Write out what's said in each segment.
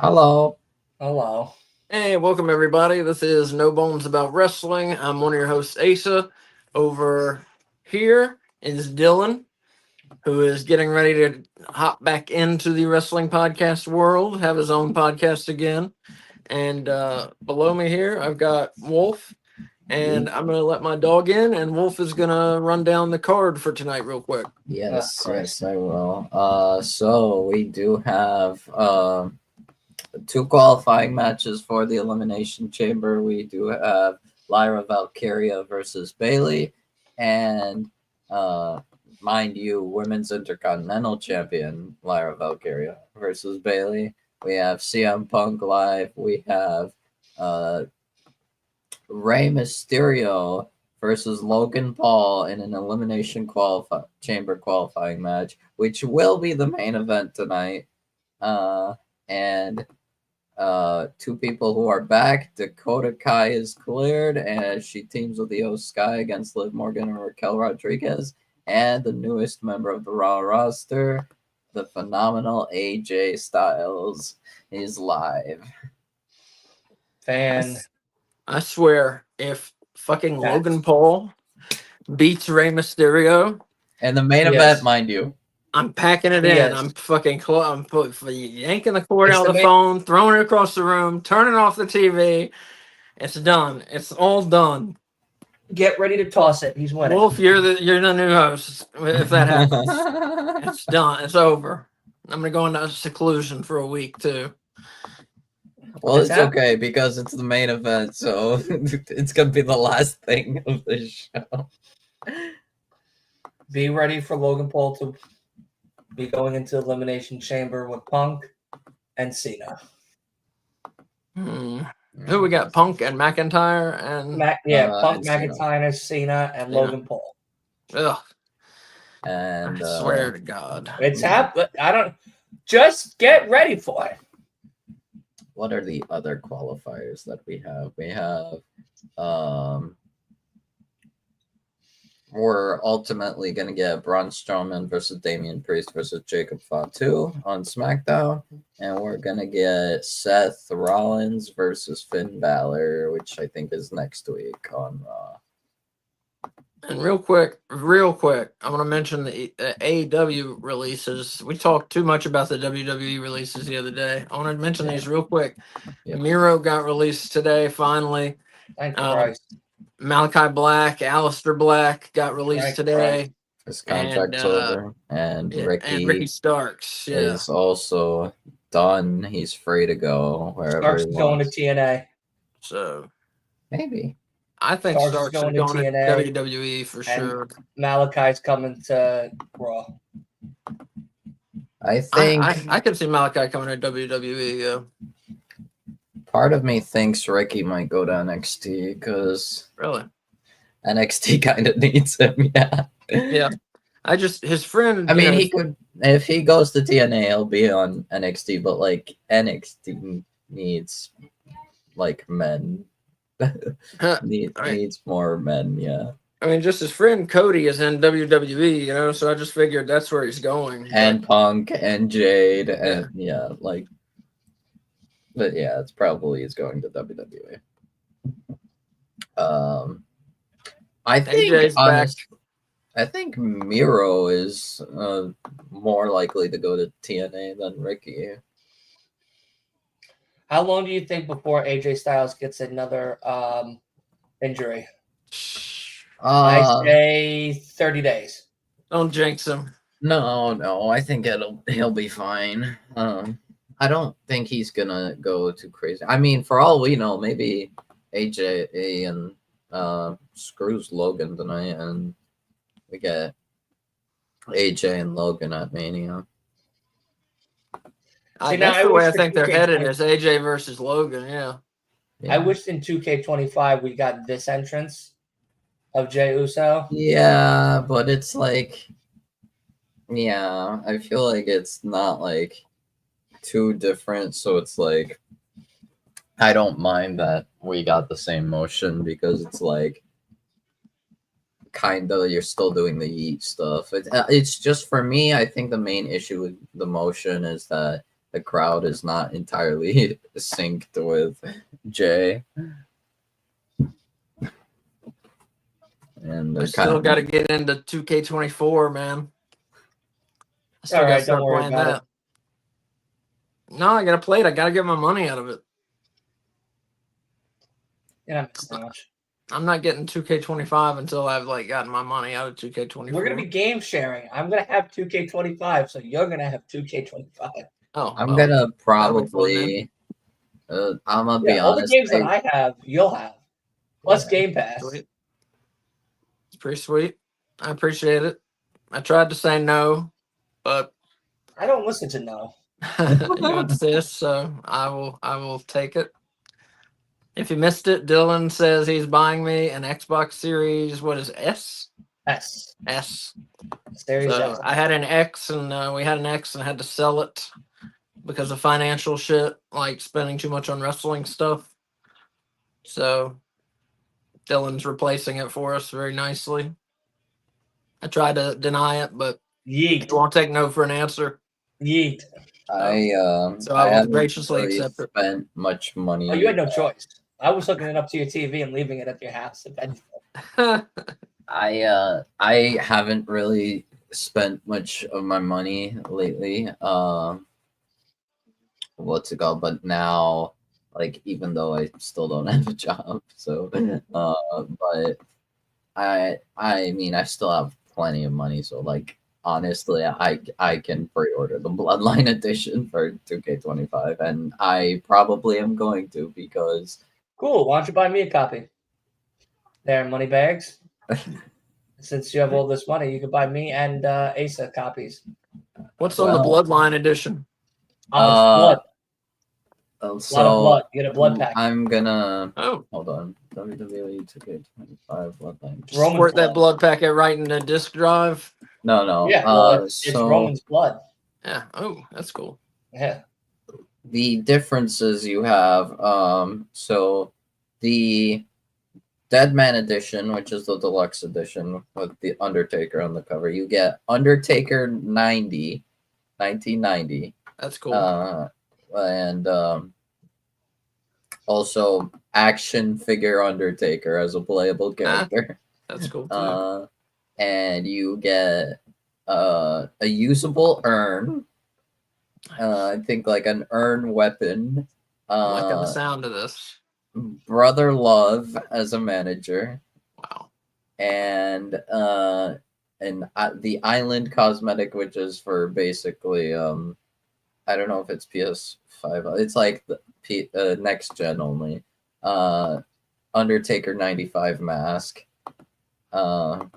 Hello. Hello. Hey, welcome everybody. This is No Bones About Wrestling. I'm one of your hosts, Asa. Over here is Dylan, who is getting ready to hop back into the wrestling podcast world, have his own podcast again. And below me here, I've got Wolf, and I'm going to let my dog in, and Wolf is going to run down the card for tonight real quick. Yes, I will. So we do have two qualifying matches for the Elimination Chamber. We do have Lyra Valkyria versus Bailey, and mind you, Women's Intercontinental Champion Lyra Valkyria versus Bailey. We have CM Punk live. We have Rey Mysterio versus Logan Paul in an Elimination Chamber qualifying match, which will be the main event tonight. And two people who are back. Dakota Kai is cleared, and she teams with Io Sky against Liv Morgan and Raquel Rodriguez. And the newest member of the Raw roster, the phenomenal AJ Styles, is live. I swear, if fucking Logan Paul beats Rey Mysterio, and the main event, mind you, I'm packing it in. I'm fucking yanking the cord out of the phone, throwing it across the room, turning off the TV. It's done. It's all done. Get ready to toss it. He's winning. Wolf, you're the new host. If that happens, it's done. It's over. I'm gonna go into seclusion for a week too. Well, it's okay because it's the main event, so it's gonna be the last thing of the show. Be ready for Logan Paul to be going into Elimination Chamber with Punk and Cena. Who we got? Punk and McIntyre and Punk, McIntyre, Cena, and Logan Paul. Ugh. And I swear to God, it's happening. I don't. Just get ready for it. What are the other qualifiers that we have? We have we're ultimately going to get Braun Strowman versus Damian Priest versus Jacob Fatu on SmackDown. And we're going to get Seth Rollins versus Finn Balor, which I think is next week on Raw. And real quick, I want to mention the AEW releases. We talked too much about the WWE releases the other day. I want to mention these real quick. Miro got released today, finally. Thank Christ. Malachi Black, Aleister Black got released today. His contract's over. And Ricky Starks is also done. He's free to go wherever Starks is going to TNA. So maybe. I think Starks is going to TNA. WWE for sure. Malachi's coming to Raw. I think I could see Malachi coming to WWE. Yeah. Part of me thinks Ricky might go to NXT because really NXT kind of needs him. Yeah. His friend. I mean, he could if he goes to TNA, he'll be on NXT, but like NXT needs like men. Needs more men, yeah. I mean, just his friend Cody is in WWE, so I just figured that's where he's going. And Punk and Jade and but yeah, it's probably he's going to WWE. I think Miro is more likely to go to TNA than Ricky. How long do you think before AJ Styles gets another injury? I say 30 days. Don't jinx him. No. I think he'll be fine. I don't think he's gonna go too crazy. I mean, for all we know, maybe AJ and screws Logan tonight, and we get AJ and Logan at Mania. That's the way I think they're headed is AJ versus Logan, yeah. I wish in 2K25 we got this entrance of Jey Uso. Yeah, but it's like, I feel like it's not like too different. So it's like, I don't mind that we got the same motion because it's like, kind of, you're still doing the yeet stuff. It's just for me, I think the main issue with the motion is that the crowd is not entirely synced with Jay. And I still got to get into 2K24, man. I still got to start playing that. No, I got to play it. I got to get my money out of it. Yeah, not missing much. I'm not getting 2K25 until I've gotten my money out of 2K24. We're gonna be game sharing. I'm gonna have 2K25, so you're gonna have 2K25. Oh, I'm gonna probably. I'm gonna be honest. All the games that I have, you'll have. Plus Game Pass. Sweet. It's pretty sweet. I appreciate it. I tried to say no, but I don't listen to no. You insist, so I will take it. If you missed it, Dylan says he's buying me an Xbox Series. What is S? S. Series S. I had an X, and we had an X, and had to sell it because of financial shit, like spending too much on wrestling stuff. So Dylan's replacing it for us very nicely. I tried to deny it, but Yeet. He won't take no for an answer. Yeet. I will graciously accept it. Spent much money. Oh, you had no choice. I was hooking it up to your TV and leaving it at your house. I haven't really spent much of my money lately. What's it called? But now, even though I still don't have a job, so but I mean I still have plenty of money, so honestly, I can pre-order the Bloodline edition for 2K25, and I probably am going to because. Cool. Why don't you buy me a copy? There, money bags. Since you have all this money, you can buy me and Asa copies. What's on the Bloodline edition? Blood. So a lot of blood. You get a blood pack. I'm gonna. Hold on. WWE 2K25 Bloodline. Squirt that blood packet right in the disk drive. No. Yeah, it's Roman's blood. Yeah. Oh, that's cool. Yeah. The differences you have, so the Deadman edition, which is the deluxe edition with the Undertaker on the cover, you get Undertaker 1990. That's cool. And also action figure Undertaker as a playable character. That's cool too. And you get a usable urn. I think an urn weapon. I'm liking the sound of this. Brother Love as a manager. Wow. And the Island cosmetic, which is for basically I don't know if it's PS5. It's the next gen only. Undertaker 95 mask on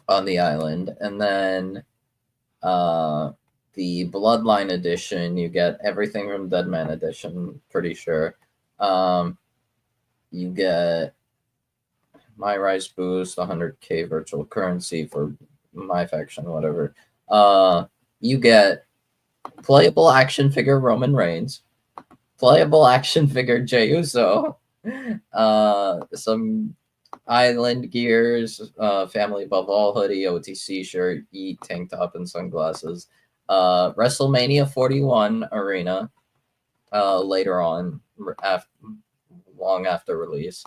the island, and then the Bloodline edition, you get everything from Deadman edition, pretty sure. You get My Rise boost, 100k virtual currency for my faction, whatever. You get playable action figure Roman Reigns, playable action figure Jey Uso, some island gears, family above all hoodie, OTC shirt, tank top, and sunglasses. WrestleMania 41 arena later on, long after release.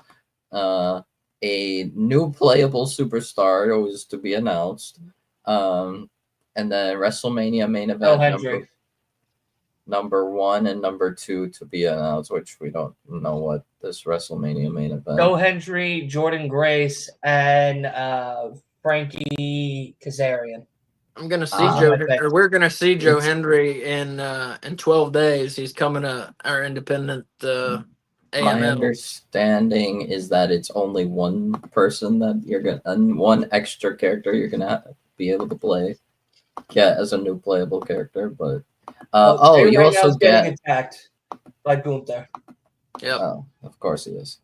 A new playable superstar was to be announced. And then WrestleMania main event number 1 and number 2 to be announced, which we don't know what this WrestleMania main event. Joe Hendry, Jordan Grace, and Frankie Kazarian. I'm gonna see we're gonna see Joe Hendry in 12 days. He's coming to our independent AML. My understanding is that it's only one person that you're gonna, and one extra character you're gonna be able to play. Yeah, as a new playable character, but you also get attacked by Gunther. Yep. Oh, of course he is.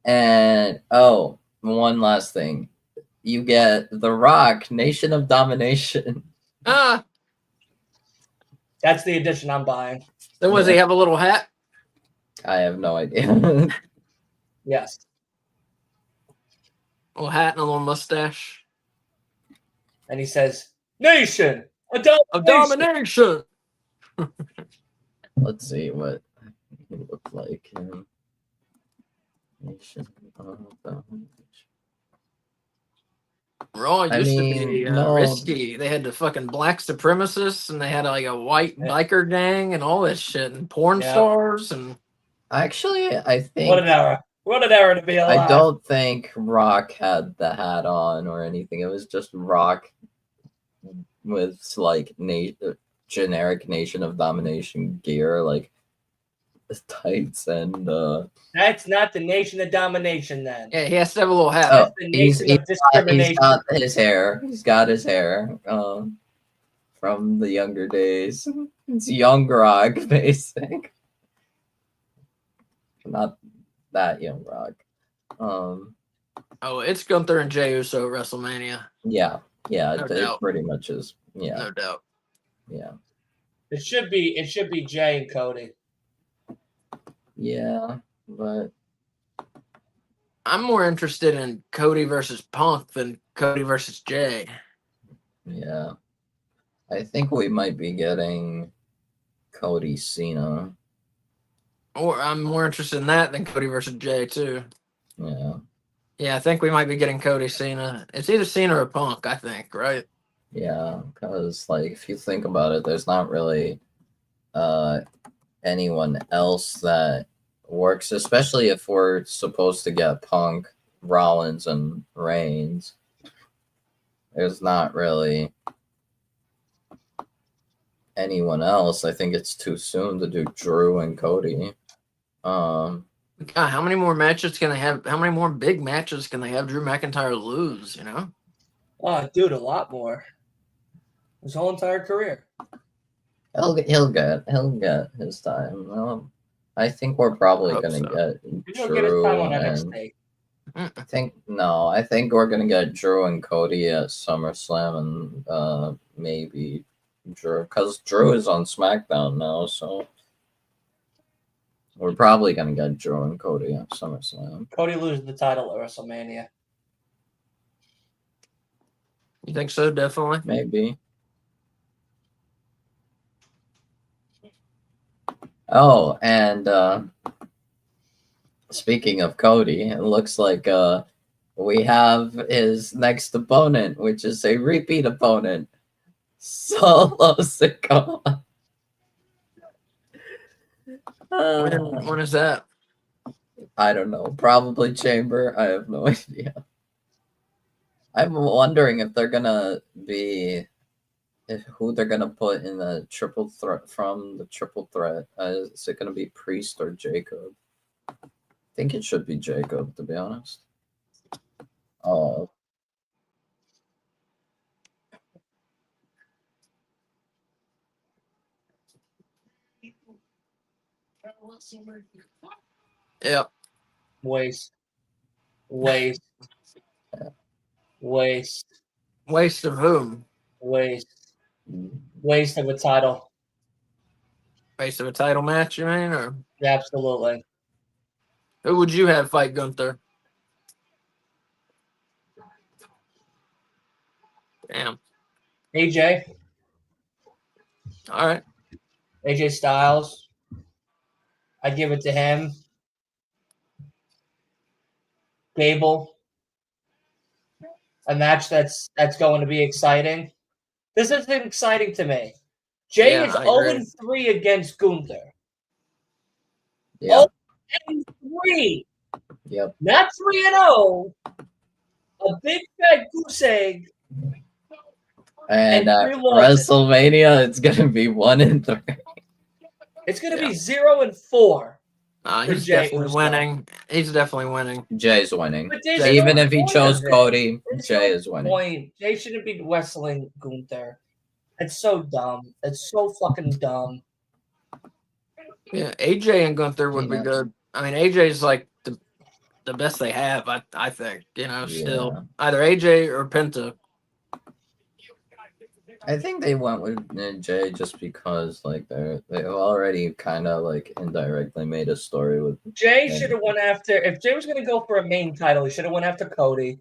And one last thing. You get The Rock, Nation of Domination. That's the edition I'm buying. Then does he have a little hat? I have no idea. Yes. A little hat and a little mustache. And he says, Nation of domination. Let's see what he looked like in Nation of Domination. Raw used to be no. risky. They had the fucking black supremacists, and they had like a white biker gang and all this shit, and porn stars. And actually, I think what an era! What an era to be alive. I don't think Rock had the hat on or anything. It was just Rock with like generic Nation of Domination gear, like tights and. That's not the Nation of Domination, then. Yeah, he has to have a little hat. That's the Nation of Discrimination. He's got his hair. He's got his hair from the younger days. It's young Rock, basic. Not that young Rock. Oh, it's Gunther and Jey Uso at WrestleMania. Yeah, No it doubt. pretty much is. Yeah, No doubt. Yeah. It should be Jey and Cody. Yeah, but I'm more interested in Cody versus Punk than Cody versus Jey. Yeah. I think we might be getting Cody Cena. Or I'm more interested in that than Cody versus Jey too. Yeah. Yeah, I think we might be getting Cody Cena. It's either Cena or Punk, I think, right? Yeah, because like if you think about it, there's not really anyone else that works, especially if we're supposed to get Punk, Rollins, and Reigns. There's not really anyone else. I think it's too soon to do Drew and Cody. God, how many more matches can they have? How many more big matches can they have Drew McIntyre lose, you know? Oh, dude, a lot more. His whole entire career. He'll get his time. Well, I think we're probably gonna get He'll get his time on NXT. I think we're gonna get Drew and Cody at SummerSlam, and maybe Drew, because Drew is on SmackDown now, so we're probably gonna get Drew and Cody at SummerSlam. Cody loses the title at WrestleMania. You think so? Definitely. Maybe. Oh, and speaking of Cody, it looks like we have his next opponent, which is a repeat opponent, Solo Sikoa. When is that? I don't know. Probably Chamber. I have no idea. I'm wondering if they're gonna be who they're gonna put in the triple threat from the triple threat. Is it gonna be Priest or Jacob? I think it should be Jacob, to be honest. Oh. Yep. Waste. Waste of whom? Waste of a title. Waste of a title match, you mean? Or absolutely. Who would you have fight Gunther? Damn. AJ. All right. AJ Styles. I'd give it to him. Gable. A match that's going to be exciting. This isn't exciting to me. Jay is 0-3 against Gunther. Yeah. 0-3. Yep. Not 3-0. A big fat goose egg. And at WrestleMania, it's gonna be 1-3. It's gonna be 0-4. He's definitely winning. He's definitely winning. Jay's winning. Even if he chose Cody, Jay is winning. Jay shouldn't be wrestling Gunther. It's so dumb. It's so fucking dumb. Yeah, AJ and Gunther would be good. I mean, AJ's like the best they have, I think. You know, still either AJ or Penta. I think they went with Jay just because like they've already kind of like indirectly made a story with Jay. Should have went after, if Jay was going to go for a main title, he should have went after Cody.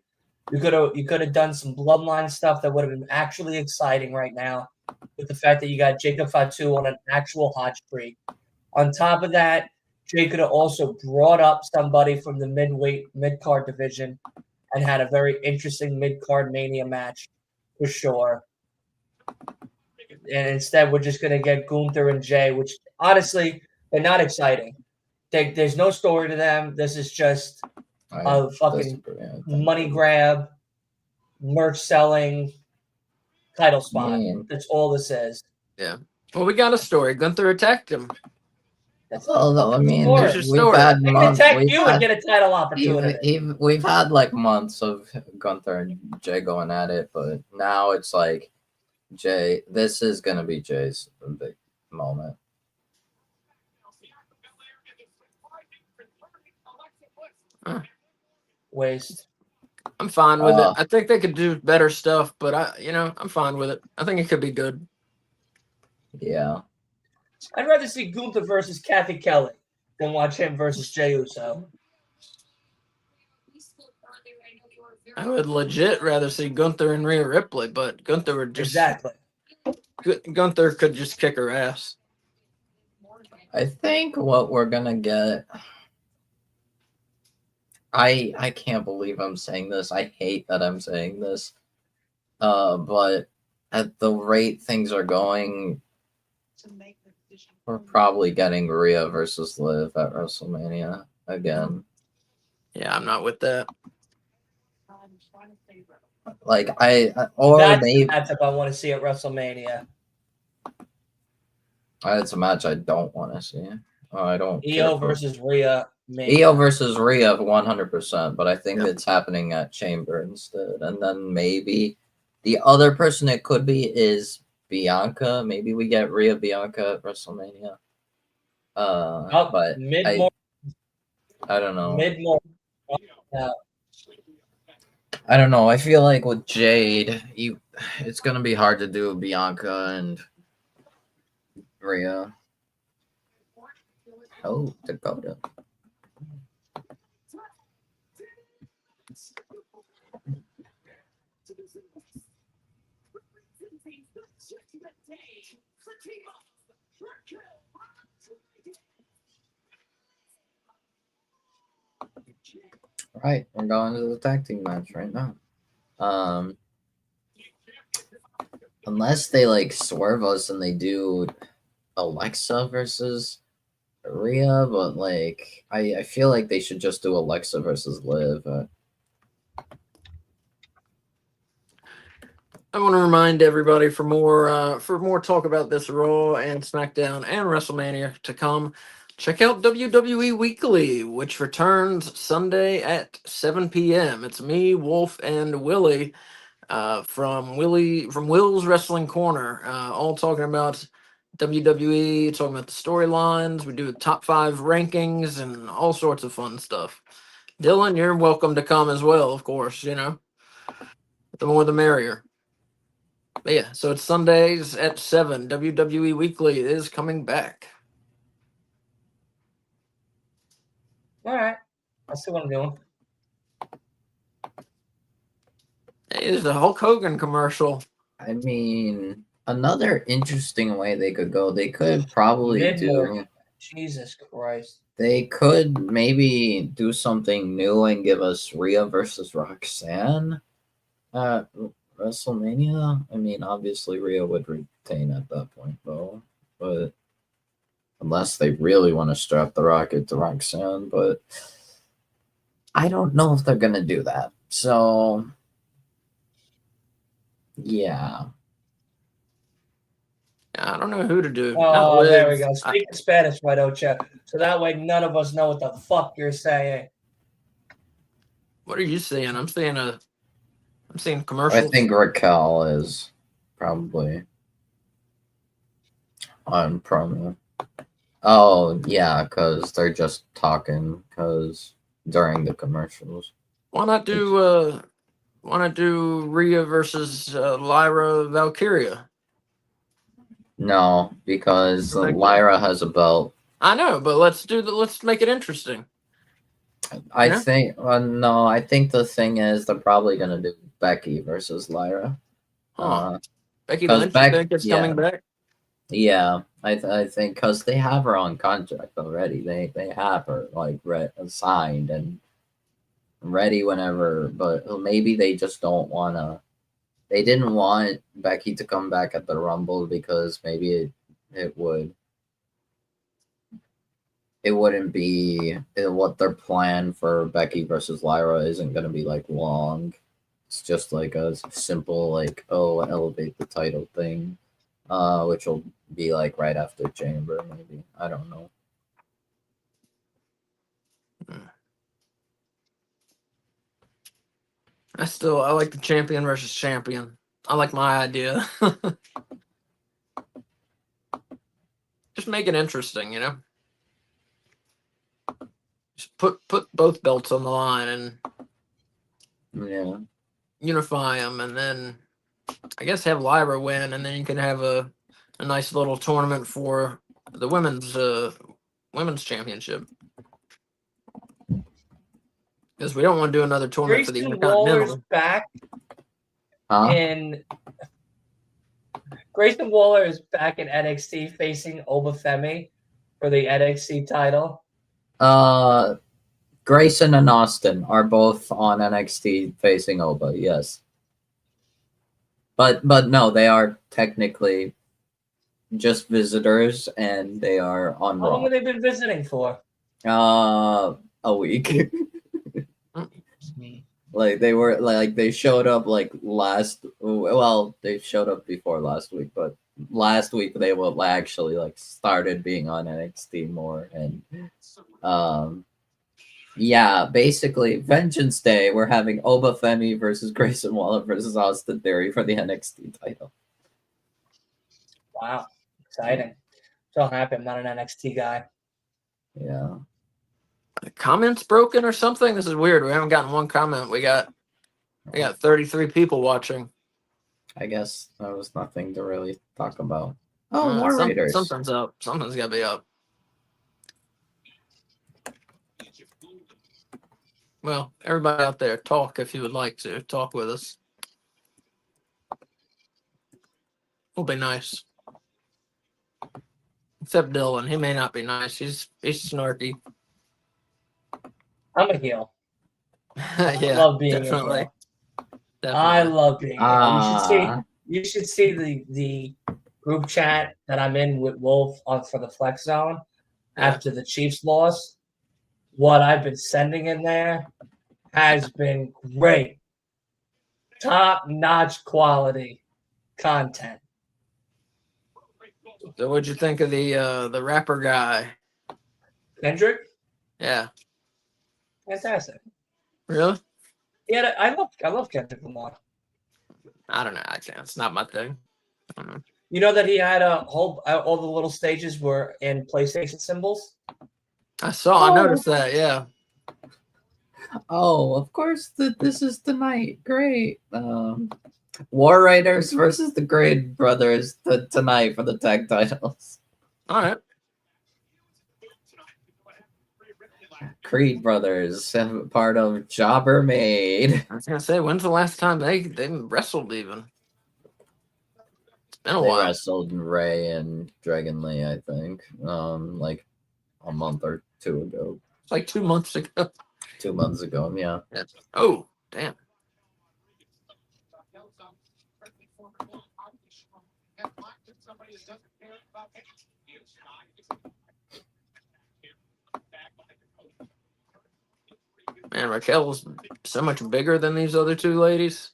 You could have done some bloodline stuff that would have been actually exciting right now. with the fact that you got Jacob Fatu on an actual hot streak. On top of that, Jay could have also brought up somebody from the mid-card division and had a very interesting mid-card Mania match for sure. And instead, we're just going to get Gunther and Jay, which honestly, they're not exciting. There's no story to them. This is just a fucking money grab, merch selling, title spot. That's all this is. Yeah. Well, we got a story. Gunther attacked him. That's I mean, we've had months. Attack you and get a title opportunity. We've had like months of Gunther and Jay going at it, but now it's like Jay. This is gonna be Jay's big moment. Waste. I'm fine with it. I think they could do better stuff, but I'm fine with it. I think it could be good. Yeah. I'd rather see Gunther versus Kathy Kelly than watch him versus Jey Uso. I would legit rather see Gunther and Rhea Ripley, but Gunther would just Gunther could just kick her ass. I think what we're gonna get. I can't believe I'm saying this. I hate that I'm saying this. But at the rate things are going, we're probably getting Rhea versus Liv at WrestleMania again. Yeah, I'm not with that. Like that's the matchup I want to see at WrestleMania. It's a match I don't want to see. I don't. Io versus Rhea. Io versus Rhea 100%, but I think it's happening at Chamber instead. And then maybe the other person it could be is Bianca. Maybe we get Rhea Bianca at WrestleMania. But I don't know. I don't know. I feel like with Jade, it's gonna be hard to do Bianca and Rhea. Oh, Dakota. Right, we're going to the tag team match right now. Unless they like swerve us and they do Alexa versus Rhea, but like I feel like they should just do Alexa versus Liv. I want to remind everybody for more talk about this Raw and SmackDown and WrestleMania to come. Check out WWE Weekly, which returns Sunday at 7 p.m. It's me, Wolf, and Willie from Will's Wrestling Corner, all talking about WWE, talking about the storylines. We do top 5 rankings and all sorts of fun stuff. Dylan, you're welcome to come as well, of course. The more the merrier. But yeah, so it's Sundays at 7. WWE Weekly is coming back. All right. I see what I'm doing. Hey, there's a Hulk Hogan commercial. I mean, another interesting way they could go, they could probably do... Jesus Christ. They could maybe do something new and give us Rhea versus Roxanne at WrestleMania. I mean, obviously Rhea would retain at that point, though. But unless they really want to strap the rocket to Roxanne, but I don't know if they're gonna do that. So yeah. I don't know who to do. Oh, there we go. Speak Spanish, why don't you? So that way none of us know what the fuck you're saying. What are you saying? I'm seeing commercials. I think Raquel is probably on promo. Oh, yeah, because they're just talking during the commercials. Why not do Rhea versus Lyra Valkyria? No, because Lyra has a belt. I know, but let's make it interesting. I think the thing is they're probably gonna do Becky versus Lyra. Becky Lynch, you think it's coming back? Yeah, I think because they have her on contract already. They have her like signed and ready whenever, but maybe they just don't wanna. They didn't want Becky to come back at the Rumble because maybe it wouldn't be what their plan for Becky versus Lyra isn't gonna be like long. It's just like a simple like elevate the title thing, which will be like right after Chamber maybe. I don't know. I like the champion versus champion. I like my idea. Just make it interesting, you know. Just put both belts on the line and unify them, and then I guess have Lyra win, and then you can have a nice little tournament for the women's championship. Because we don't want to do another tournament for the Intercontinental. Back Grayson Waller is back in NXT facing Obafemi for the NXT title. Grayson and Austin are both on NXT facing Oba, yes. But no, they are technically just visitors, and they are on Raw. How long have they been visiting for? A week. Like they showed up like they showed up before last week, but last week they will actually like started being on NXT more, and basically Vengeance Day we're having Obafemi versus Grayson Waller versus Austin Theory for the NXT title. Wow, exciting! So happy I'm not an NXT guy. Yeah. The comments broken or something? This is weird. We haven't gotten one comment. We got 33 people watching. I guess there was nothing to really talk about. Oh, more Raiders. Something's up. Something's got to be up. Well, everybody out there, talk if you would like to. Talk with us. Will be nice. Except Dylan. He may not be nice. He's snarky. I'm a heel. Yeah, I love being definitely. A heel. I love being a heel. You should see the group chat that I'm in with Wolf for the Flex Zone after the Chiefs loss. What I've been sending in there has been great. Top-notch quality content. So what'd you think of the rapper guy? Kendrick? Yeah. Fantastic. Really? Yeah, I love Kendrick Lamar. I don't know. It's not my thing. I don't know. You know that he had all the little stages were in PlayStation symbols? I noticed that, yeah. Oh, of course this is tonight. Great. War Raiders versus the Creed Brothers tonight for the tag titles. All right. Creed Brothers, part of Jobber Made. I was gonna say, when's the last time they wrestled even? It's been a while. They wrestled Ray and Dragon Lee, I think. Like a month or two ago. It's like 2 months ago. 2 months ago, yeah. Oh, damn. Man, Raquel's so much bigger than these other two ladies.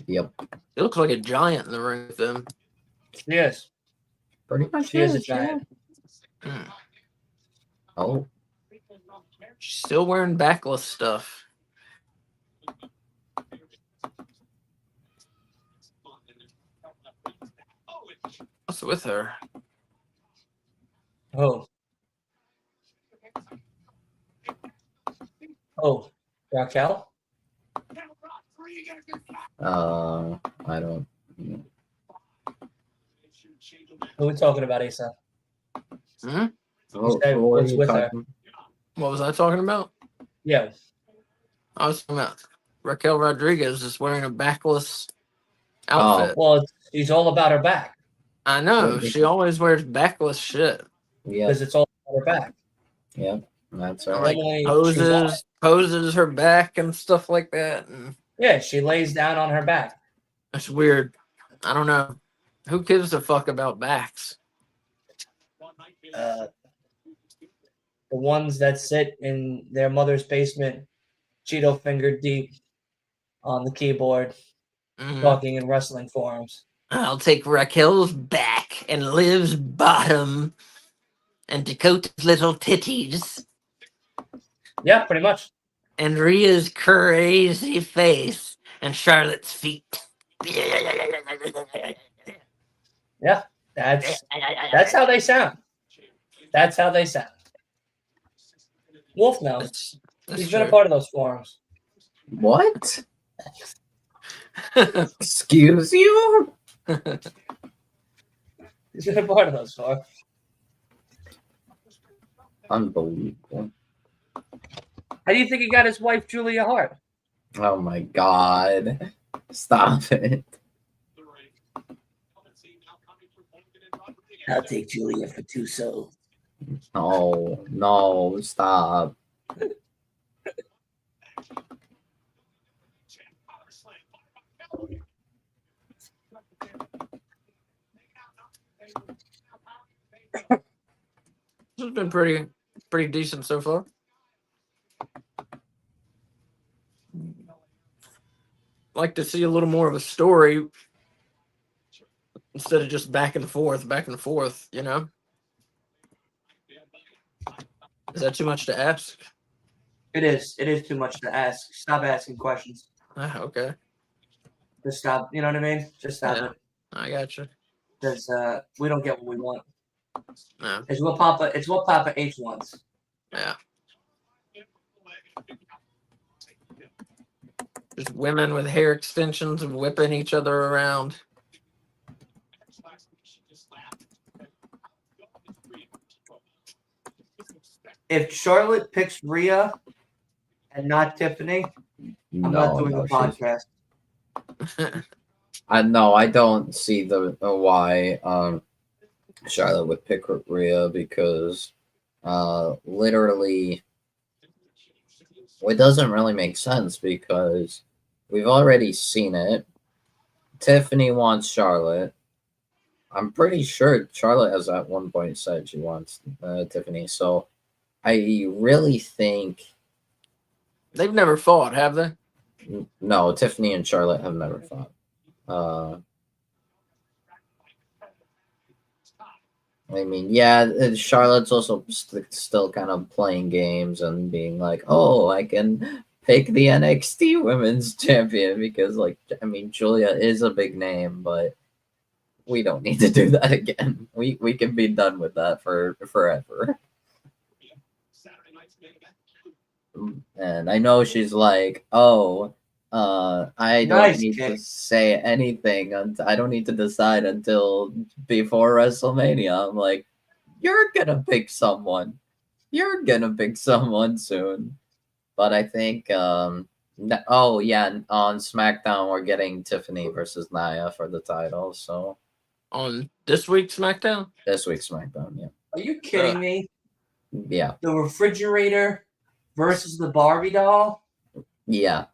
Yep. She looks like a giant in the ring with them. She is. Pretty much she is a giant. Yeah. Oh. She's still wearing backless stuff. What's with her? Oh, Raquel? I don't. Who are we talking about, Asa? Hmm? What's with her? What was I talking about? Yeah. I was talking about Raquel Rodriguez is wearing a backless outfit. Well, She's all about her back. I know. She always wears backless shit. Yeah. Because it's all about her back. Yeah. That's right. Like Normally, poses her back and stuff like that. And yeah, she lays down on her back. that's weird. I don't know. Who gives a fuck about backs? The ones that sit in their mother's basement, Cheeto finger deep on the keyboard, talking in wrestling forums. I'll take Raquel's back and Liv's bottom and Dakota's little titties. Yeah, pretty much. And Rhea's crazy face and Charlotte's feet. Yeah, that's how they sound. That's how they sound. Wolf knows. He's been a part of those forums. What? Excuse you? He's been a part of those forums. Unbelievable. How do you think he got his wife Julia Hart? Oh my god. Stop it. I'll take Julia for 2 souls. No, stop. This has been pretty decent so far. Like to see a little more of a story instead of just back and forth, you know? Is that too much to ask? It is. It is too much to ask. Stop asking questions. Okay. Just stop. You know what I mean? Just stop it. I got you. Because we don't get what we want. No. It's what Papa H wants. Yeah. Just women with hair extensions and whipping each other around. If Charlotte picks Rhea and not Tiffany, I'm not doing a podcast. I don't see the why Charlotte would pick Rhea because literally it doesn't really make sense because we've already seen it. Tiffany wants Charlotte. I'm pretty sure Charlotte has at one point said she wants Tiffany. So I really think they've never fought, have they? No, Tiffany and Charlotte have never fought. I mean, yeah, Charlotte's also still kind of playing games and being like, oh, I can pick the NXT Women's Champion because, like, I mean, Julia is a big name, but we don't need to do that again. We can be done with that for forever. And I know she's like, oh, I don't need to say anything. I don't need to decide until before WrestleMania. I'm like, you're gonna pick someone. You're gonna pick someone soon. But I think, oh yeah, on SmackDown we're getting Tiffany versus Nia for the title. So on this week's SmackDown. This week's SmackDown, yeah. Are you kidding me? Yeah. The refrigerator versus the Barbie doll. Yeah.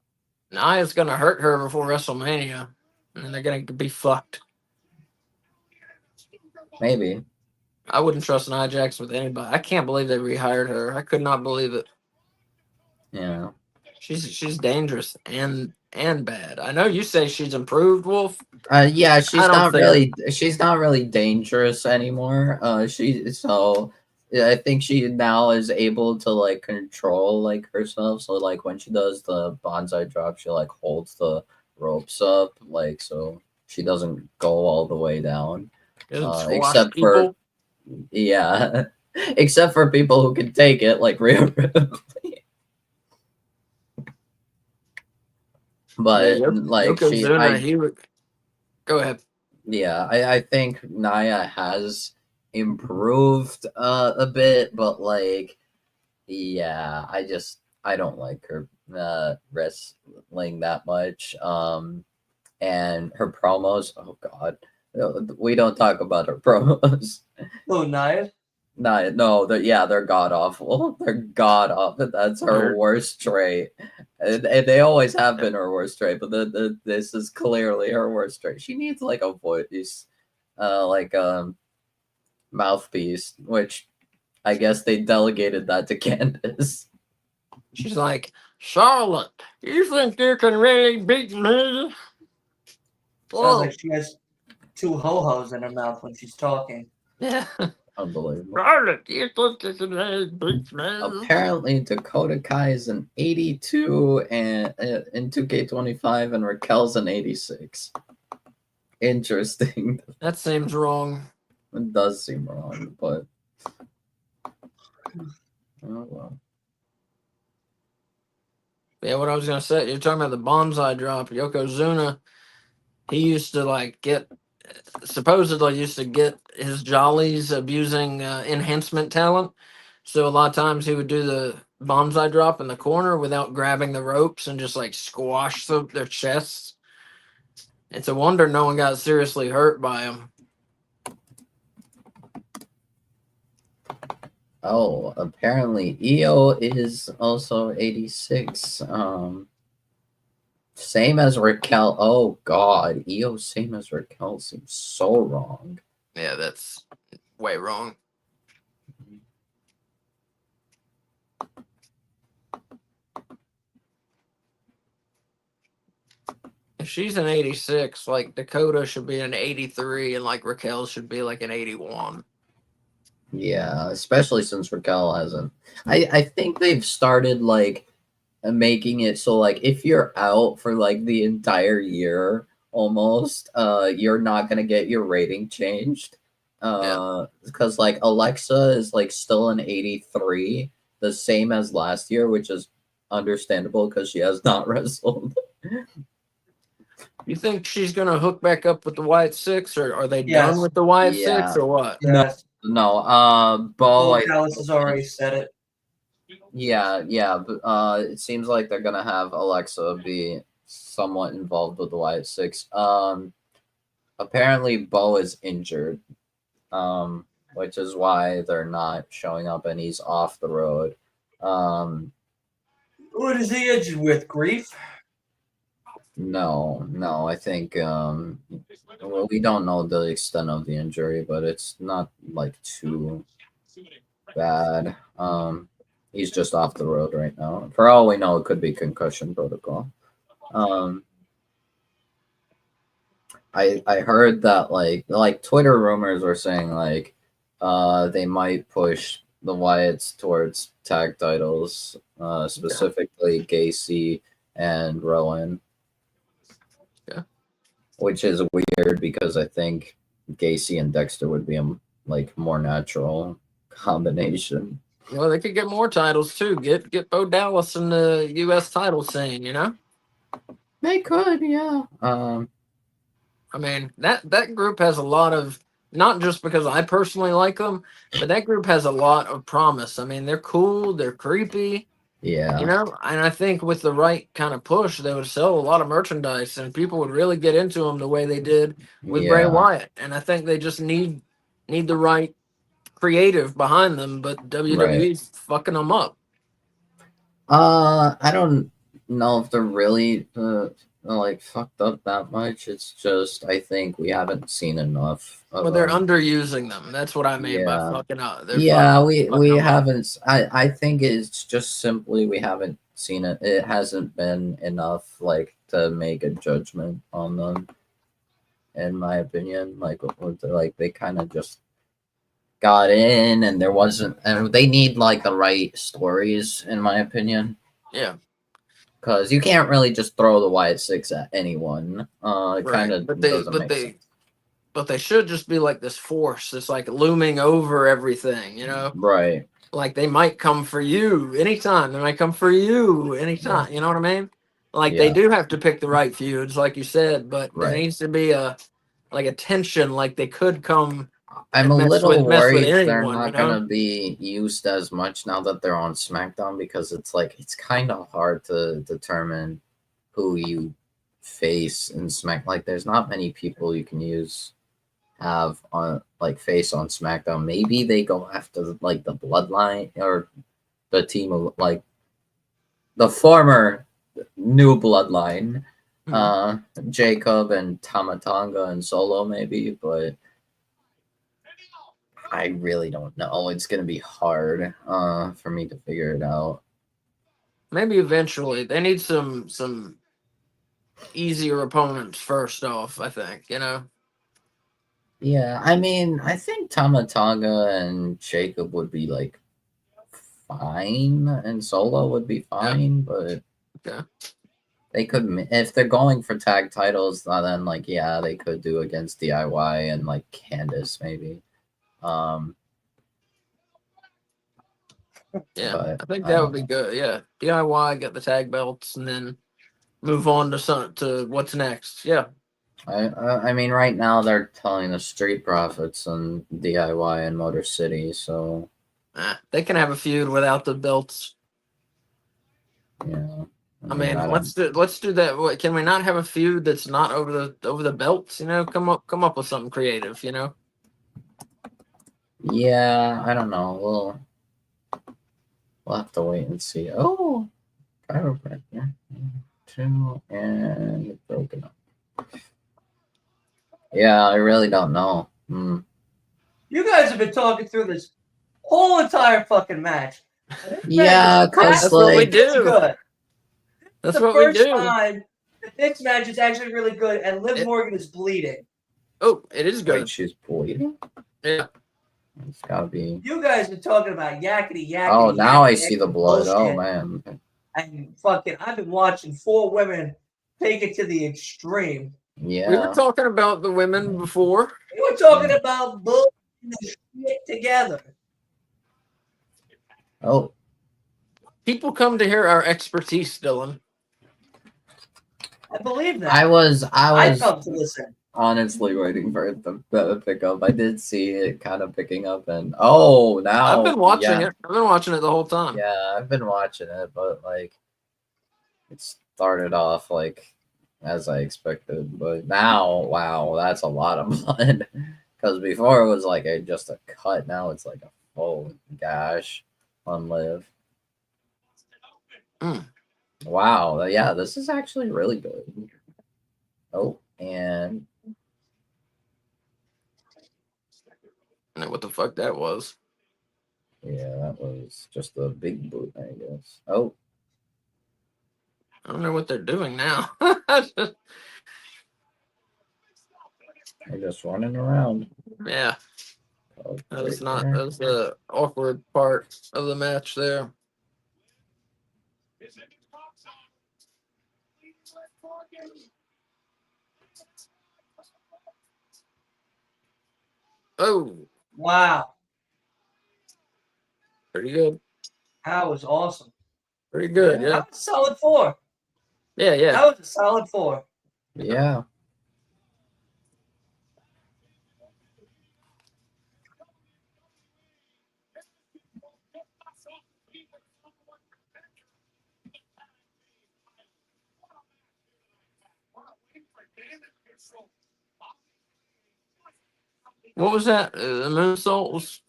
Nia's gonna hurt her before WrestleMania, and they're gonna be fucked. Maybe. I wouldn't trust Nia Jax with anybody. I can't believe they rehired her. I could not believe it. Yeah. She's dangerous and bad. I know you say she's improved, Wolf. Yeah, she's not really dangerous anymore. I think she now is able to like control like herself. So like when she does the bonsai drop, she like holds the ropes up, like so she doesn't go all the way down. Except for except for people who can take it, like Rhea Ripley. But like go ahead. Yeah, I think Nia has improved a bit, but like, yeah, I don't like her wrestling that much. and her promos. Oh God, we don't talk about her promos. Oh, Nia? No, they're god awful. They're god awful. That's her worst trait, and they always have been her worst trait. But this is clearly her worst trait. She needs like a voice, like mouthpiece, which I guess they delegated that to Candace. She's like, Charlotte, you think you can really beat me? Sounds like she has two ho-hos in her mouth when she's talking. Yeah. Unbelievable. Charlotte, you think you can really beat me? Apparently, Dakota Kai is an 82 and in 2K25, and Raquel's an 86. Interesting. That seems wrong. It does seem wrong, but oh well. Yeah, what I was gonna say, you're talking about the bonsai drop. Yokozuna, he used to supposedly used to get his jollies abusing enhancement talent. So a lot of times he would do the bonsai drop in the corner without grabbing the ropes and just like squash their chests. It's a wonder no one got seriously hurt by him. Oh, apparently Io is also 86. Same as Raquel. Oh God, Io same as Raquel seems so wrong. Yeah, that's way wrong. If she's an 86, like Dakota should be an 83, and like Raquel should be like an 81. Yeah, especially since Raquel hasn't. I think they've started like making it so like if you're out for like the entire year almost, you're not gonna get your rating changed. Because like Alexa is like still an 83, the same as last year, which is understandable because she has not wrestled. You think she's gonna hook back up with the Wyatt Six, or are they Yes. done with the Wyatt Yeah. Six, or what? Yes. No, Bo. Dallas has already said it. Yeah, but it seems like they're gonna have Alexa be somewhat involved with the Wyatt Six. Apparently Bo is injured, which is why they're not showing up, and he's off the road. What is he injured with? Grief? No, I think well, we don't know the extent of the injury, but it's not like too bad. He's just off the road right now. For all we know, it could be concussion protocol. I heard that like Twitter rumors were saying like they might push the Wyatts towards tag titles, specifically Gacy and Rowan. Yeah. Which is weird because I think Gacy and Dexter would be a like more natural combination. Well, they could get more titles too. Get Bo Dallas in the U.S. title scene. You know. They could, yeah. I mean, that group has a lot of, not just because I personally like them, but that group has a lot of promise. I mean, they're cool, they're creepy. Yeah. You know, and I think with the right kind of push, they would sell a lot of merchandise and people would really get into them the way they did with Bray Wyatt. And I think they just need the right creative behind them, but WWE's fucking them up. I don't know if they're really like fucked up that much. It's just I think we haven't seen enough of Well, they're underusing them. That's what I mean by fucking up. We haven't. I think it's just simply we haven't seen it. It hasn't been enough like to make a judgment on them. In my opinion, like they kind of just got in, and there wasn't, and they need like the right stories, in my opinion. Yeah. Because you can't really just throw the Wyatt Six at anyone. It kind of doesn't make sense. But they should just be like this force that's like looming over everything, you know? Right. Like they might come for you anytime. They might come for you anytime. Yeah. You know what I mean? Like they do have to pick the right feuds, like you said, but there needs to be a tension. Like they could come. I'm a little worried they're not going to be used as much now that they're on SmackDown, because it's like it's kind of hard to determine who you face in Smack. Like, there's not many people you can have on like face on SmackDown. Maybe they go after like the Bloodline or the team of like the former new Bloodline, Jacob and Tamatanga and Solo maybe, but I really don't know. It's gonna be hard for me to figure it out. Maybe eventually. They need some easier opponents first off, I think, you know. Yeah, I mean, I think Tamatanga and Jacob would be like fine, and Solo would be fine, but they could, if they're going for tag titles, then like yeah, they could do against DIY and like Candice maybe. Yeah, but I think that would be good. Yeah, DIY, get the tag belts, and then move on to what's next. Yeah. I mean, right now they're telling the Street Profits and DIY and Motor City, so they can have a feud without the belts. Yeah. I mean, let's do that. Can we not have a feud that's not over the belts? You know, come up with something creative. You know. Yeah, I don't know. We'll have to wait and see. Oh, chiropractor 2 and broken up. Yeah, I really don't know. You guys have been talking through this whole entire fucking match. Yeah, because that's what we do. Good. That's what we do. The first time this match is actually really good, and Liv Morgan is bleeding. Oh, it is good. Wait, she's bleeding? Yeah. It's gotta be. You guys been talking about yakety. Oh, now I yakety, see the blood. bullshit. Oh, man. And fucking, I've been watching 4 women take it to the extreme. Yeah. We were talking about the women before. We were talking about bull the shit together. Oh. People come to hear our expertise, Dylan. I believe that. I was come to listen. Honestly waiting for it to pick up. I did see it kind of picking up, and now I've been watching it. I've been watching it the whole time. Yeah, I've been watching it, but like it started off like as I expected, but now, wow, that's a lot of blood. Because before it was like just a cut, now it's like a full gash on Liv. Wow, yeah, this is actually really good. Oh, and I don't know what the fuck that was. Yeah, that was just a big boot, I guess. Oh. I don't know what they're doing now. They're just running around. Yeah. That's the awkward part of the match there. Oh. Wow. Pretty good. That was awesome. Pretty good, yeah. That was a solid 4. Yeah. That was a solid 4. Yeah. What was that? The moonsault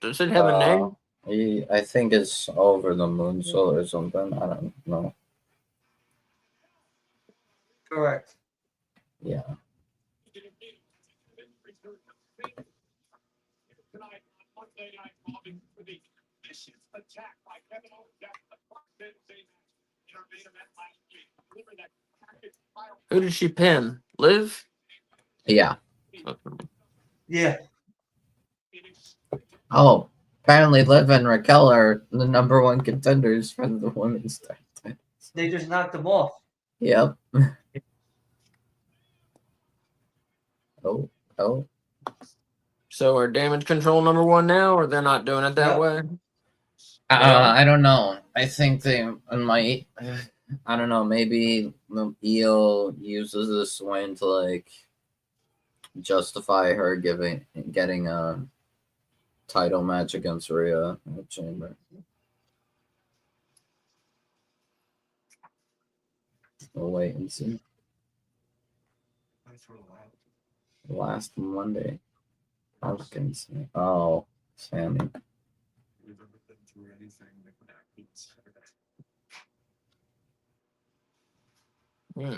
does it have a name? I think it's over the moonsault or something. I don't know. Correct. Yeah. Who did she pin? Liv? Yeah. Yeah. Oh, apparently Liv and Raquel are the #1 contenders for the women's titles. They just knocked them off. Yep. Oh. So are Damage Control #1 now, or they're not doing it that way? I don't know. I think they might. I don't know. Maybe Io uses this win to like justify her getting a title match against Rhea at Chamber. We'll wait and see. Last Monday. Hopkins. Oh, Sammy. Hmm.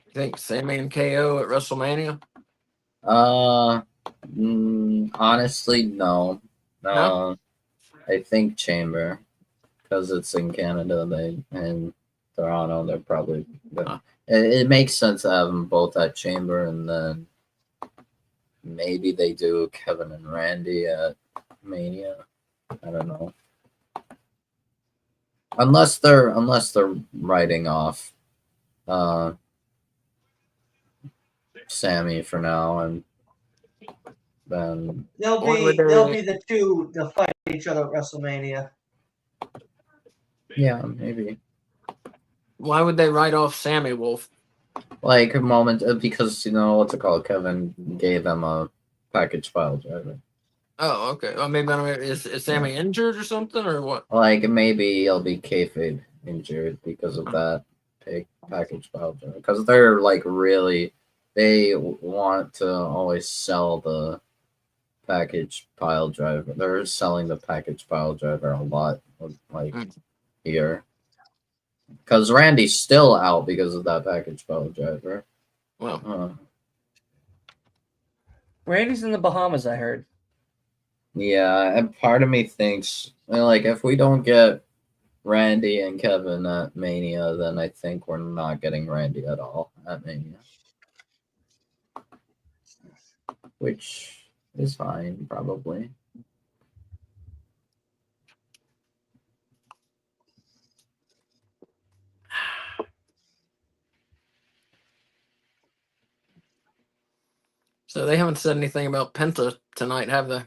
You think Sammy and KO at WrestleMania? Honestly, no. No? I think Chamber, because it's in Canada, and Toronto, they're probably. It makes sense to have them both at Chamber, and then maybe they do Kevin and Randy at Mania. I don't know. Unless they're writing off Sammy for now, and then they'll be the two to fight each other at WrestleMania. Yeah, maybe. Why would they write off Sammy Wolf? Like a moment, because what's it called? Kevin gave him a package file driver. Oh, okay. Well, maybe is Sammy injured or something, or what? Like maybe he'll be kayfabe injured because of that package file driver. Because they're like they want to always sell the package pile driver. They're selling the package pile driver a lot, like here. Because Randy's still out because of that package pile driver. Well, Randy's in the Bahamas, I heard. Yeah, and part of me thinks, like, if we don't get Randy and Kevin at Mania, then I think we're not getting Randy at all at Mania. Which is fine, probably. So they haven't said anything about Penta tonight, have they?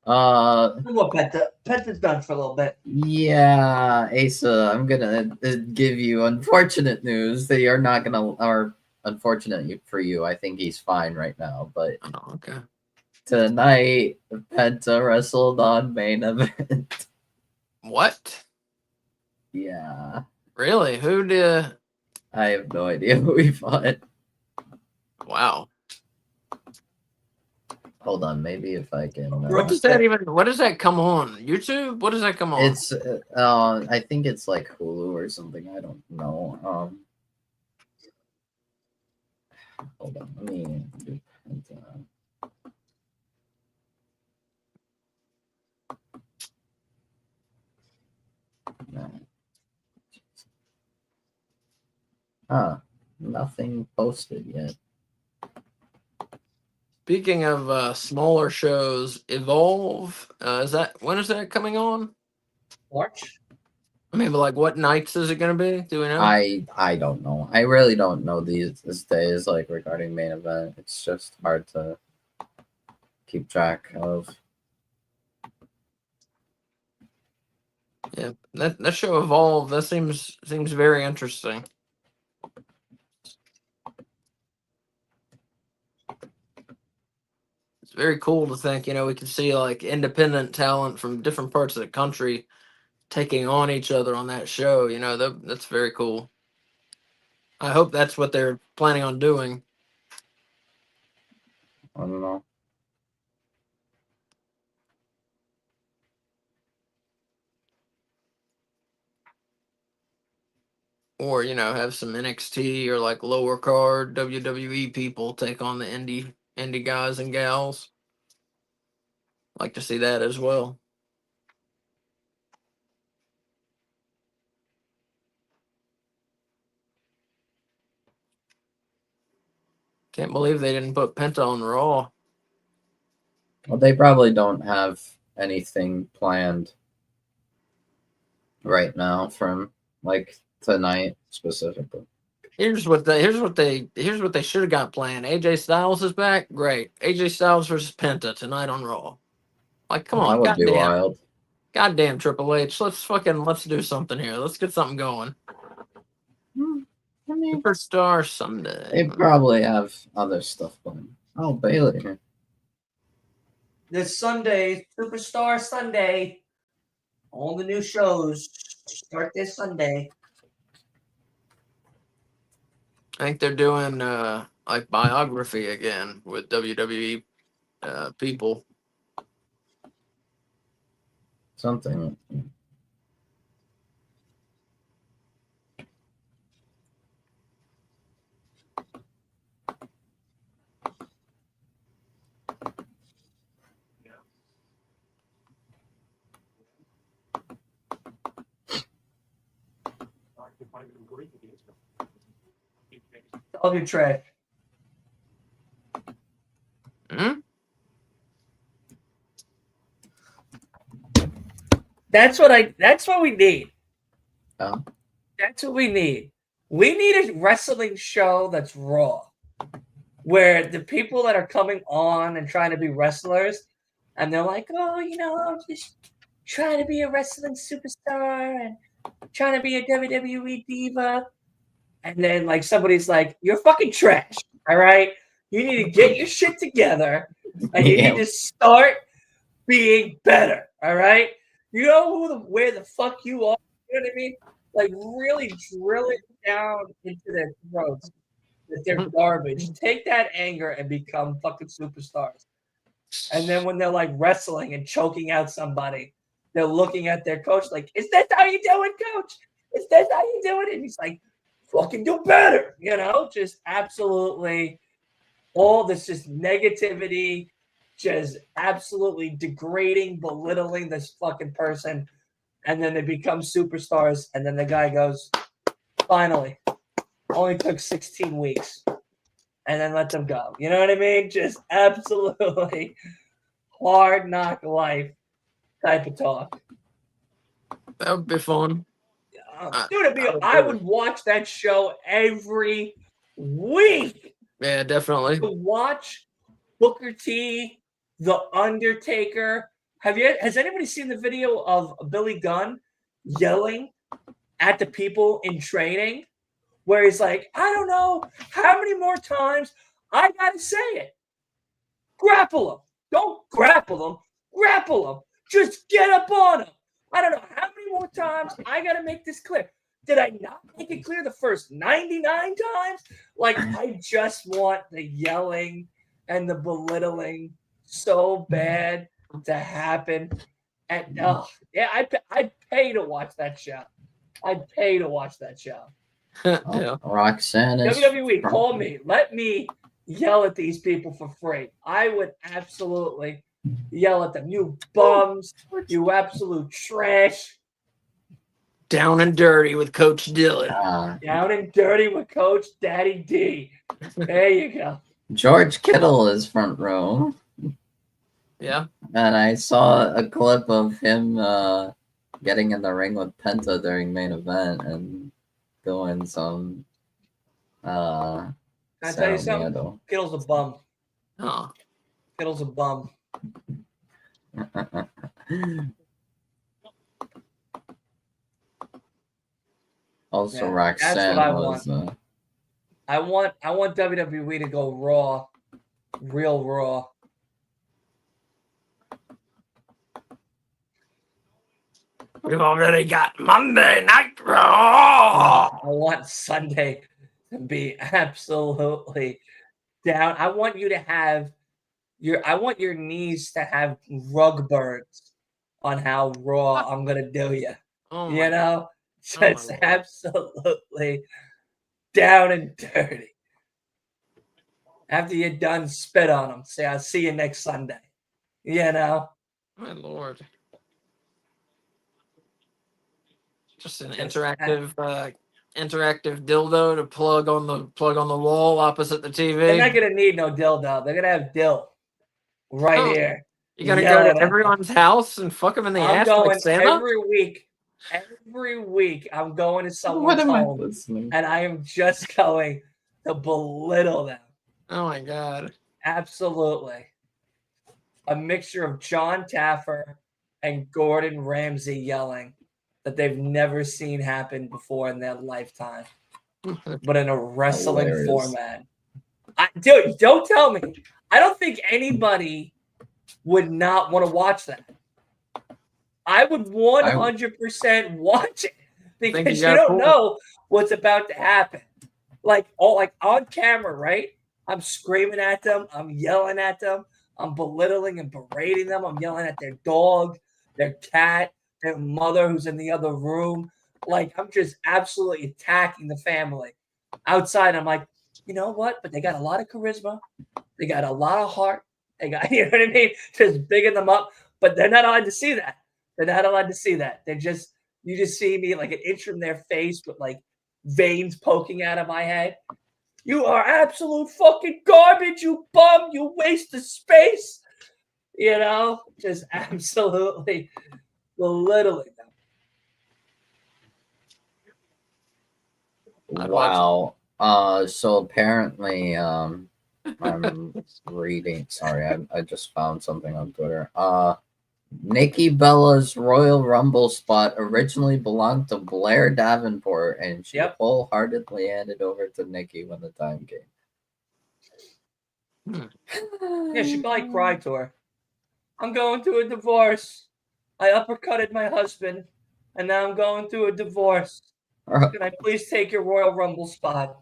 Penta's done for a little bit. Yeah, Asa, I'm gonna give you unfortunate news that you're not gonna, or unfortunate for you. I think he's fine right now, but okay. Tonight Penta wrestled on main event. What? Yeah. Really? Who did? I have no idea who he fought. Wow. Hold on, maybe if I can. What does that even? What does that come on? YouTube? What does that come on? It's I think it's like Hulu or something. I don't know. Hold on, let me do nothing posted yet. Speaking of smaller shows, Evolve, when is that coming on? March. I mean, but like, what nights is it going to be? Do we know? I don't know. I really don't know these days, like regarding main event. It's just hard to keep track of. Yeah, that show Evolve, that seems very interesting. It's very cool to think, we can see like independent talent from different parts of the country taking on each other on that show. That's very cool. I hope that's what they're planning on doing. I don't know. Or, have some NXT or like lower card WWE people take on the indie guys and gals. Like to see that as well. Can't believe they didn't put Penta on Raw. Well, they probably don't have anything planned right now from like tonight specifically. Here's what they should have got planned. AJ Styles is back. Great. AJ Styles versus Penta tonight on Raw. Like, come on, That would be wild. Goddamn Triple H. Let's do something here. Let's get something going. I mean, Superstar Sunday. They probably have other stuff going. Oh, Bailey. This Sunday, Superstar Sunday. All the new shows start this Sunday. I think they're doing like biography again with WWE people. Something. All your trash. Hmm? That's what we need. Oh. That's what we need. We need a wrestling show that's raw. Where the people that are coming on and trying to be wrestlers, and they're like, oh, I'm just trying to be a wrestling superstar and trying to be a WWE diva. And then like somebody's like, you're fucking trash. All right. You need to get your shit together and you need to start being better. All right. You know where the fuck you are. You know what I mean? Like really drill it down into their throats that they're garbage. Take that anger and become fucking superstars. And then when they're like wrestling and choking out somebody, they're looking at their coach like, is that how you do it, coach? Is that how you do it? And he's like, fucking do better, just absolutely all this just negativity, just absolutely degrading, belittling this fucking person. And then they become superstars. And then the guy goes, finally, only took 16 weeks. And then let them go. You know what I mean? Just absolutely hard knock life type of talk. That would be fun. Dude, I would watch that show every week. Yeah, definitely. To watch Booker T, The Undertaker. Has anybody seen the video of Billy Gunn yelling at the people in training? Where he's like, I don't know how many more times I gotta say it. Grapple them. Don't grapple them. Grapple them. Just get up on them. I don't know how many more times I gotta make this clear. Did I not make it clear the first 99 times? Like, I just want the yelling and the belittling so bad to happen. And I'd pay to watch that show. I'd pay to watch that show. Yeah. Roxanne is WWE, call me. Let me yell at these people for free. I would absolutely yell at them. You bums. You absolute trash. Down and dirty with Coach Dylan. Down and dirty with Coach Daddy D. There you go. George Kittle is front row. Yeah. And I saw a clip of him getting in the ring with Penta during main event and doing some Can I tell you something? Kittle's a bum. Oh. Kittle's a bum. Also, Roxanne was. I want WWE to go Raw, real Raw. We've already got Monday Night Raw. I want Sunday to be absolutely down. I want you to have I want your knees to have rug burns on how raw I'm gonna do you. Just absolutely down and dirty. After you're done, spit on them. Say, I'll see you next Sunday. My Lord. Just an interactive dildo to plug on the wall opposite the TV. They're not gonna need no dildo. They're gonna have dill right here. You gotta go to everyone's house and fuck them in the ass like Santa? every week Every week I'm going to What someone's am I home listening? and I am just going to belittle them. Oh my god. Absolutely. A mixture of John Taffer and Gordon Ramsay yelling that they've never seen happen before in their lifetime, but in a wrestling Hilarious. format. Dude, don't tell me. I don't think anybody would not want to watch that. I would 100% watch it because you don't know what's about to happen. Like on camera, right? I'm screaming at them. I'm yelling at them. I'm belittling and berating them. I'm yelling at their dog, their cat, their mother who's in the other room. Like, I'm just absolutely attacking the family. Outside, I'm like, you know what? But they got a lot of charisma. They got a lot of heart. They got, you know what I mean? Just bigging them up. But they're not allowed to see that. They're not allowed to see that. You just see me like an inch from their face with like veins poking out of my head. You are absolute fucking garbage, you bum. You waste of space. You know, just absolutely belittling them. Wow. So apparently, I'm reading. Sorry, I just found something on Twitter. Nikki Bella's Royal Rumble spot originally belonged to Blair Davenport, and she wholeheartedly handed over to Nikki when the time came. Yeah, she probably cried to her. I'm going through a divorce. I uppercutted my husband, and now I'm going through a divorce. Can I please take your Royal Rumble spot?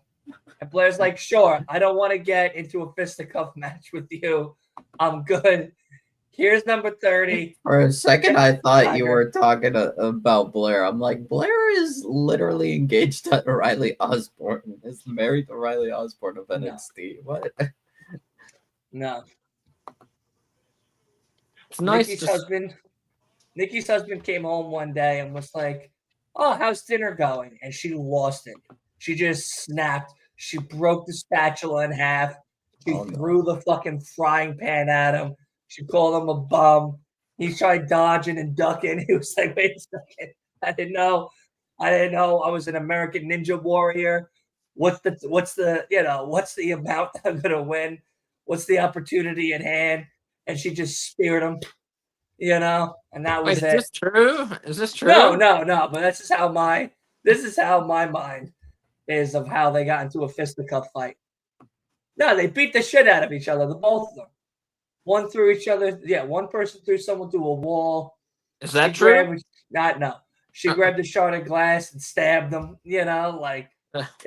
And Blair's like, sure. I don't want to get into a fisticuff match with you. I'm good. Here's number 30. For a second, I thought you were talking about Blair. I'm like, Blair is literally engaged to Riley Osborne. Is married to Riley Osborne of NXT. No. What? No. It's nice. Nikki's husband came home one day and was like, oh, how's dinner going? And she lost it. She just snapped. She broke the spatula in half. She threw the fucking frying pan at him. She called him a bum. He tried dodging and ducking. He was like, wait a second. I didn't know I was an American Ninja Warrior. What's the amount I'm gonna win? What's the opportunity at hand? And she just speared him, and that was it. Is this true? Is this true? No. But this is how my mind is of how they got into a fisticuff fight. No, they beat the shit out of each other, the both of them. One threw each other. Yeah, one person threw someone through a wall. Is that true? No. She grabbed a shard of glass and stabbed them. It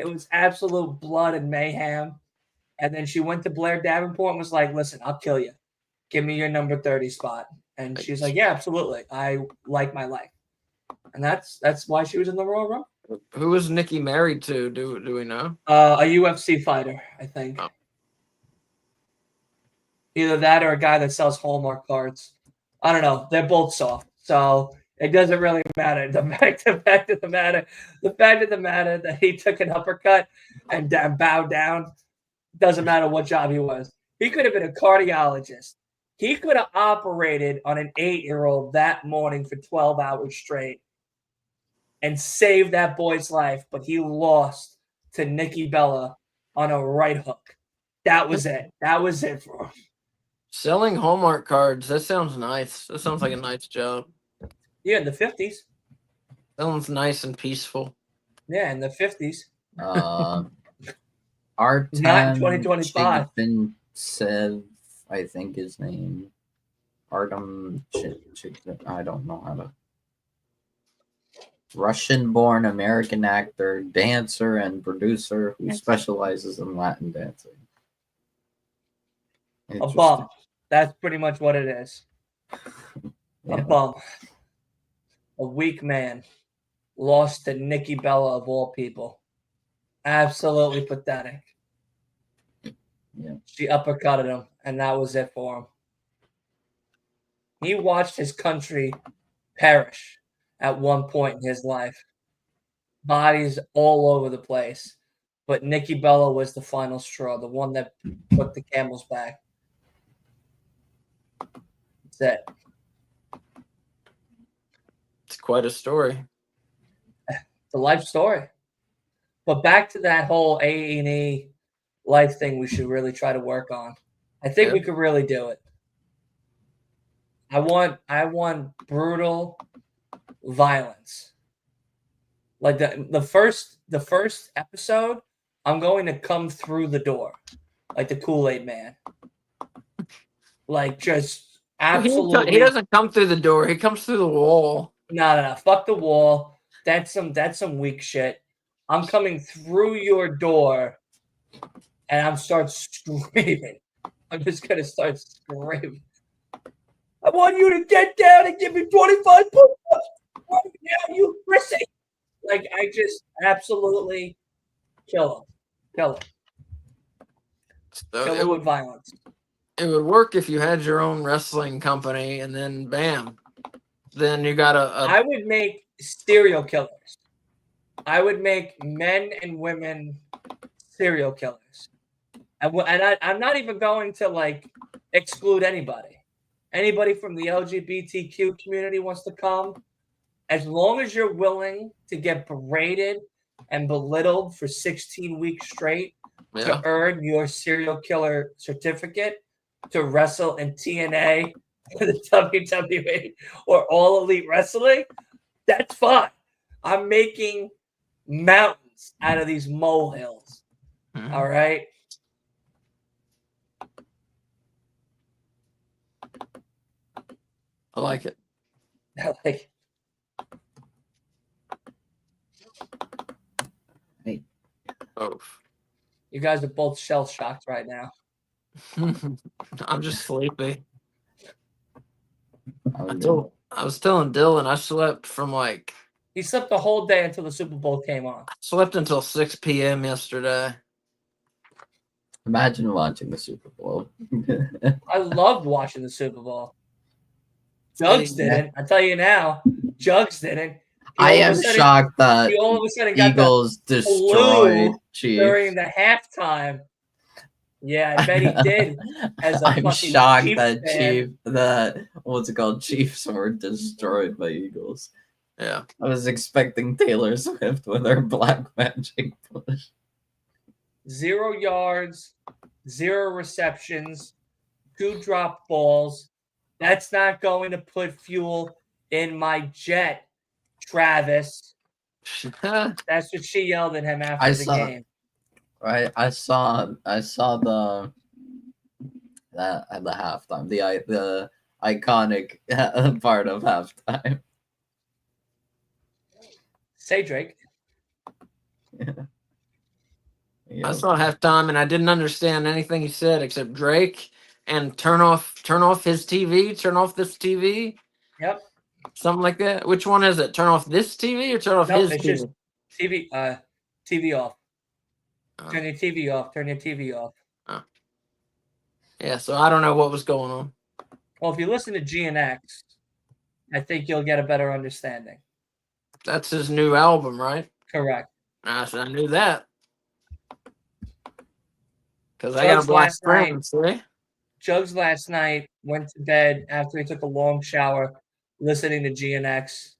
was absolute blood and mayhem. And then she went to Blair Davenport and was like, listen, I'll kill you. Give me your number 30 spot. And she's like, yeah, absolutely. I like my life. And that's why she was in the Royal Rumble. Who was Nikki married to? Do we know? A UFC fighter, I think. Oh. Either that or a guy that sells Hallmark cards. I don't know. They're both soft. So it doesn't really matter. The fact of the matter that he took an uppercut and bowed down doesn't matter what job he was. He could have been a cardiologist. He could have operated on an 8-year-old that morning for 12 hours straight and saved that boy's life, but he lost to Nikki Bella on a right hook. That was it. That was it for him. Selling Hallmark cards, that sounds nice. That sounds like a nice job. Yeah, in the 50s. Sounds nice and peaceful. Yeah, in the 50s. R10 not in 2025. Sev, I think his name. Artem I don't know how to. Russian-born American actor, dancer, and producer who specializes in Latin dancing. A bum. That's pretty much what it is. A bum. A weak man. Lost to Nikki Bella of all people. Absolutely pathetic. Yeah. She uppercutted him, and that was it for him. He watched his country perish at one point in his life. Bodies all over the place. But Nikki Bella was the final straw, the one that put the camel's back. That's it. It's quite a story. It's a life story. But back to that whole A&E life thing we should really try to work on. I think we could really do it. I want brutal violence. Like the first episode, I'm going to come through the door like the Kool-Aid Man. Like just absolutely. He doesn't come through the door. He comes through the wall. No. Fuck the wall. That's some weak shit. I'm coming through your door, and I'm start screaming. I'm just gonna start screaming. I want you to get down and give me 25 push-ups right now, you prissy. Like I just absolutely kill him. Kill him with violence. It would work if you had your own wrestling company, and then bam, then you got I would make serial killers. I would make men and women serial killers, and I'm not even going to like exclude anybody. Anybody from the LGBTQ community wants to come, as long as you're willing to get berated and belittled for 16 weeks straight to earn your serial killer certificate to wrestle in TNA, the WWE, or All Elite Wrestling, that's fine. I'm making mountains out of these molehills. Mm-hmm. All right? I like it. I like it. Oh. You guys are both shell shocked right now. I'm just sleepy. I was telling Dylan I slept from like. He slept the whole day until the Super Bowl came on. I slept until 6 p.m. yesterday. Imagine watching the Super Bowl. I loved watching the Super Bowl. Jugs didn't. I tell you now, Jugs didn't. I am shocked that he all of a sudden got Eagles destroyed Chiefs during the halftime. Yeah, I bet he did. As a I'm shocked Chiefs that Chiefs were destroyed by Eagles. Yeah, I was expecting Taylor Swift with her black magic push. 0 yards, 0 receptions, 2 drop balls. That's not going to put fuel in my jet, Travis. That's what she yelled at him after the game. Right, I saw the at the halftime, the iconic part of halftime. Say Drake. I saw halftime and I didn't understand anything he said except Drake and turn off his TV, turn off this TV. Yep. Something like that. Which one is it? Turn off this TV or turn off his TV? Just TV off. Turn your TV off. Turn your TV off. Oh. Yeah, so I don't know what was going on. Well, if you listen to GNX, I think you'll get a better understanding. That's his new album, right? Correct. I knew that. Because I got a black friend, see? Jugs last night went to bed after he took a long shower, listening to GNX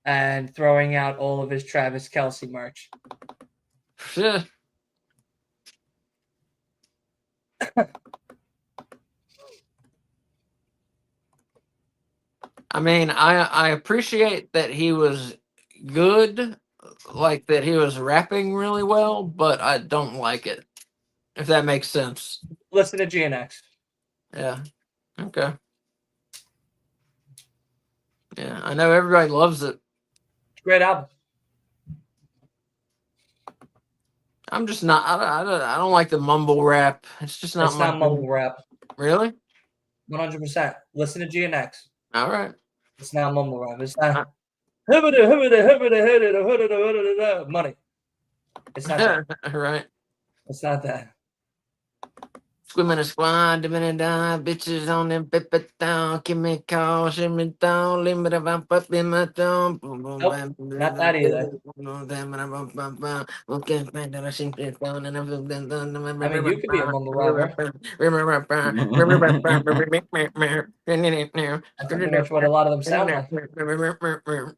and throwing out all of his Travis Kelce merch. Yeah. I mean, I appreciate that he was good, like that he was rapping really well, but I don't like it, if that makes sense. Listen to GNX. Yeah. Okay. Yeah, I know everybody loves it. Great album. I'm just not. I don't like the mumble rap. It's just not. It's not mumble rap. Really? 100%. Listen to GNX. All right. It's not mumble rap. It's not. Money. It's not that. Right. It's not that. Swimming a squad, dipping and down, bitches on them, pepper down, give me a call, shimmy down, limit of my pup in my thumb. Nope, not that either. I mean, you could be a mumble rapper. That's pretty much what a lot of them sound like.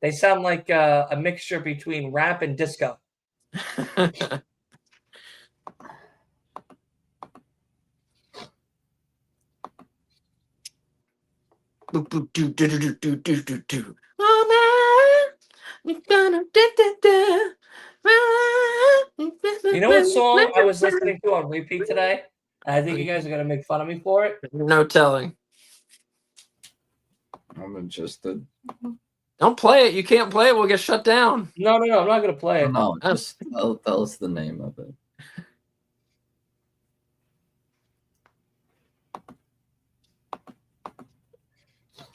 They sound like a mixture between rap and disco. You know what song I was listening to on repeat today? I think you guys are gonna make fun of me for it. No telling. I'm interested. Don't play it. You can't play it. We'll get shut down. No, I'm not gonna play it. No, just tell us the name of it.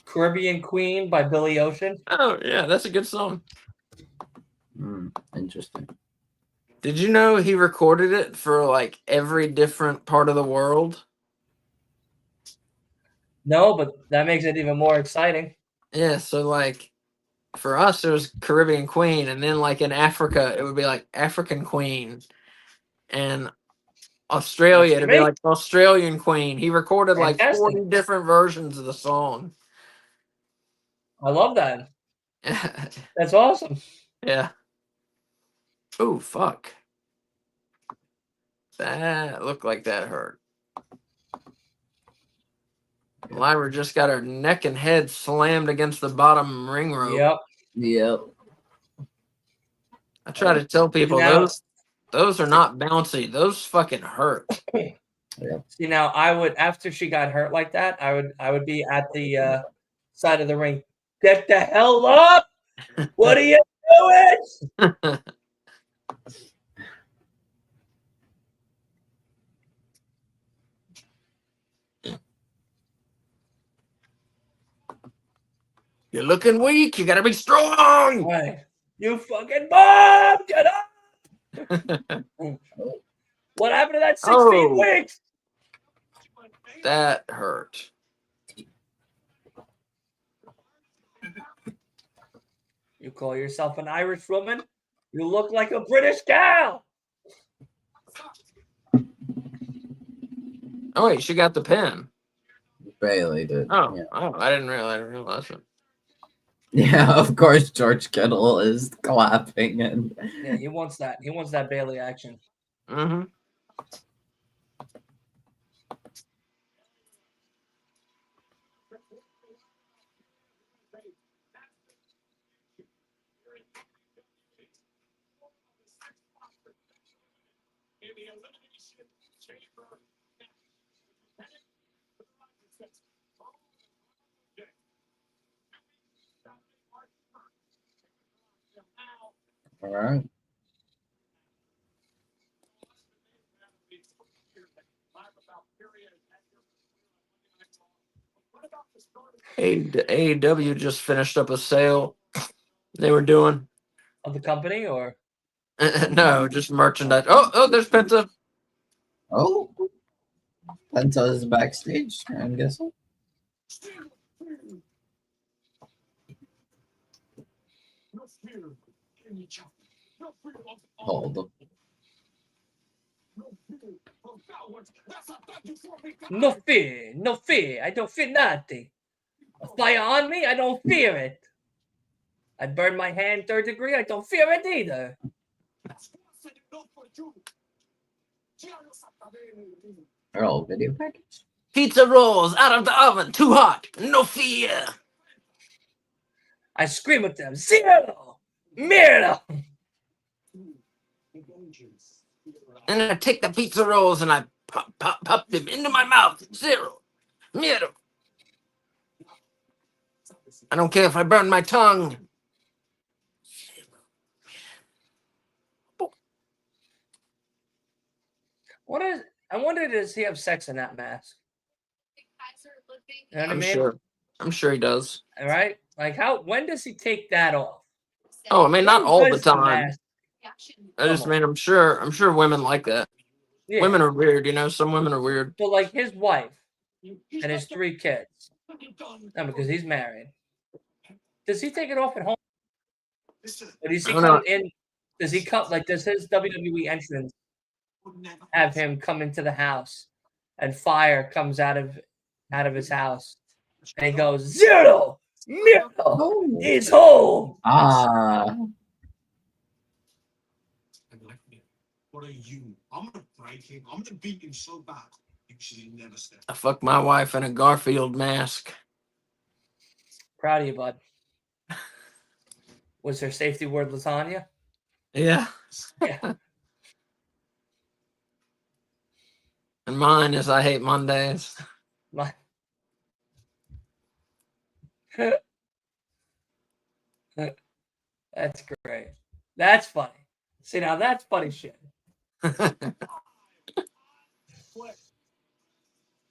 Caribbean Queen by Billy Ocean. Oh yeah, that's a good song. Interesting. Did you know he recorded it for like every different part of the world? No, but that makes it even more exciting. Yeah, so like for us it was Caribbean Queen, and then like in Africa it would be like African Queen, and Australia it'd be like Australian Queen. He recorded like 40 different versions of the song. I love that. That's awesome. Yeah. Oh fuck. That looked like that hurt. Lyra just got her neck and head slammed against the bottom ring rope. Yep. I try to tell people those are not bouncy. Those fucking hurt. Yep. See, now I would, after she got hurt like that, I would be at the side of the ring. Get the hell up! What are you doing? You're looking weak. You gotta be strong. Right. You fucking bomb! Get up! What happened to that 16 weeks? That hurt. You call yourself an Irish woman? You look like a British gal. Oh wait, she got the pin. Bailey did. Oh, yeah. Oh, I didn't realize it. Yeah, of course George Kittle is clapping and yeah, he wants that. He wants that Bailey action. Mm-hmm. all right. AEW just finished up a sale they were doing. Of the company, or no, just merchandise. Oh, there's Penta. Oh, Penta is backstage, I'm guessing. Hold up. no fear, no fear. I don't fear nothing. A fire on me, I don't fear it. I burn my hand 3rd degree, I don't fear it either. Oh, video package. Pizza rolls out of the oven, too hot. No fear. I scream at them, zero, mierda. And then I take the pizza rolls and I pop them into my mouth. Zero. Miedo. I don't care if I burn my tongue. I wonder, does he have sex in that mask? You know what I mean? Sure. I'm sure he does. All right. Like when does he take that off? Oh, I mean, not all the time. Mask? I just mean I'm sure women like that. Yeah. Women are weird, you know. Some women are weird. So, like his wife and his 3 kids. No, because he's married. Does he take it off at home? Or does he come in? Does he come like? Does his WWE entrance have him come into the house, and fire comes out of his house, and he goes, "Zero Miracle is home." Ah. What are you? I'm gonna break him. I'm gonna beat him so bad. You should never step. I fucked my wife in a Garfield mask. Proud of you, bud. Was her safety word lasagna? Yeah. Yeah. And mine is I hate Mondays. That's great. That's funny. See, now that's funny shit.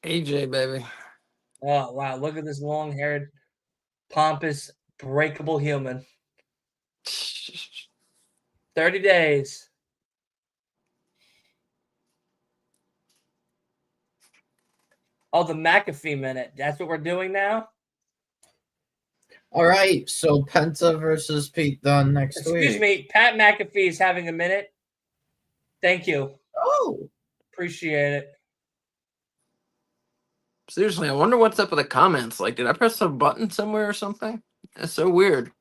AJ, baby. Oh, wow. Look at this long-haired, pompous, breakable human. 30 days. Oh, the McAfee minute. That's what we're doing now? All right. So Penta versus Pete Dunne next week. Excuse me. Pat McAfee is having a minute. Thank you. Oh. Appreciate it. Seriously, I wonder what's up with the comments. Like, did I press a button somewhere or something? That's so weird.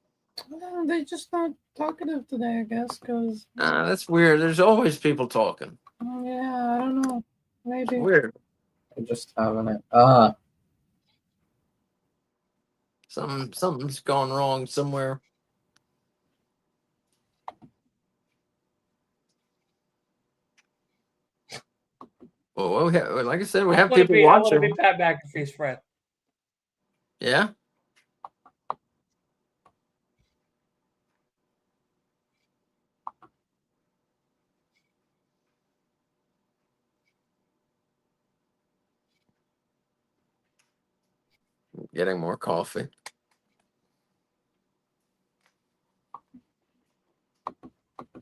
They're just not talkative today, I guess, because... That's weird. There's always people talking. Yeah, I don't know. Maybe. Weird. They're just having it. Something's gone wrong somewhere. Well, like I said, we have people watching. I want to be Pat McAfee's friend. Yeah. Getting more coffee.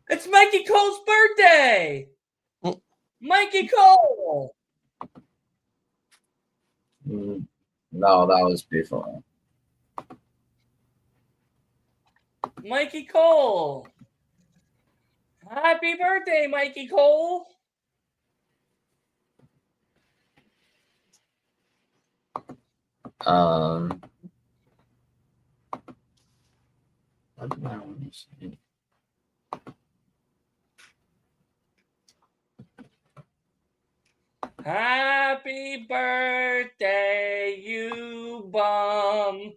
It's Mikey Cole's birthday. Oh. Mikey Cole. No, that was before. Mikey Cole. Happy birthday, Mikey Cole. What did I want to say? Happy birthday, you bum.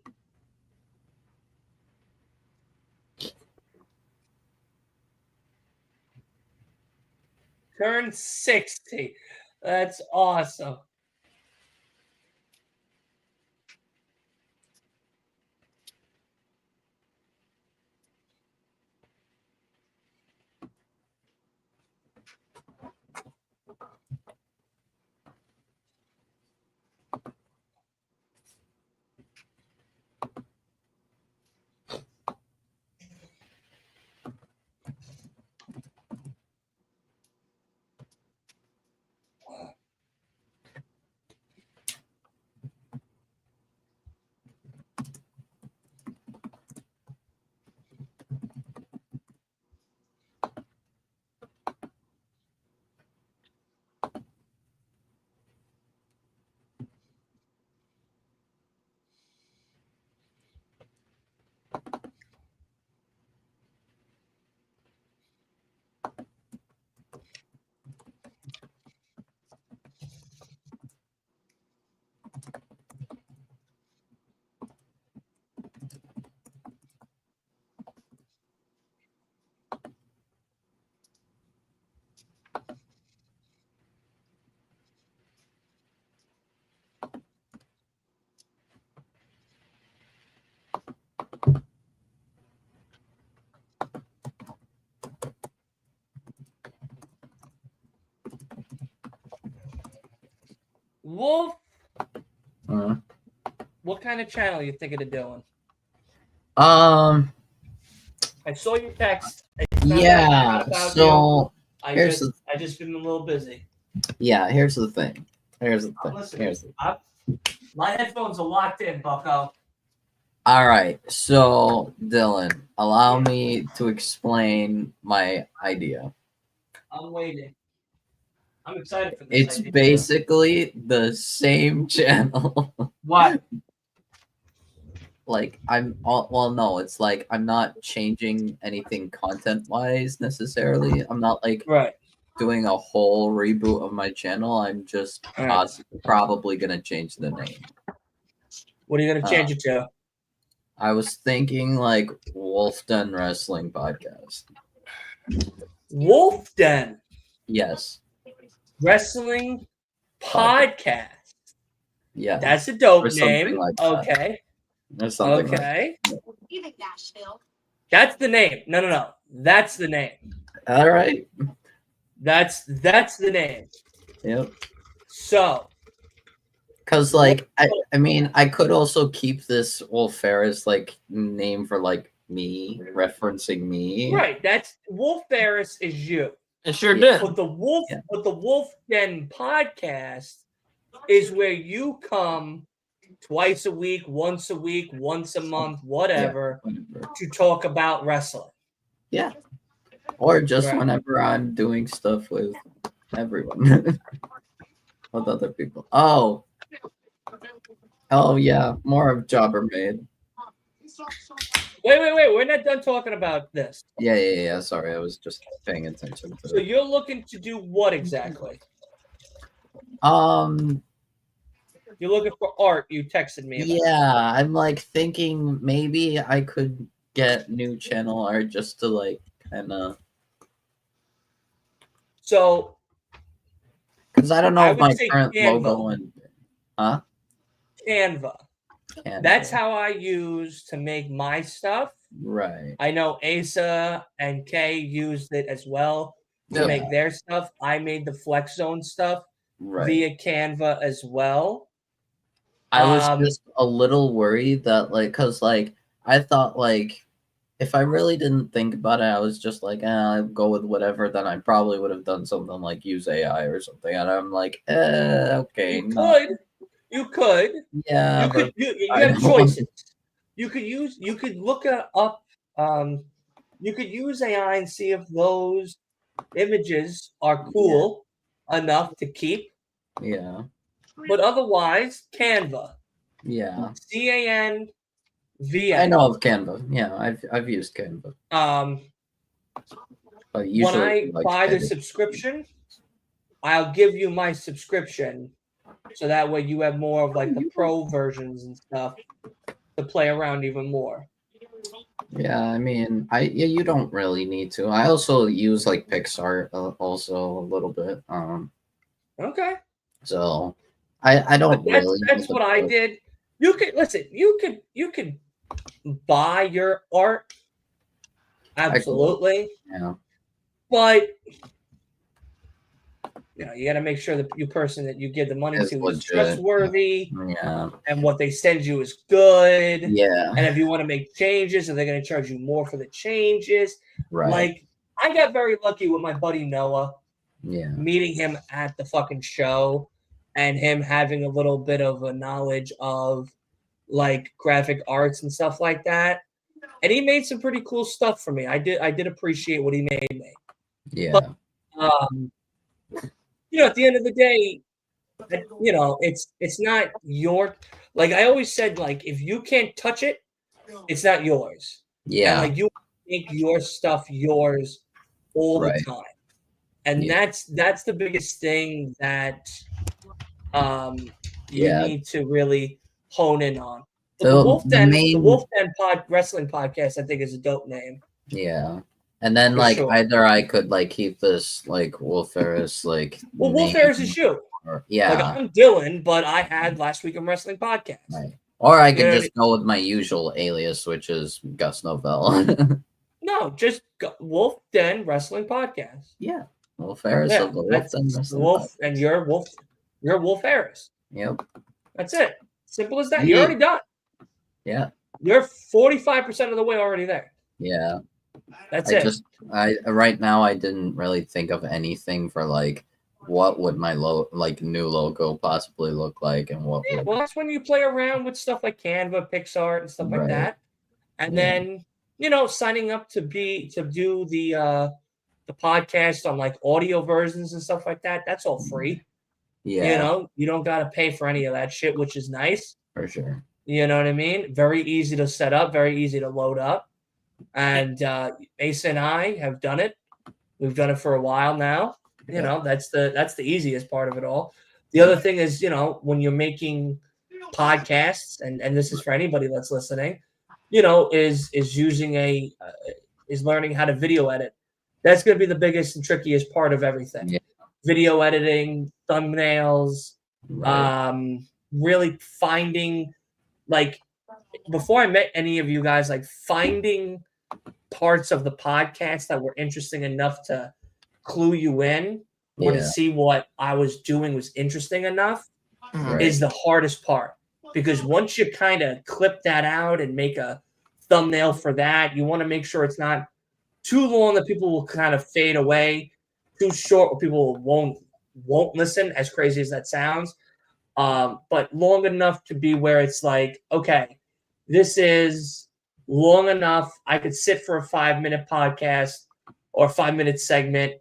Turn 60. That's awesome. Wolf, what kind of channel are you thinking of doing? I saw your text. Yeah. So I just been a little busy. Yeah, here's the thing. My headphones are locked in, Bucko. All right, so Dylan, allow me to explain my idea. I'm waiting. I'm excited for this. It's basically the same channel. What? Like no, it's like I'm not changing anything content wise necessarily. I'm not like doing a whole reboot of my channel. I'm just probably gonna change the name. What are you gonna change it to? I was thinking like Wolf Den Wrestling Podcast. Wolf Den. Yes. Wrestling Podcast. Yeah. That's a dope name. Like okay. There's something okay. Like that's the name. No. That's the name. All right. That's the name. Yep. So because like I mean I could also keep this Wolf Ferris like name for like me, referencing me. Right. That's Wolf Ferris is you. It sure did. But the Wolf Den podcast is where you come twice a week, once a month, whatever, to talk about wrestling. Yeah. Or just whenever I'm doing stuff with everyone. With other people. Oh yeah, more of Jobber Made. Wait. We're not done talking about this. Yeah. Sorry, I was just paying attention to So it. you're looking to do what exactly? You're looking for art. You texted me about. Yeah, I'm like thinking maybe I could get new channel art just to like kind of. So. Because I don't know if my current logo and. Huh? Canva. That's how I use to make my stuff. Right. I know Asa and Kay used it as well to make their stuff. I made the Flex Zone stuff via Canva as well. I was just a little worried that like, cause like I thought like if I really didn't think about it, I was just like, I'll go with whatever. Then I probably would have done something like use AI or something. And I'm like, okay. You could. Yeah. You have choices. You could look up. You could use AI and see if those images are cool enough to keep. Yeah. But otherwise, Canva. Yeah. CANVA. I know of Canva. Yeah, I've used Canva. When I buy the subscription, I'll give you my subscription, so that way you have more of like the pro versions and stuff to play around even more. Yeah, I mean, you don't really need to. I also use like Pixar also a little bit. Okay. So I don't really. That's what I did. You could listen. You could buy your art. Absolutely. Yeah. But you got to make sure that the person that you give the money to is trustworthy. Yeah. And what they send you is good. Yeah. And if you want to make changes, and they're going to charge you more for the changes. Right. Like I got very lucky with my buddy Noah. Yeah. Meeting him at the fucking show, and him having a little bit of a knowledge of like graphic arts and stuff like that. And he made some pretty cool stuff for me. I did appreciate what he made me. Yeah. But, at the end of the day, it's not your, like I always said, like if you can't touch it, it's not yours. Yeah. And, like you make your stuff yours all the time. And that's the biggest thing that you need to really hone in on. The Wolf Den Wrestling Podcast, I think, is a dope name. Yeah. And then either I could like keep this like Wolf Ferris like. Well, Wolf Ferris is you. Yeah. Like I'm Dylan, but I had Last Week in Wrestling podcast. Right. Or I could just go with my usual alias, which is Gus Novell. No, just Wolf Den Wrestling Podcast. Yeah. Wolf Ferris of the Wolf Den Wrestling Wolf, and you're Wolf Ferris. Yep. That's it. Simple as that. You're already done. Yeah. You're 45% of the way already there. Yeah. That's it. Right now I didn't really think of anything for like what would my new logo possibly look like, and what Yeah, would well, that's when you play around with stuff like Canva, PixArt, and stuff like Right. that, and Yeah. then signing up to do the podcast on like audio versions and stuff like that. That's all free. Yeah, You don't got to pay for any of that shit, which is nice. for sure. You know what I mean? Very easy to set up, very easy to load up. And Asa and I have done it. We've done it for a while now. That's the easiest part of it all. The other thing is, when you're making podcasts, and this is for anybody that's listening, is using is learning how to video edit. That's going to be the biggest and trickiest part of everything. Yeah. Video editing, thumbnails, Right. really finding, like, before I met any of you guys, like finding parts of the podcast that were interesting enough to clue you in or to Yeah. see what I was doing was interesting enough Right. is the hardest part. Because once you kind of clip that out and make a thumbnail for that, you want to make sure it's not too long that people will kind of fade away, too short where people won't listen, as crazy as that sounds. But long enough to be where it's like, okay, this is long enough. I could sit for a 5-minute podcast or 5-minute segment.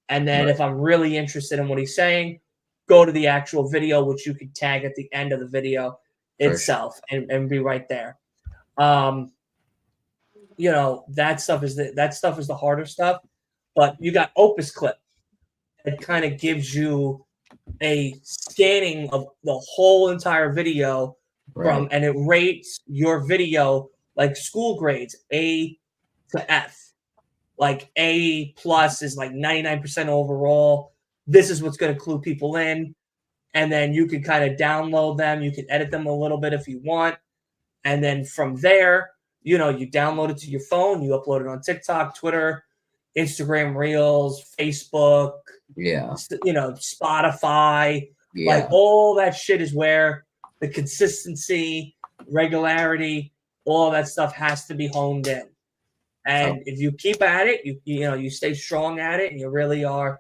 And then if I'm really interested in what he's saying, go to the actual video, which you can tag at the end of the video itself and be right there. That stuff is the harder stuff. But you got Opus Clip. It kind of gives you a scanning of the whole entire video and it rates your video like school grades, A to F. Like A plus is like 99% overall. This is what's going to clue people in. And then you can kind of download them. You can edit them a little bit if you want. And then from there, you download it to your phone. You upload it on TikTok, Twitter, Instagram Reels, Facebook, Spotify. Like all that shit is where the consistency, regularity, all that stuff has to be honed in. And if you keep at it, you stay strong at it, and you really are,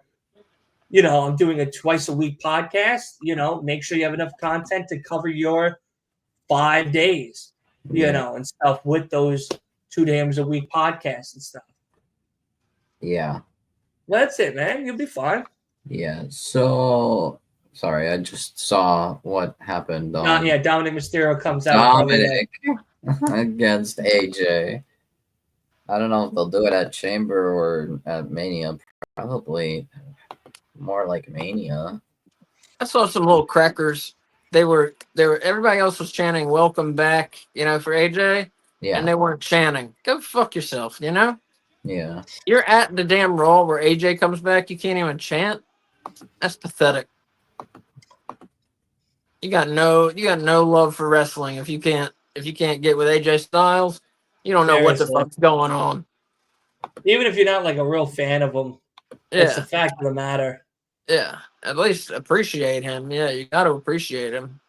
I'm doing a twice a week podcast, make sure you have enough content to cover your 5 days, and stuff with those 2 days a week podcasts and stuff. Yeah. That's it, man. You'll be fine. Yeah. So, sorry, I just saw what happened. Dominic Mysterio comes out. Dominic against AJ. I don't know if they'll do it at Chamber or at Mania. Probably more like Mania. I saw some little crackers. They were everybody else was chanting "Welcome back," for AJ. Yeah. And they weren't chanting. Go fuck yourself, Yeah. You're at the damn Raw where AJ comes back. You can't even chant. That's pathetic. You got no love for wrestling if you can't get with AJ Styles. You don't know what the fuck's going on. Even if you're not like a real fan of him, that's the fact of the matter. Yeah, at least appreciate him. Yeah, you got to appreciate him.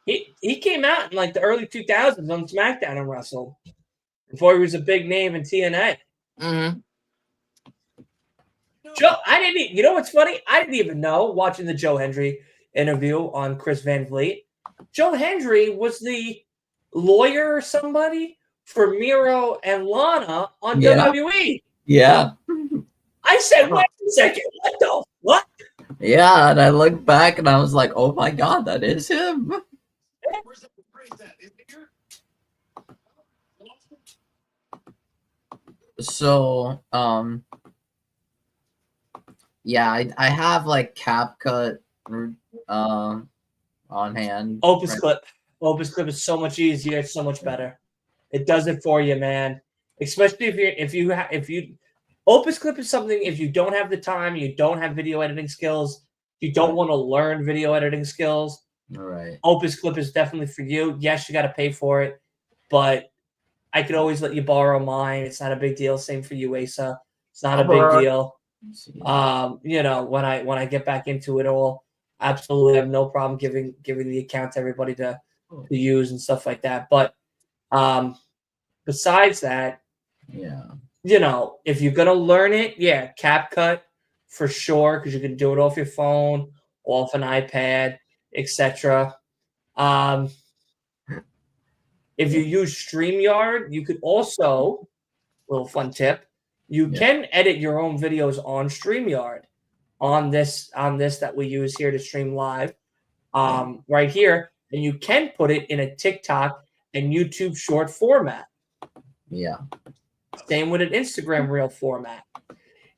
He came out in like the early 2000s on SmackDown and wrestled before he was a big name in TNA. Mm-hmm. Joe, you know what's funny? I didn't even know, watching the Joe Hendry interview on Chris Van Vliet, Joe Hendry was the lawyer or somebody for Miro and Lana on WWE. Yeah. I said, wait a second, what? Yeah, and I looked back and I was like, oh my God, that is him. So, I have like CapCut on hand. Opus Clip is so much easier. It's so much better. It does it for you, man. Especially if you Opus Clip is something, if you don't have the time, you don't have video editing skills, you don't want to learn video editing skills. Right. Opus Clip is definitely for you. Yes, you got to pay for it, but I could always let you borrow mine. It's not a big deal. Same for you, Asa. It's not a big deal. When I get back into it all, absolutely have no problem giving the account to everybody to use and stuff like that. But besides that, if you're gonna learn it, CapCut, for sure because you can do it off your phone, off an iPad, etc. If you use StreamYard, you could also, little fun tip, you can edit your own videos on StreamYard on this that we use here to stream live right here, and you can put it in a TikTok and YouTube short format. Yeah. Same with an Instagram reel format.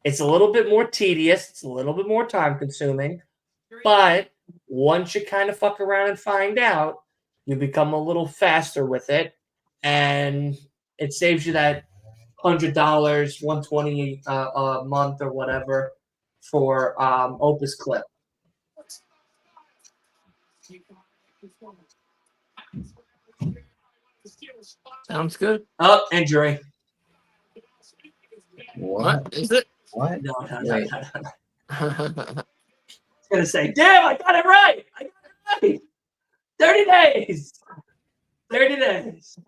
It's a little bit more tedious. It's a little bit more time consuming, but once you kind of fuck around and find out, you become a little faster with it, and it saves you that $100, $120 a month or whatever for Opus Clip. Sounds good. Oh, injury. What is it? What? No. Wait. I was gonna say, damn, I got it right. 30 days. 30 days.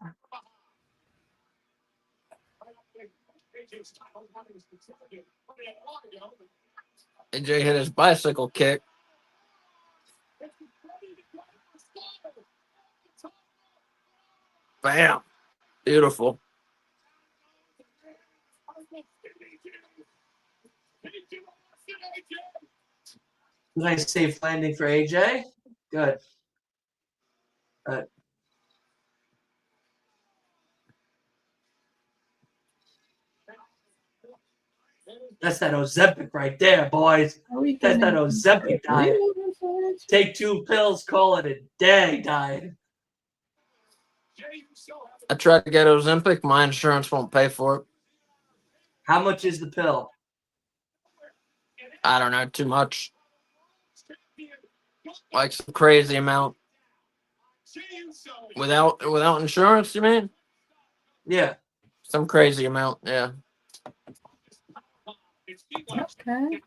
AJ hit his bicycle kick. Bam. Beautiful. Nice safe landing for AJ. Good. That's that Ozempic right there, boys. That's that Ozempic diet. Take 2 pills, call it a day diet. I tried to get Ozempic. My insurance won't pay for it. How much is the pill? I don't know. Too much. Like some crazy amount. Without insurance, you mean? Yeah. Some crazy amount, yeah. Okay.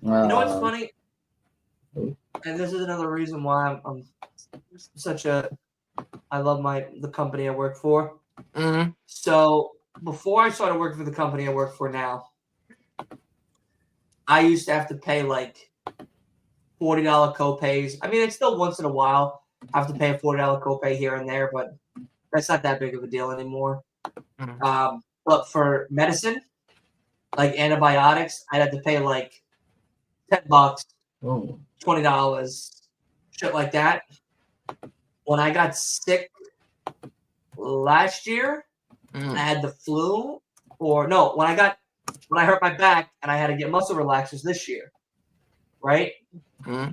You know what's funny? And this is another reason why I'm such a. I love the company I work for. Mm-hmm. So before I started working for the company I work for now, I used to have to pay like $40 copays. I mean, it's still once in a while I have to pay a $40 copay here and there, but that's not that big of a deal anymore. Mm-hmm. But for medicine, like antibiotics, I'd have to pay like $10, $20, shit like that. When I got sick last year, I had the flu, when I hurt my back and I had to get muscle relaxers this year, right? Mm-hmm.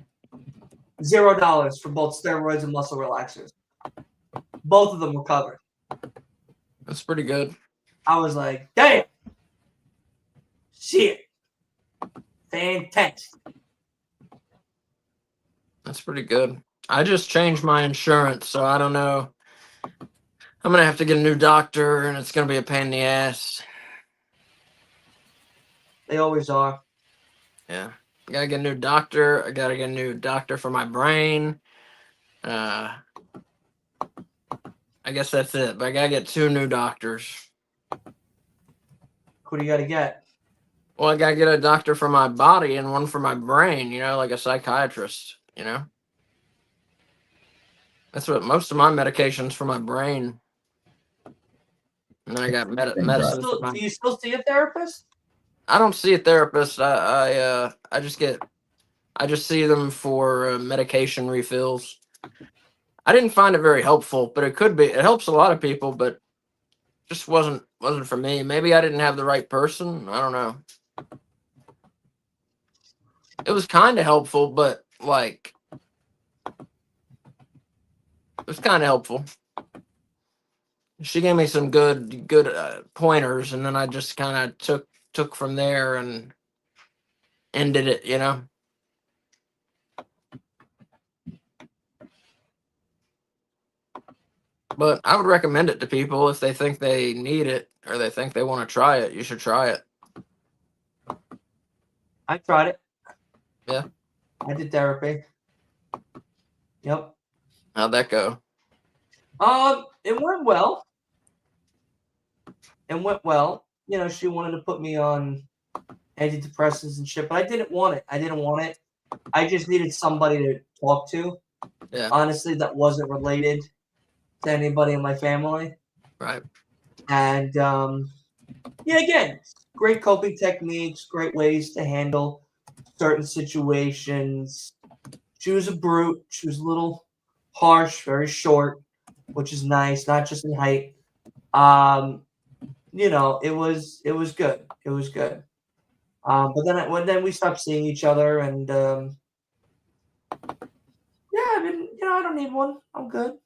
$0 for both steroids and muscle relaxers. Both of them were covered. That's pretty good. I was like, damn, shit, fantastic. That's pretty good. I just changed my insurance, so I don't know. I'm gonna have to get a new doctor, and it's gonna be a pain in the ass. They always are. Yeah, I gotta get a new doctor. I gotta get a new doctor for my brain. I guess that's it. But I gotta get 2 new doctors. Who do you got to get? Well, I gotta get a doctor for my body and one for my brain. You know, like a psychiatrist. You know, that's what most of my medications for my brain. And then I got medicine. Do you still see a therapist? I don't see a therapist. I just see them for medication refills. I didn't find it very helpful, but it could be. It helps a lot of people, but just wasn't for me. Maybe I didn't have the right person. I don't know. It was kind of helpful, but like it was kind of helpful. She gave me some good pointers, and then I just kind of took from there and ended it. You know. But I would recommend it to people if they think they need it or they think they want to try it. You should try it. I tried it. Yeah. I did therapy. Yep. How'd that go? It went well. You know, she wanted to put me on antidepressants and shit, but I didn't want it. I just needed somebody to talk to. Yeah. Honestly, that wasn't related to anybody in my family. Right. And again, great coping techniques, great ways to handle certain situations. She was a brute. She was a little harsh, very short, which is nice, not just in height. It was good. It was good. But then we stopped seeing each other, and I don't need one. I'm good.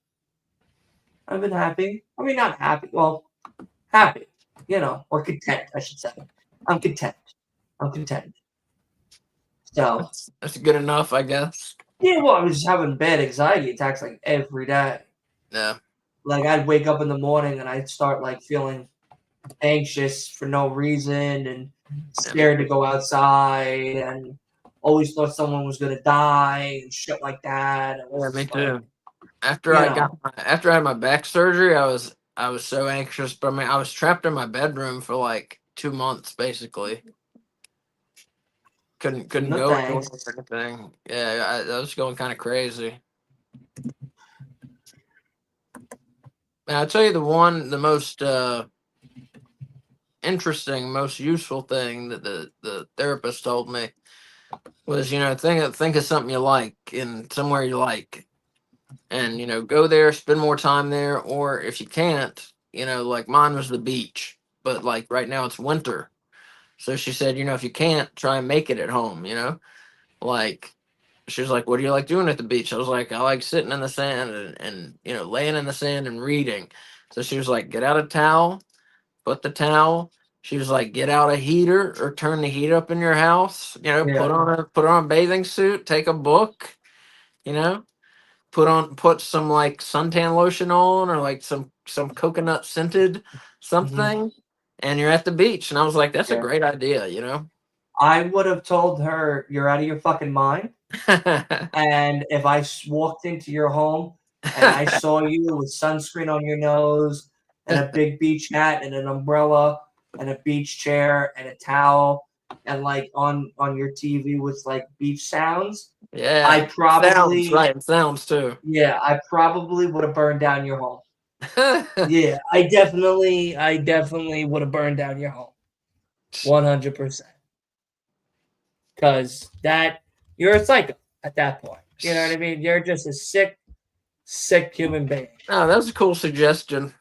I've been happy. I mean, not happy. Well, happy, or content, I should say. I'm content. So that's good enough, I guess. yeah, well, I was having bad anxiety attacks like every day. Yeah. Like I'd wake up in the morning and I'd start like feeling anxious for no reason and scared to go outside and always thought someone was gonna die and shit like that. Yeah, me too. After I had my back surgery, I was so anxious. But I mean, I was trapped in my bedroom for like 2 months, basically. Couldn't No go anywhere thanks. or anything. Yeah, I was going kind of crazy. And I'll tell you the most interesting, most useful thing that the therapist told me was, think of something you like and somewhere you like. And go there, spend more time there, or if you can't, like mine was the beach, but like right now it's winter. So she said, if you can't, try and make it at home, like she was like, what do you like doing at the beach? I was like, I like sitting in the sand and laying in the sand and reading. So she was like, get out a towel, put the towel. She was like, get out a heater or turn the heat up in your house, put on a bathing suit, take a book, you know, put some like suntan lotion on or like some coconut scented something, and you're at the beach. And I was like, that's a great idea, I would have told her you're out of your fucking mind. And if I walked into your home and I saw you with sunscreen on your nose and a big beach hat and an umbrella and a beach chair and a towel and like on your TV with like beach sounds, yeah, I probably sounds too. Yeah, I probably would have burned down your home. Yeah, I definitely would have burned down your home. 100%. Because you're a psycho at that point. You know what I mean? You're just a sick human being. Oh, that was a cool suggestion.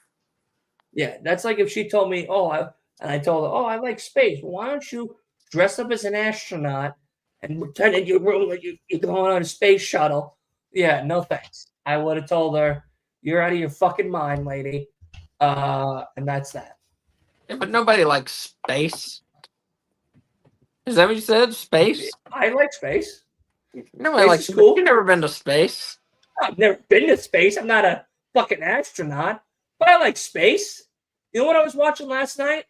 Yeah, that's like if she told me, I told her, I like space. Well, why don't you dress up as an astronaut and pretend in your room like you're going on a space shuttle? Yeah, no thanks. I would have told her, you're out of your fucking mind, lady. And that's that. Yeah, but nobody likes space. Is that what you said? Space? I like space. Nobody likes space. Cool. You've never been to space. I've never been to space. I'm not a fucking astronaut. But I like space. You know what I was watching last night?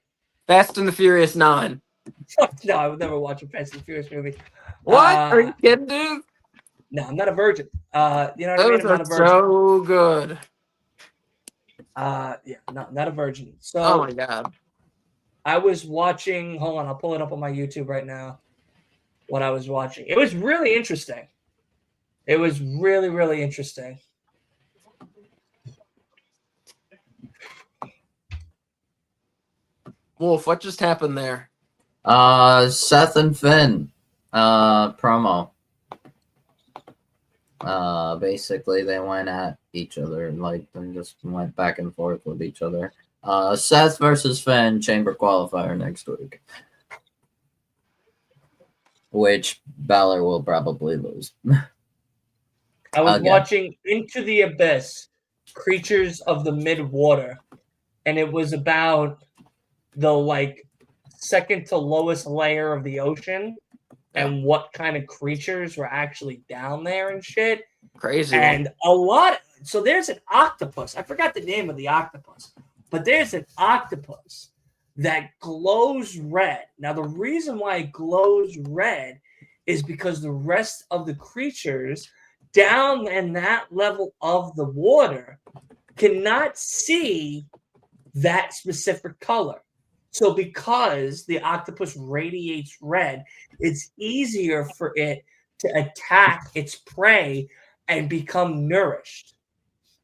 Fast and the Furious 9. No, I would never watch a Fast and the Furious movie. What? Are you kidding, dude? No, I'm not a virgin. You know what Those I mean? I'm not a virgin. So good. Yeah, no, not a virgin. So, oh my god. I was watching. Hold on, I'll pull it up on my YouTube right now. What I was watching, it was really interesting. It was really, really interesting. Wolf, what just happened there? Seth and Finn promo. Basically they went at each other, like they just went back and forth with each other. Seth versus Finn, Chamber qualifier next week, which Balor will probably lose. I was watching Into the Abyss, Creatures of the Mid-Water, and it was about the like second to lowest layer of the ocean and what kind of creatures were actually down there and shit. Crazy. And a lot. So there's an octopus. I forgot the name of the octopus, but there's an octopus that glows red. Now, the reason why it glows red is because the rest of the creatures down in that level of the water cannot see that specific color. So because the octopus radiates red, it's easier for it to attack its prey and become nourished.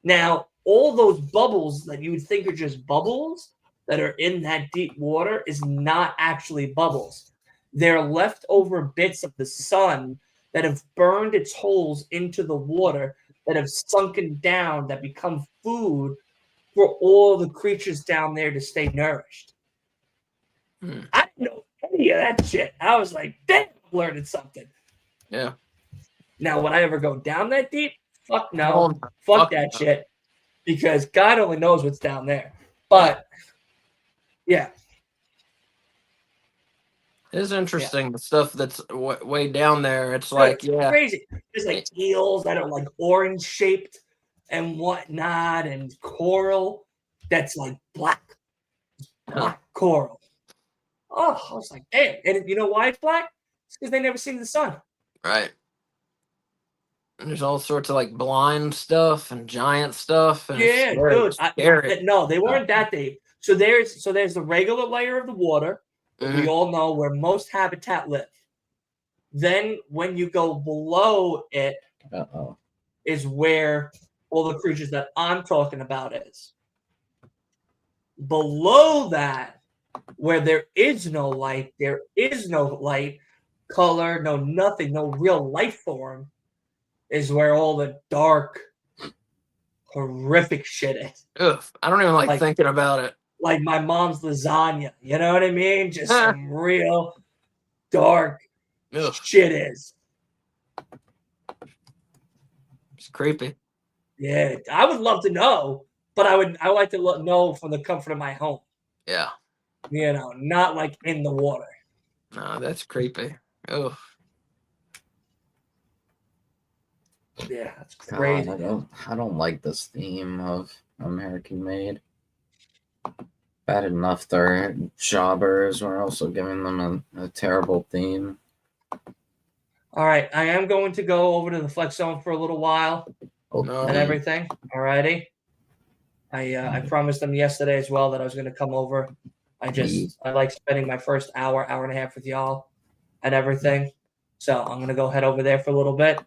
Now, all those bubbles that you would think are just bubbles that are in that deep water is not actually bubbles. They're leftover bits of the sun that have burned its holes into the water, that have sunken down, that become food for all the creatures down there to stay nourished. I didn't know any of that shit. I was like, damn, I'm learning something. Yeah. Now, would I ever go down that deep? Fuck no. Oh, Fuck that shit. Because God only knows what's down there. But, yeah. It's interesting, the stuff that's way down there. It's like, it's crazy. There's like eels that are like orange shaped and whatnot, and coral that's like black coral. Oh, I was like, damn. And you know why it's black? It's because they never seen the sun. Right. And there's all sorts of like blind stuff and giant stuff. And Yeah, dude. No, they weren't that deep. So there's the regular layer of the water that we all know where most habitat live. Then when you go below it is where all the creatures that I'm talking about is. Below that, where there is no light, there is no light, color, no nothing, no real life form, is where all the dark, horrific shit is. Ugh, I don't even like thinking about it. Like my mom's lasagna, you know what I mean? Just some real dark shit is. It's creepy. Yeah, I would love to know, but I like to know from the comfort of my home. Yeah. You know, not like in the water. No, that's creepy. Oh. Yeah, that's crazy. God, I don't like this theme of American Made. Bad enough they're jobbers. We're also giving them a terrible theme. All right, I am going to go over to the Flex Zone for a little while and everything. All righty. I promised them yesterday as well that I was going to come over. I like spending my first hour and a half with y'all and everything. So I'm going to go head over there for a little bit.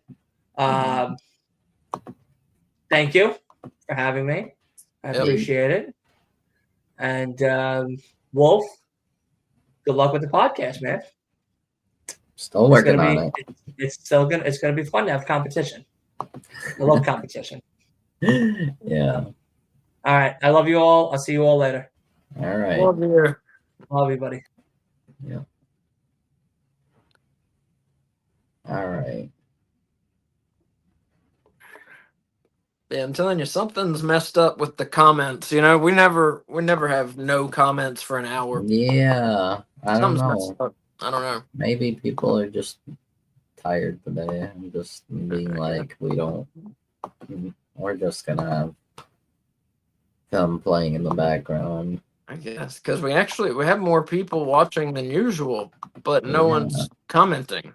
Thank you for having me. I appreciate it. And Wolf, good luck with the podcast, man. Still working on it. It's gonna be fun to have competition. I love competition. Yeah. All right. I love you all. I'll see you all later. All right. Love you. Love you, buddy. Yeah. All right. Yeah, I'm telling you, something's messed up with the comments. You know, we never have no comments for an hour. Yeah. I don't know. I don't know. Maybe people are just tired today and just being like, we're just gonna have them playing in the background. I guess because we have more people watching than usual, but no one's commenting.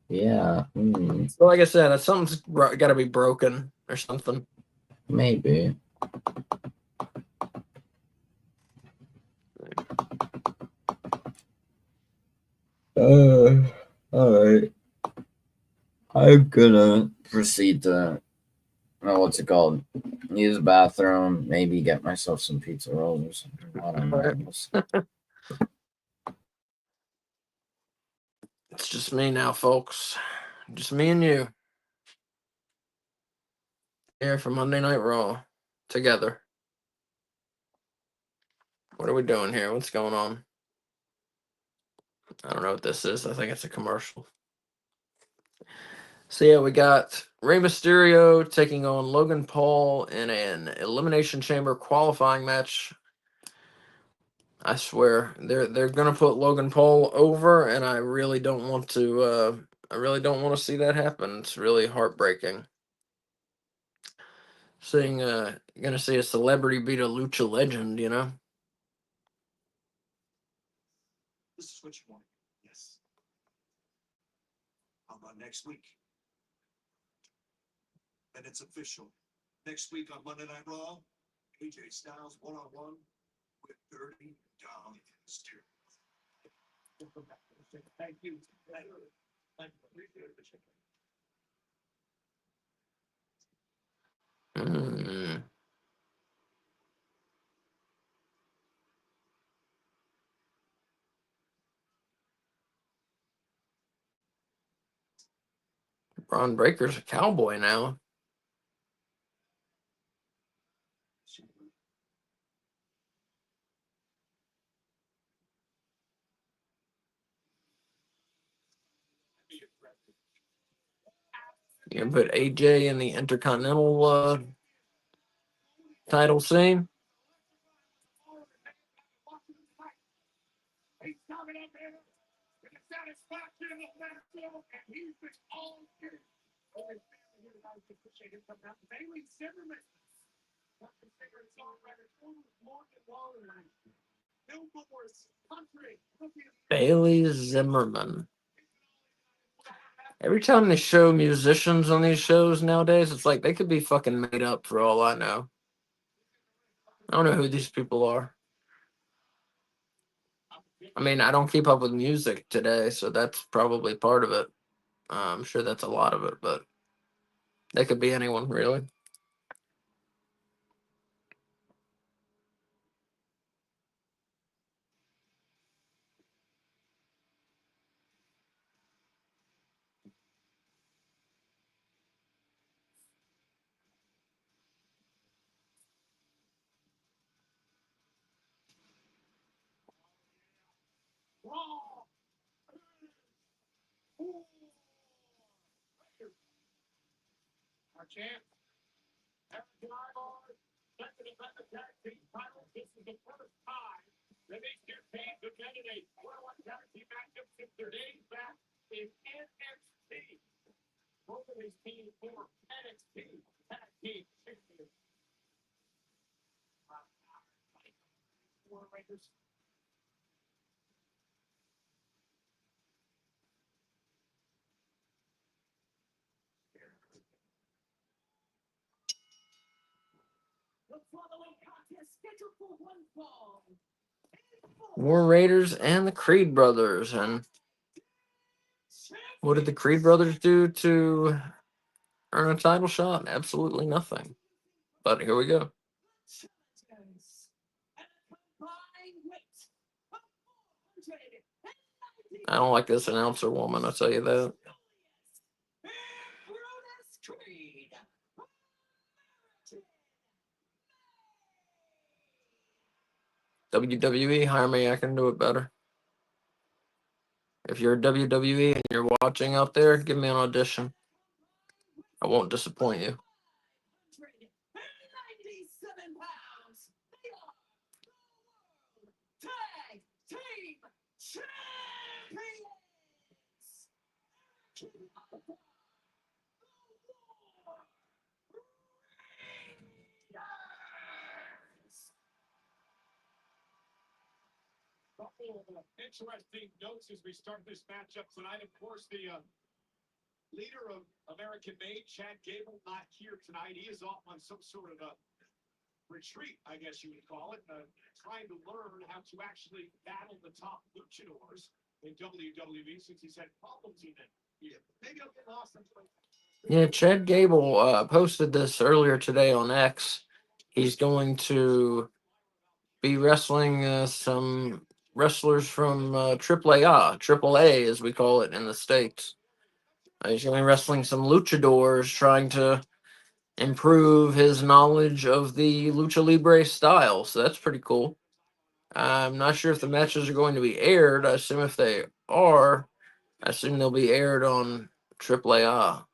Yeah. So like I said, something's got to be broken or something. Maybe. All right. I'm gonna proceed to, what's it called? Use the bathroom, maybe get myself some pizza rolls or something. I don't know. It's just me now, folks. Just me and you. Here for Monday Night Raw. Together. What are we doing here? What's going on? I don't know what this is. I think it's a commercial. So yeah, we got Rey Mysterio taking on Logan Paul in an Elimination Chamber qualifying match. I swear they're gonna put Logan Paul over, and I really don't want to. I really don't want to see that happen. It's really heartbreaking. Gonna see a celebrity beat a lucha legend, you know. This is what you want. Yes. How about next week? And it's official. Next week on Monday Night Raw, AJ Styles one-on-one Thank you. Braun Breaker's a cowboy now. You can put AJ in the Intercontinental title scene. Bailey Zimmerman. Every time they show musicians on these shows nowadays, it's like they could be fucking made up for all I know. I don't know who these people are. I mean, I don't keep up with music today, so that's probably part of it. I'm sure that's a lot of it, but they could be anyone, really. Our champ, Eric and Ivar, second defendant tag team title. This is the first time that these two teams have been in a one-on-one tag team matchup since their days back in NXT. Both of these teams former NXT tag team champions. Rangers. War Raiders and the Creed Brothers. And what did the Creed Brothers do to earn a title shot? Absolutely nothing. But here we go. I don't like this announcer woman, I'll tell you that. WWE, hire me, I can do it better. If you're WWE and you're watching out there, give me an audition. I won't disappoint you. Interesting notes as we start this matchup tonight. Of course, the leader of American Made, Chad Gable, not here tonight. He is off on some sort of a retreat, I guess you would call it, trying to learn how to actually battle the top luchadors in WWE since he's had problems even. Maybe I'll get lost. Yeah, Chad Gable posted this earlier today on X. He's going to be wrestling some wrestlers from AAA as we call it in the States. He's going to be wrestling some luchadors, trying to improve his knowledge of the lucha libre style. So that's pretty cool. I'm not sure if the matches are going to be aired. I assume if they are, I assume they'll be aired on AAA.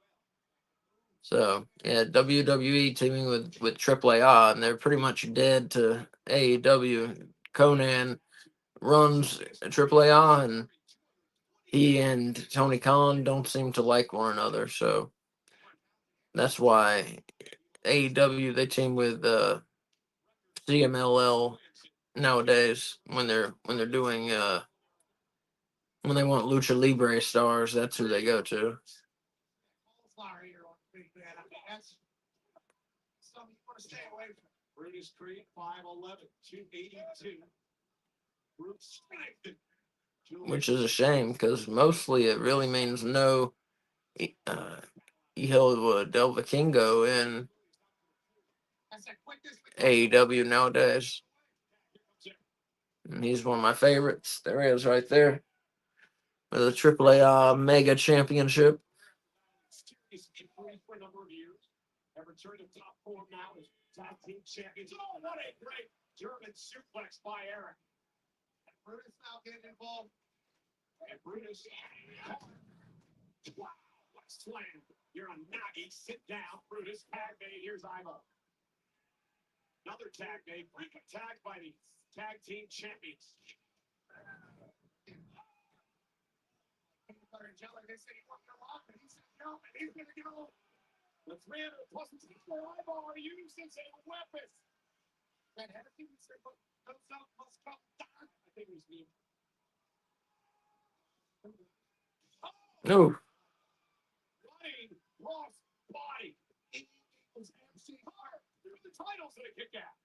So yeah, WWE teaming with AAA, and they're pretty much dead to AEW. Conan runs AAA, and he and Tony Khan don't seem to like one another. So that's why AEW they team with CMLL nowadays when they're doing when they want lucha libre stars. That's who they go to. Brutus Creed, 5'11", 282. Bruce strengthened. Which is a shame because mostly it really means no Hijo del Vikingo in AEW nowadays. And he's one of my favorites. There he is right there. With a AAA Mega Championship. For a number of years. Have returned to top form now as tag team champions. Oh, what a great German suplex by Eric. And Brutus now getting involved. And Brutus. Wow, what a slam. You're on Nagi. Sit down, Brutus. Tag made. Here's Ivo. Another tag made. Break a tag by the tag team champions. They said he worked them off, and he said no, and he's going to go. The 300 plus eyeball are used as a weapon. And everything he said, comes out, must come down. I think it was me. No. Running Ross body. Eagles MC Hart. There's the titles that kick out.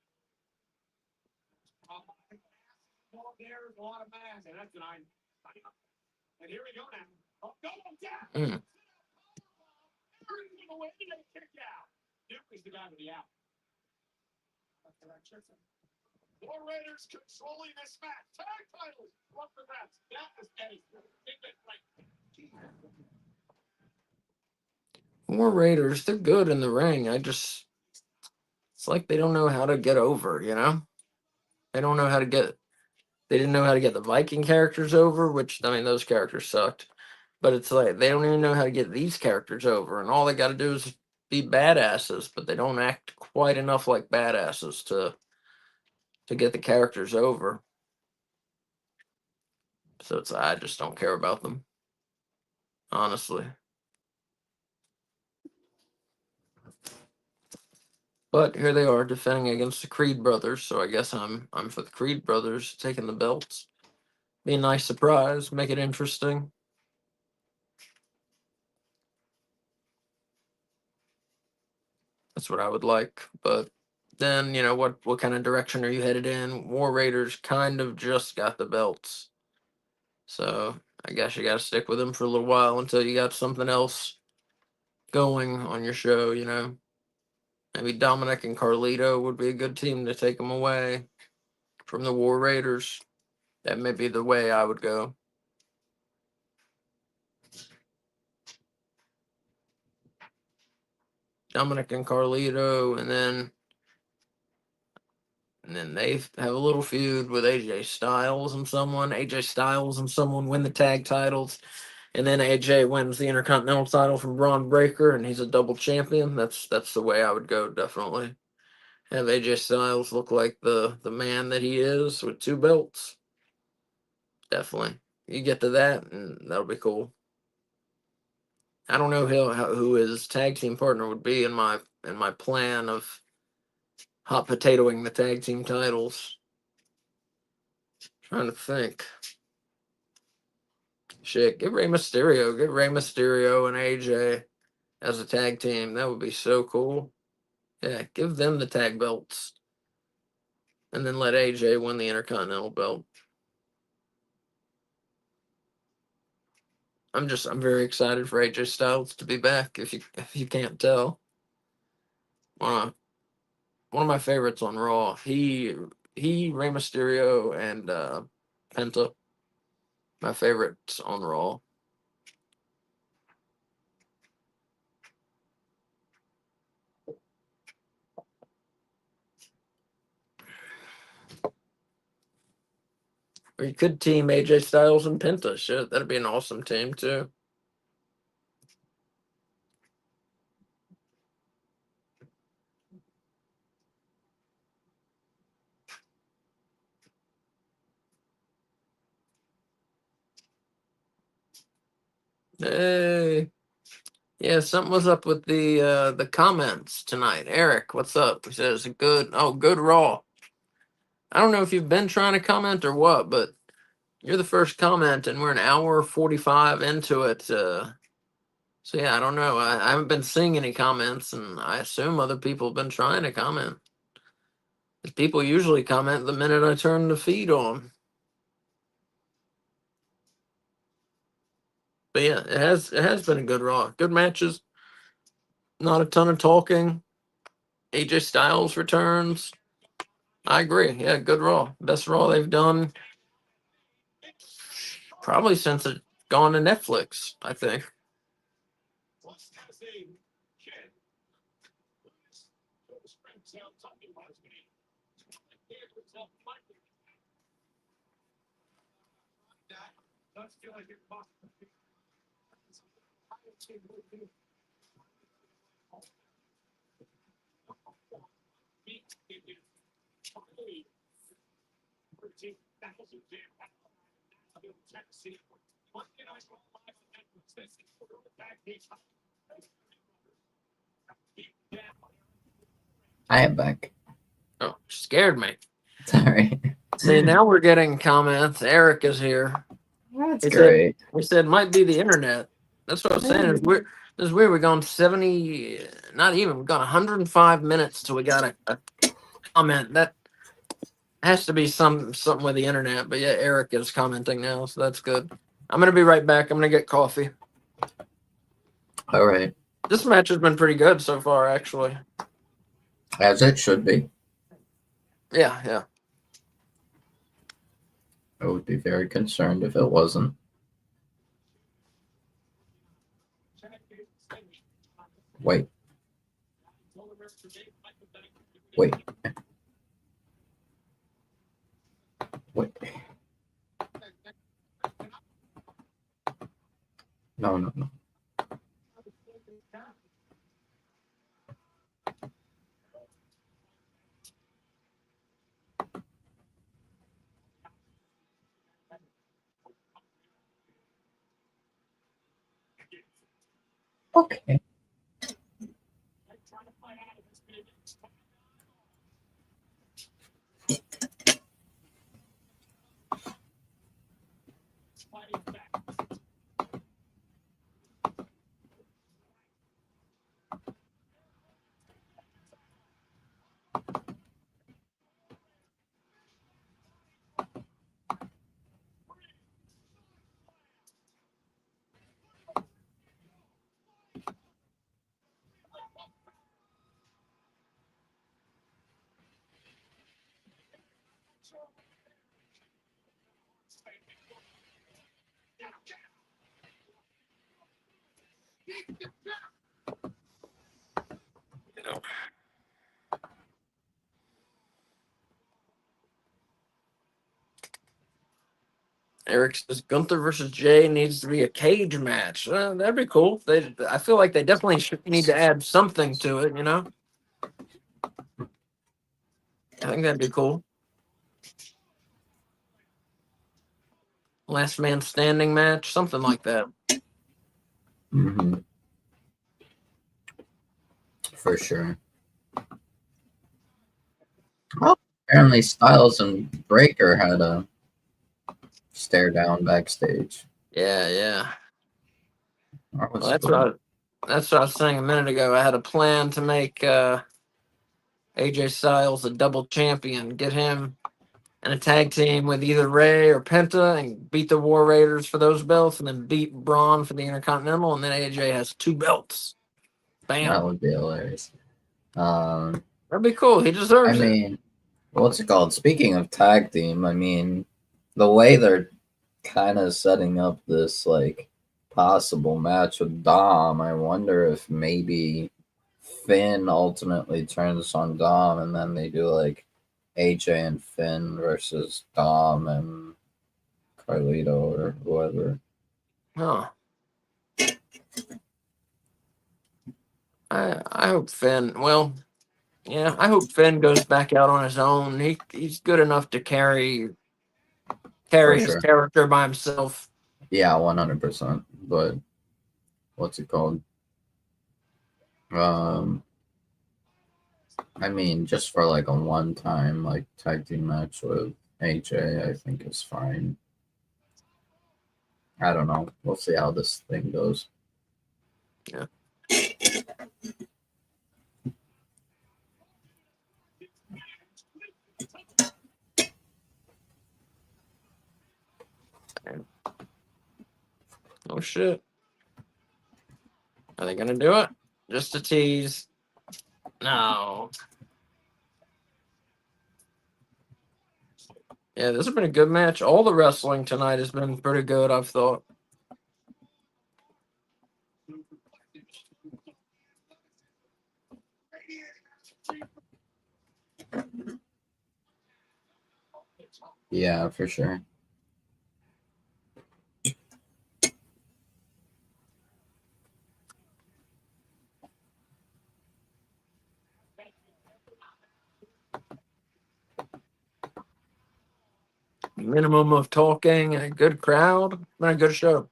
There's a lot of mass, and that's an iron. And here we go now. Oh, go down. Away, they kick out. Duke is the guy with the out. War Raiders controlling this match. Tag titles. What the rest? That is Eddie. War Raiders, they're good in the ring. It's like they don't know how to get over, you know? They didn't know how to get the Viking characters over, which, I mean, those characters sucked. But it's like they don't even know how to get these characters over, and all they got to do is be badasses, but they don't act quite enough like badasses to get the characters over. So I just don't care about them, honestly. But here they are defending against the Creed brothers, so I guess I'm for the Creed brothers taking the belts. Be a nice surprise, make it interesting. That's what I would like. But then, you know, what kind of direction are you headed in? War Raiders kind of just got the belts. So I guess you got to stick with them for a little while until you got something else going on your show, you know. Maybe Dominic and Carlito would be a good team to take them away from the War Raiders. That may be the way I would go. Dominic and Carlito, and then they have a little feud with AJ Styles and someone. AJ Styles and someone win the tag titles, and then AJ wins the Intercontinental title from Braun Breaker, and he's a double champion. That's the way I would go, definitely. Have AJ Styles look like the man that he is with 2 belts. Definitely. You get to that, and that'll be cool. I don't know who his tag team partner would be in my plan of hot potatoing the tag team titles. Trying to think. Shit, get Rey Mysterio and AJ as a tag team. That would be so cool. Yeah, give them the tag belts. And then let AJ win the Intercontinental belt. I'm very excited for AJ Styles to be back, if you can't tell. One of my favorites on Raw. He Rey Mysterio and Penta. My favorites on Raw. Or you could team AJ Styles and Penta. Shit, that'd be an awesome team too. Hey. Yeah, something was up with the comments tonight. Eric, what's up? He says good Raw. I don't know if you've been trying to comment or what, but you're the first comment, and we're an hour 45 into it. So yeah, I don't know. I haven't been seeing any comments, and I assume other people have been trying to comment. People usually comment the minute I turn the feed on. But yeah, it has been a good Raw. Good matches. Not a ton of talking. AJ Styles returns. I agree. Yeah, good Raw. Best Raw they've done probably since it gone to Netflix, I think. I am back. Oh, scared me. Sorry. See, now we're getting comments. Eric is here. That's great. We said might be the internet. That's what I was saying. It's weird. We've gone 70, not even. We've gone 105 minutes till we got a comment. That has to be something with the internet. But yeah, Eric is commenting now, so that's good. I'm gonna be right back. I'm gonna get coffee. All right. This match has been pretty good so far, actually. As it should be. Yeah. I would be very concerned if it wasn't. Wait. No. Okay. Eric says Gunther versus Jay needs to be a cage match. That'd be cool. I feel like they definitely need to add something to it. I think that'd be cool. Last man standing match, something like that. Mm-hmm. For sure. Well, apparently Styles and Breaker had a stare down backstage. Yeah. Well, that's what I was saying a minute ago. I had a plan to make AJ Styles a double champion, get him in a tag team with either Ray or Penta, and beat the War Raiders for those belts, and then beat Braun for the Intercontinental, and then AJ has 2 belts. Bam. That would be hilarious. That'd be cool. He deserves it. I mean, what's it called? Speaking of tag team, I mean, the way they're kind of setting up this like possible match with Dom, I wonder if maybe Finn ultimately turns on Dom, and then they do like AJ and Finn versus Dom and Carlito or whoever. Huh. I hope Finn. Well, yeah, I hope Finn goes back out on his own. He's good enough to carry his character by himself. Yeah, 100%. But what's it called? I mean, just for like a one-time like tag team match with AJ, I think is fine. I don't know. We'll see how this thing goes. Yeah. shit. Are they going to do it? Just a tease. No. Yeah, this has been a good match. All the wrestling tonight has been pretty good, I've thought. Yeah, for sure. Minimum of talking, a good crowd, been a good show.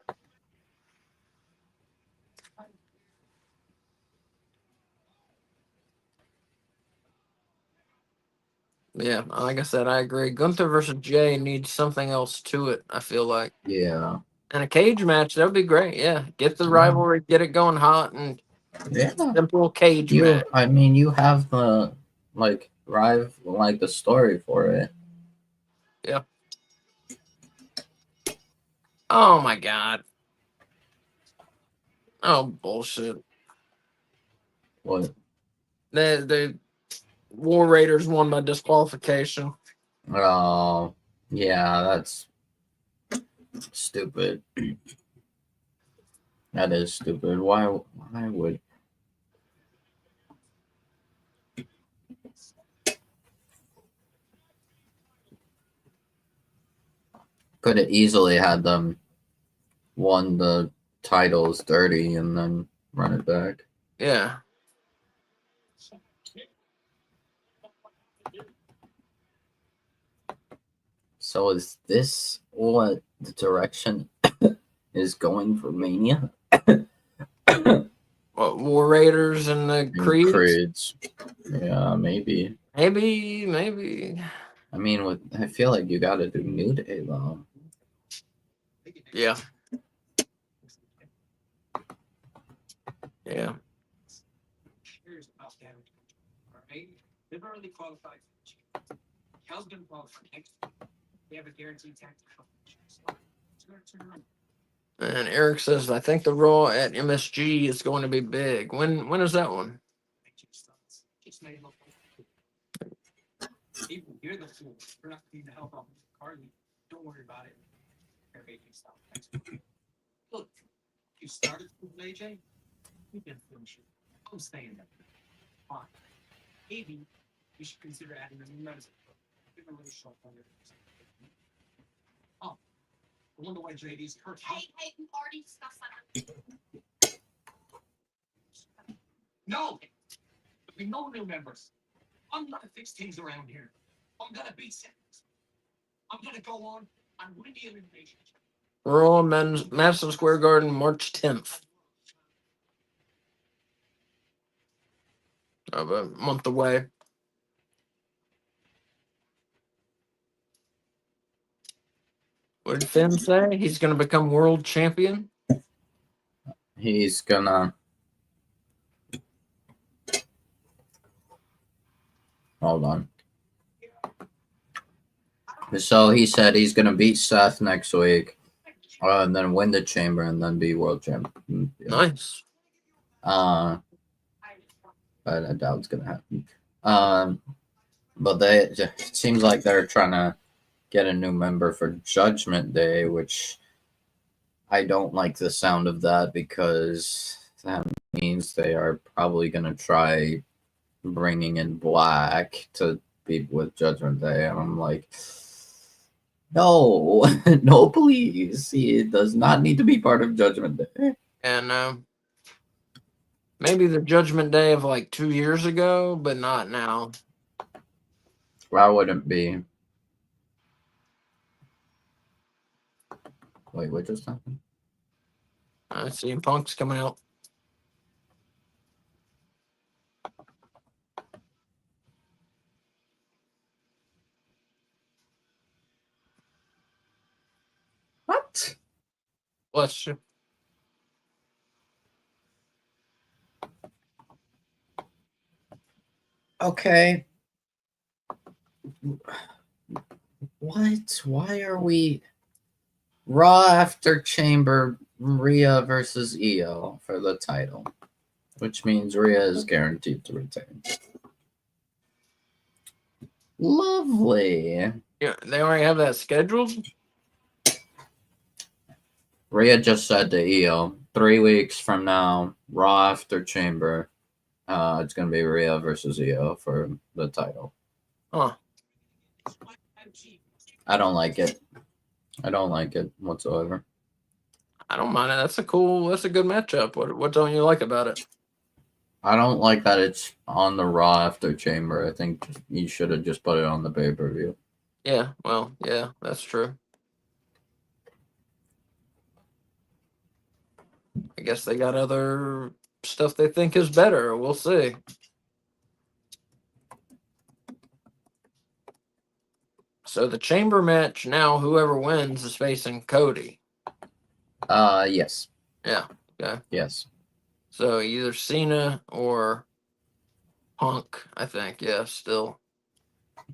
Yeah, like I said, I agree. Gunther versus Jay needs something else to it, I feel like. Yeah. And a cage match, that would be great. Yeah, get the rivalry, get it going hot, and simple cage match. I mean, you have the the story for it. Yeah. Oh my god. Oh bullshit. What? The War Raiders won by disqualification. Oh, yeah, that's stupid. That is stupid. Why would could have easily had them won the titles dirty and then run it back. Yeah. So is this what the direction is going for Mania? What, War Raiders and the Creeds? Yeah, maybe. Maybe. I mean, I feel like you got to do New Day though. Yeah. Yeah. Here's about that. All right. They've already qualified. Cal's going to qualify next. They have a guaranteed tactical. And Eric says, I think the Raw at MSG is going to be big. When is that one? Even you're the fool. We're not going to help out Carly. Don't worry about it. Look, you started with AJ. You've been finishing. I'm staying there. Fine. Maybe you should consider adding a new medicine. Give a little short on your. Oh, I wonder why JD's hurt. Hey, we already discussed that. No! There'll be no new members. I'm gonna fix things around here. I'm gonna beat Sanders. I'm gonna go on win the elimination. Raw Men's Madison Square Garden, March 10th. Of a month away. What did Finn say? He's going to become world champion? He's gonna. Hold on. So he said he's gonna beat Seth next week, and then win the chamber, and then be world champion. Nice. But I doubt it's gonna happen. But it seems like they're trying to get a new member for Judgment Day, which I don't like the sound of that because that means they are probably gonna try bringing in Black to be with Judgment Day, and I'm like, no, no, please. He does not need to be part of Judgment Day. And maybe the Judgment Day of like 2 years ago, but not now. Why wouldn't be? Wait, what just happened? CM Punk's coming out. What? Bless you. Okay. What? Why are we Raw after Chamber Rhea versus Io for the title, which means Rhea is guaranteed to retain. Lovely. Yeah, they already have that scheduled. Rhea just said to Io, 3 weeks from now, Raw after Chamber, it's going to be Rhea versus Io for the title. Huh. I don't like it. I don't like it whatsoever. I don't mind it. That's a good matchup. What don't you like about it? I don't like that it's on the Raw after Chamber. I think you should have just put it on the pay-per-view. Yeah, well, yeah, that's true. I guess they got other stuff they think is better. We'll see. So the Chamber match now, whoever wins is facing Cody. Yes. Yeah. Okay. Yes. So either Cena or Punk, I think. Yeah, still.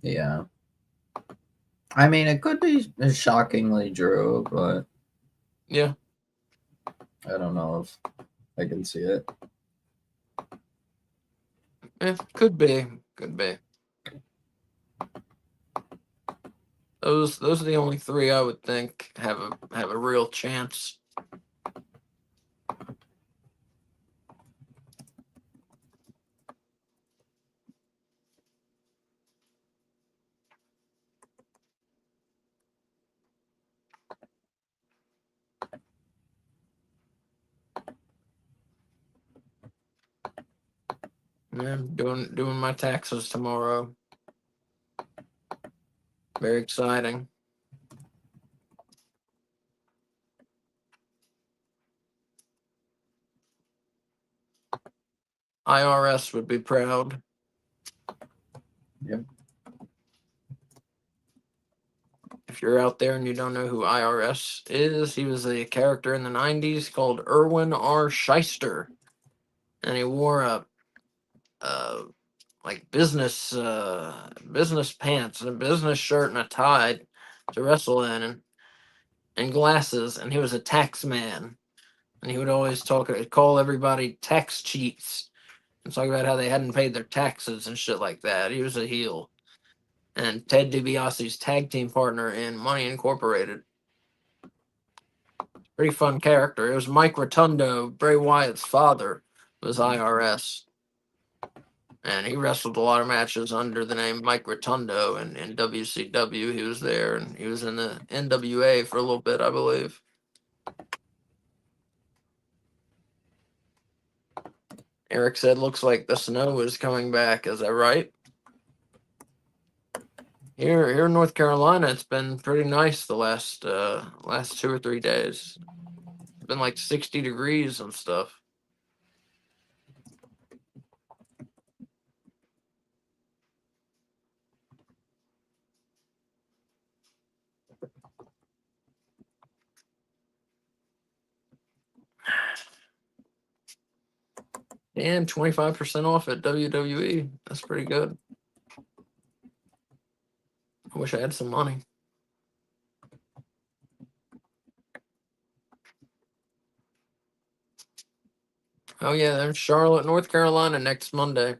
Yeah. I mean, it could be shockingly Drew, but yeah, I don't know if I can see it. Could be. Could be. Those are the only three I would think have a real chance. Yeah, I'm doing my taxes tomorrow. Very exciting. IRS would be proud. Yep. If you're out there and you don't know who IRS is, he was a character in the 90s called Erwin R. Shyster. And he wore a like business pants and a business shirt and a tie to wrestle in, and glasses, and he was a tax man. And he would always call everybody tax cheats and talk about how they hadn't paid their taxes and shit like that. He was a heel. And Ted DiBiase's tag team partner in Money Incorporated. Pretty fun character. It was Mike Rotundo, Bray Wyatt's father, was IRS. And he wrestled a lot of matches under the name Mike Rotundo, and in WCW he was there, and he was in the NWA for a little bit, I believe. Eric said, looks like the snow is coming back. Is that right? Here in North Carolina, it's been pretty nice the last 2 or 3 days. It's been like 60 degrees and stuff. And 25% off at WWE. That's pretty good. I wish I had some money. Oh yeah, there's Charlotte, North Carolina next Monday.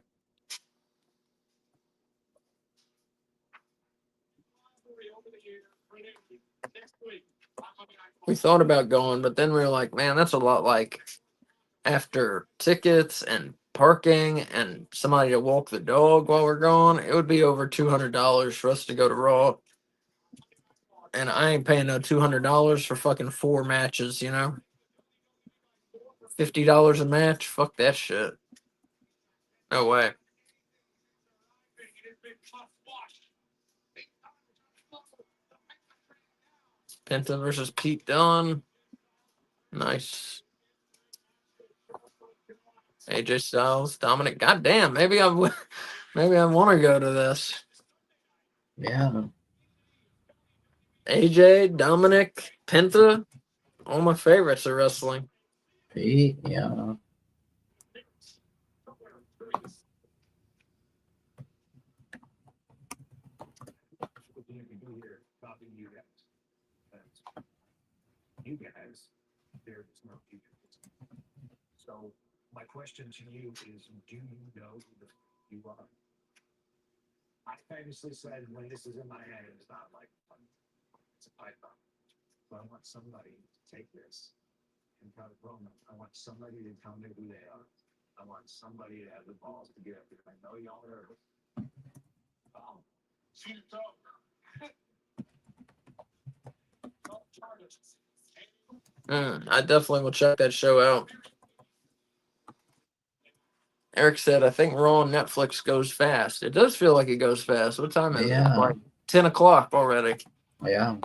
We thought about going, but then we were like, man, that's a lot like after tickets and parking and somebody to walk the dog while we're gone. It would be over $200 for us to go to Raw. And I ain't paying no $200 for fucking 4 matches, you know? $50 a match? Fuck that shit. No way. Penta versus Pete Dunne. Nice. AJ Styles, Dominic. Goddamn, maybe I want to go to this. Yeah. AJ, Dominic, Penta, all my favorites are wrestling. Pete, yeah. there is no future. So my question to you is, do you know who you are? I famously said, when this is in my head, it's not like fun. It's a python. But I want somebody to take this and try to grow them. I want somebody to tell me who they are. I want somebody to have the balls to get up there. I know y'all heard it. Oh, see the dog. I definitely will check that show out. Eric said, I think Raw on Netflix goes fast. It does feel like it goes fast. What time is it? Like 10 o'clock already. Yeah.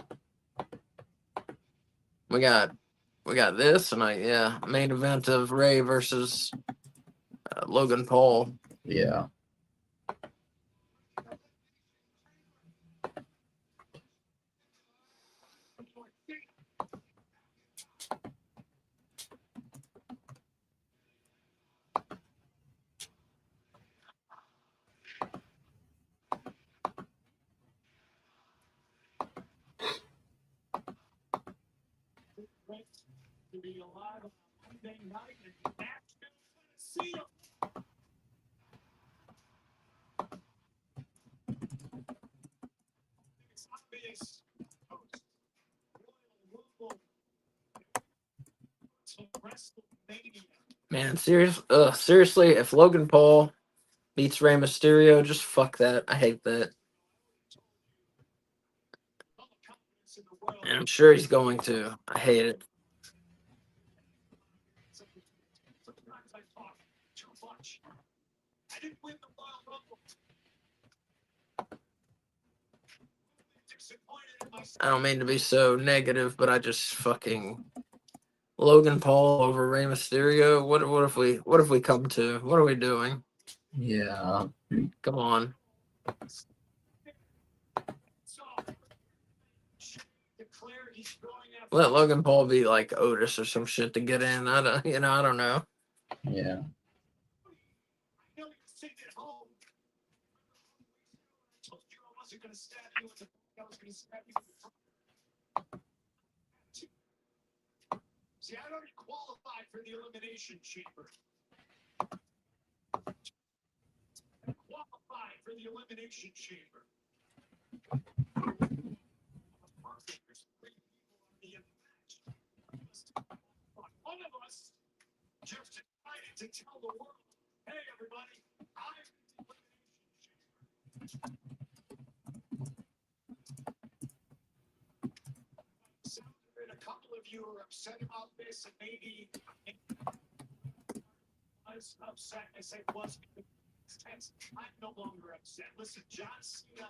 We got this tonight. Yeah. Main event of Ray versus Logan Paul. Yeah. To be alive on Monday night in Nashville, Tennessee. It's obvious. Man, seriously, if Logan Paul beats Rey Mysterio, just fuck that. I hate that. And I'm sure he's going to. I hate it. Sometimes I talk too much. I didn't win the Royal Rumble. I don't mean to be so negative, but I just fucking Logan Paul over Rey Mysterio. What if we come to? What are we doing? Yeah. Come on. Let Logan Paul be like Otis or some shit to get in. I don't know. Yeah. See, I already qualified for the elimination chamber. Qualified for the elimination chamber. One of us just decided to tell the world, hey, everybody, I'm the elimination chamber. A couple of you are upset about this, and maybe I was upset. I said, was tense. I'm no longer upset. Listen, John Cena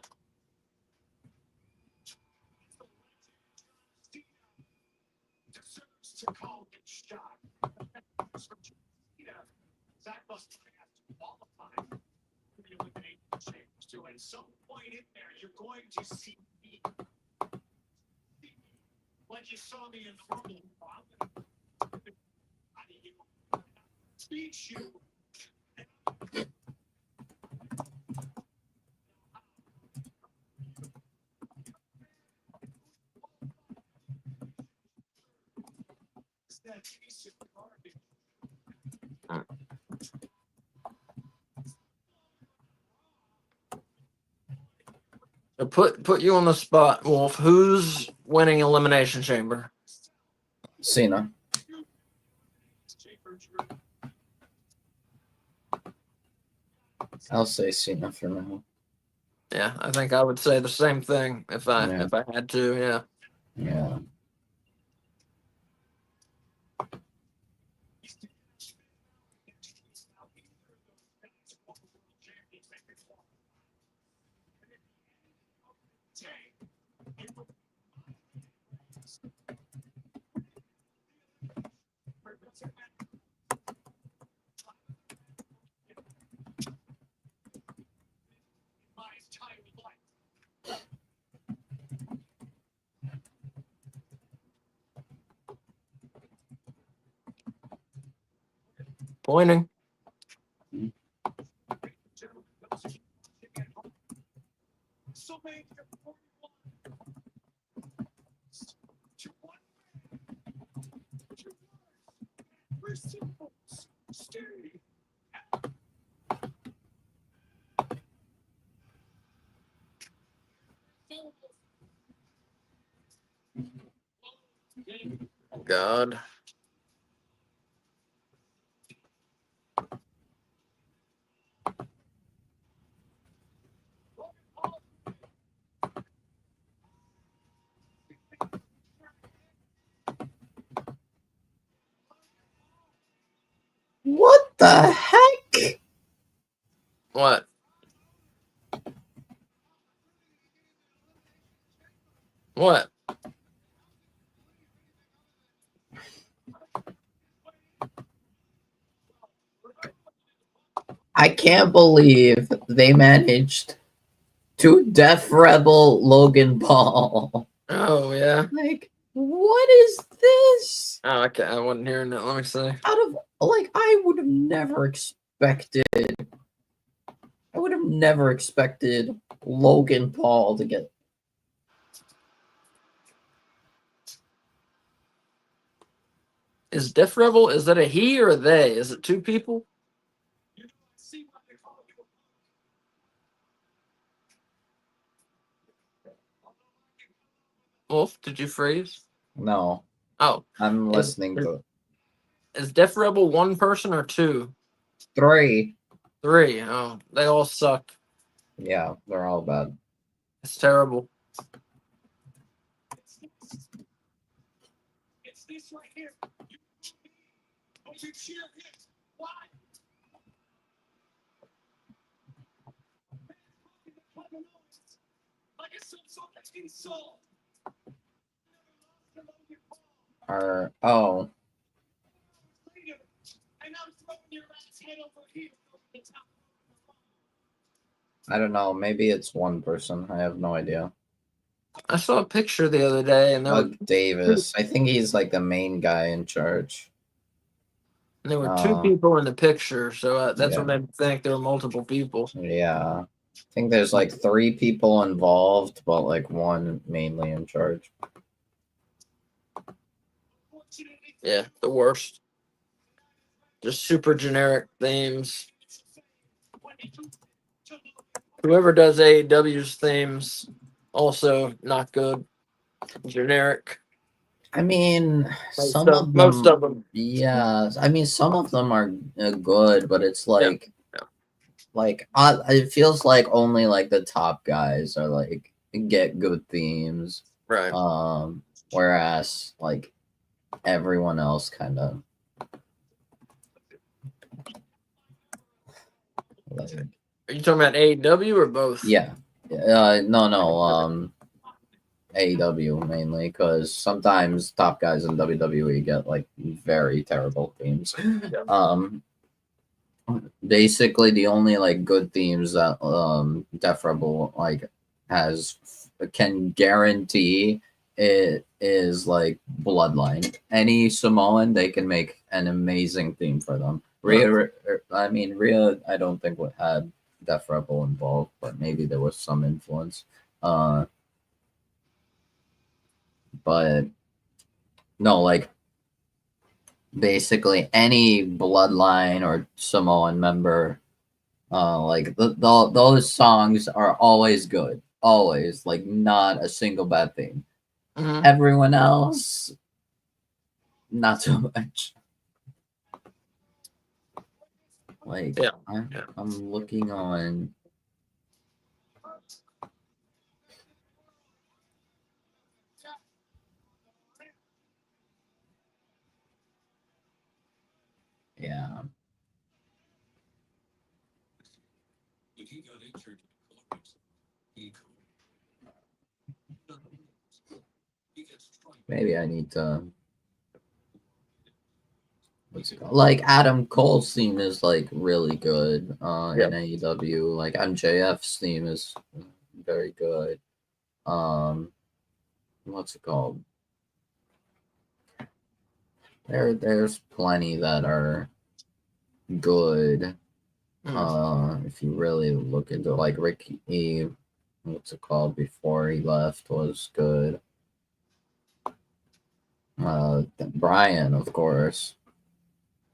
deserves to call it shot. That must have to qualify for the elimination chamber. So at some point in there, you're going to see me. Like you saw me in the Rumble. Speech you. That piece of garbage. Put you on the spot, Wolf. Who's winning Elimination Chamber? Cena. I'll say Cena for now. Yeah, I think I would say the same thing if I had to. Yeah. Yeah. Pointing. God. What the heck? What? What? I can't believe they managed to Death Rebel Logan Paul. Oh, yeah. Like, what is this? Oh, okay. I wasn't hearing that. Let me see. I would have never expected Logan Paul to get. Is Death Rebel, is that a he or a they? Is it two people? Wolf, did you freeze? No, Oh. I'm listening to Is Death Rebel one person or two? 3. 3. Oh, they all suck. Yeah, they're all bad. It's terrible. It's this right here. You cheer it. Why? Like it's some sort of insult. Oh. And I'm throwing your ass head over here. I don't know. Maybe it's one person. I have no idea. I saw a picture the other day, and Doug Davis. I think he's like the main guy in charge. there were 2 people in the picture, so that's Yeah. what made me think there were multiple people. Yeah. I think there's like 3 people involved, but like 1 mainly in charge. Yeah, the worst. Just super generic themes. Whoever does AEW's themes, also not good. Generic. I mean, Most of them. Yeah. I mean, some of them are good, but it's like, it feels like only like the top guys are like get good themes. Right. Whereas like everyone else kind of. Like, Are you talking about AEW or both? yeah. No. AEW mainly, because sometimes top guys in WWE get like very terrible themes. Basically the only like good themes that Def Rebel like can guarantee it is like Bloodline. Any Samoan, they can make an amazing theme for them. Rhea, I don't think what had Def Rebel involved, but maybe there was some influence. But no, like basically any Bloodline or Samoan member, those songs are always good, always, like not a single bad thing. Mm-hmm. Everyone else, not so much. Like, yeah. I'm looking on. Yeah. Maybe I need to. What's it called? Like Adam Cole's theme is like really good in AEW. Like MJF's theme is very good. What's it called? There's plenty that are good. If you really look into like Ricky, what's it called, before he left was good. Brian, of course.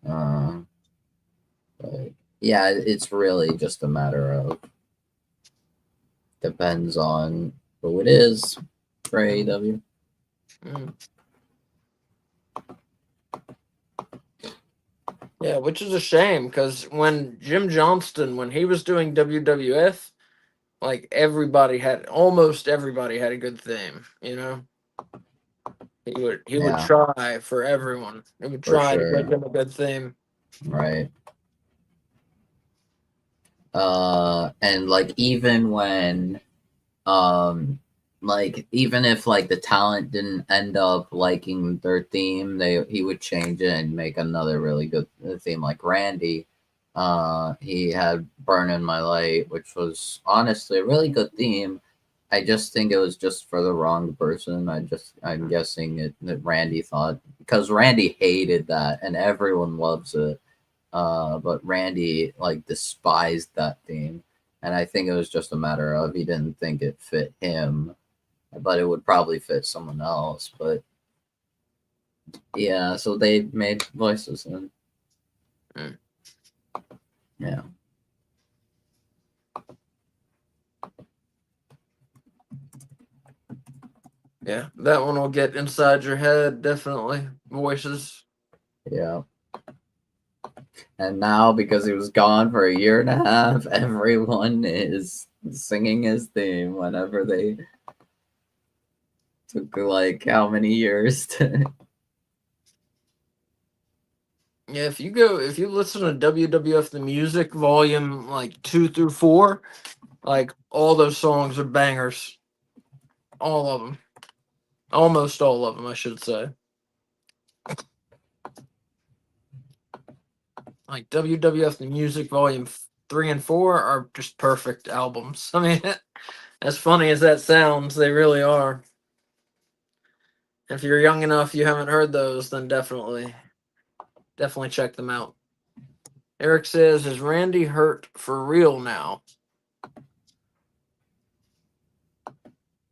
But yeah, it's really just a matter of depends on who it is for AEW. Yeah, which is a shame because when Jim Johnston, when he was doing WWF, like almost everybody had a good theme. You know, he would Yeah. try for everyone. He would For try to sure. give them a good theme. Right. And like even when like even if like the talent didn't end up liking their theme, he would change it and make another really good theme. Like Randy, he had "Burn in My Light," which was honestly a really good theme. I just think it was just for the wrong person. I'm guessing that Randy thought, because Randy hated that and everyone loves it. But Randy like despised that theme. And I think it was just a matter of he didn't think it fit him, but it would probably fit someone else. But yeah, so they made voices and yeah. Yeah, that one will get inside your head, definitely. Voices. Yeah. And now, because he was gone for a year and a half, everyone is singing his theme whenever they took like how many years to. Yeah, if you listen to WWF the Music Volume like 2 through 4, like all those songs are bangers. All of them. Almost all of them, I should say. Like WWF the Music Volume 3 and 4 are just perfect albums. I mean, as funny as that sounds, they really are. If you're young enough you haven't heard those, then definitely check them out. Eric says, "Is Randy hurt for real now?"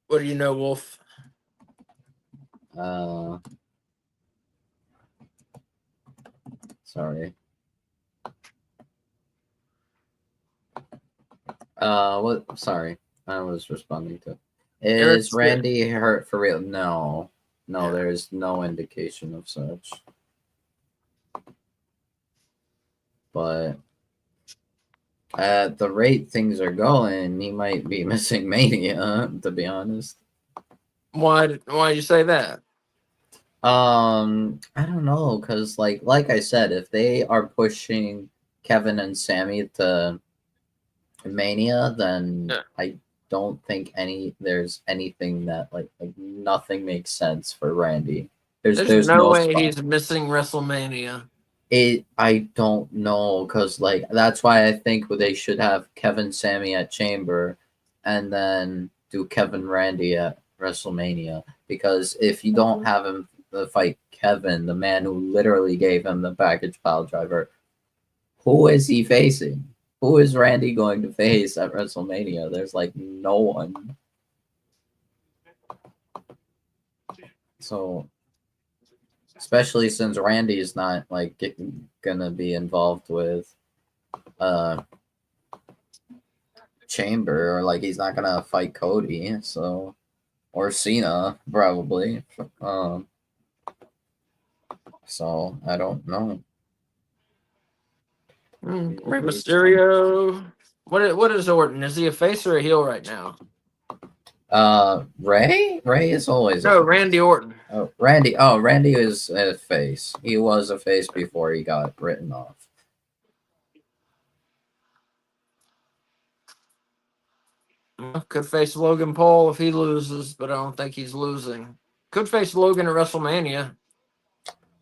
What do you know, Wolf? Sorry. What? Sorry, I was responding to. Is Randy hurt for real? No, Yeah. There's no indication of such. But at the rate things are going, he might be missing Mania. To be honest. Why did you say that? I don't know, cause like I said, if they are pushing Kevin and Sammy to Mania, then I don't think there's anything that like nothing makes sense for Randy. There's no way spot. he's missing WrestleMania. I don't know, because like that's why I think they should have Kevin Sammy at Chamber and then do Kevin Randy at WrestleMania, because if you don't have him fight Kevin, the man who literally gave him the package pile driver, who is he facing? Who is Randy going to face at WrestleMania? There's like no one. So, especially since Randy is not like gonna be involved with Chamber, or like he's not gonna fight Cody, so, or Cena probably. So I don't know. Rey Mysterio. What is Orton? Is he a face or a heel right now? Ray is always Randy Orton. Randy is a face. He was a face before he got written off. Could face Logan Paul if he loses, but I don't think he's losing. Could face Logan at WrestleMania,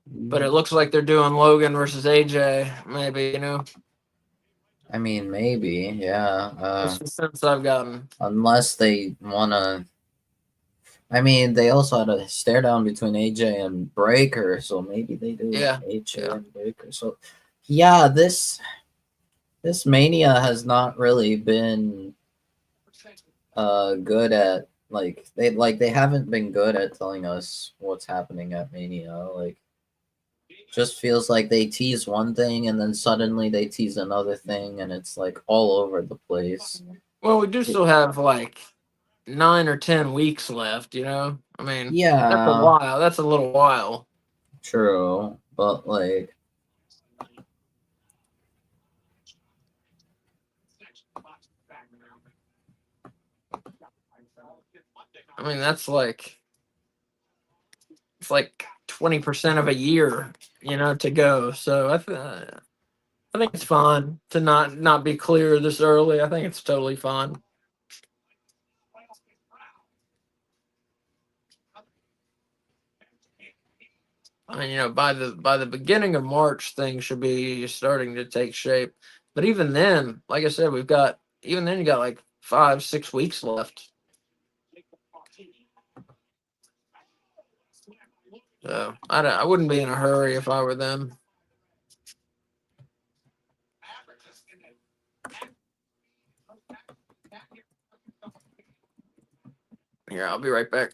but it looks like they're doing Logan versus AJ. Maybe, you know. I mean, maybe, yeah. That's the sense I've gotten. Unless they wanna. I mean, they also had a stare down between AJ and Breaker, so maybe they do AJ and Breaker. So, yeah, this Mania has not really been good at they haven't been good at telling us what's happening at Mania. Like, just feels like they tease one thing and then suddenly they tease another thing, and it's like all over the place. Well, we do still have like 9 or 10 weeks left, you know? I mean, that's a Yeah, while. That's a little while. true, but like, I mean, that's like, it's like 20% of a year, you know, to go. So I think it's fine to not be clear this early. I think it's totally fine. I mean, you know, by the beginning of March, things should be starting to take shape. But even then, like I said, even then you got like 5, 6 weeks left. So I wouldn't be in a hurry if I were them. Here, I'll be right back.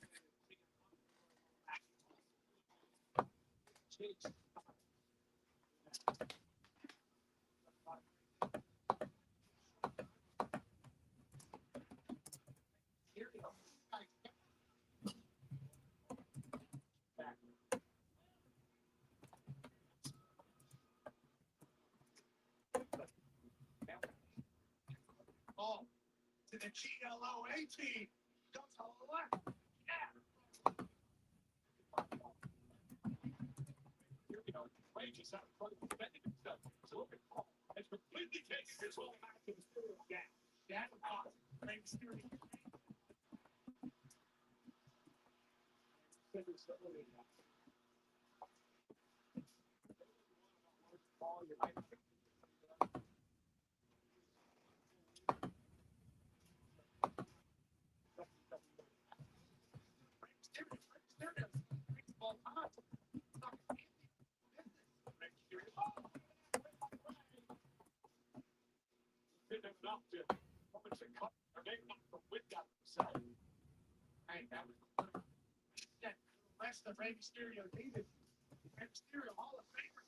To the GLOA team. Go to the left. Yeah. Here we go. Wages out front, defending himself. So look at Paul. Has completely taken control back to the Mysterio gang. That was Rey Mysterio. That's the Rey Mysterio needed. Rey Mysterio Hall of Famer.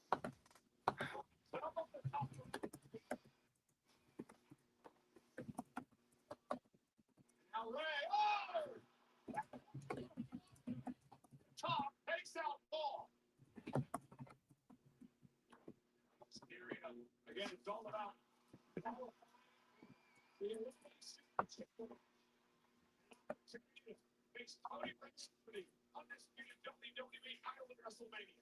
Now Rey, Top takes out Paul. Mysterio, again, it's all about power. Face Tony Undisputed WWE title at WrestleMania.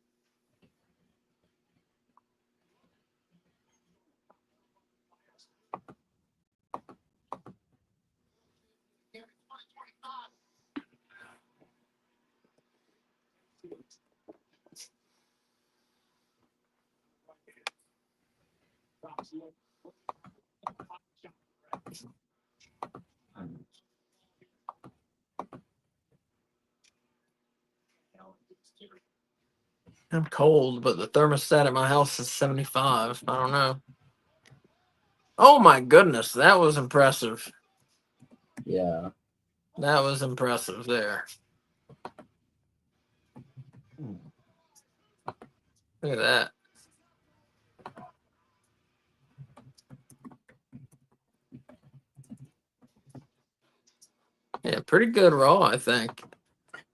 I'm cold, but the thermostat at my house is 75. I don't know. Oh my goodness, that was impressive. yeah. That was impressive there. Look at that. Yeah, pretty good Raw, I think.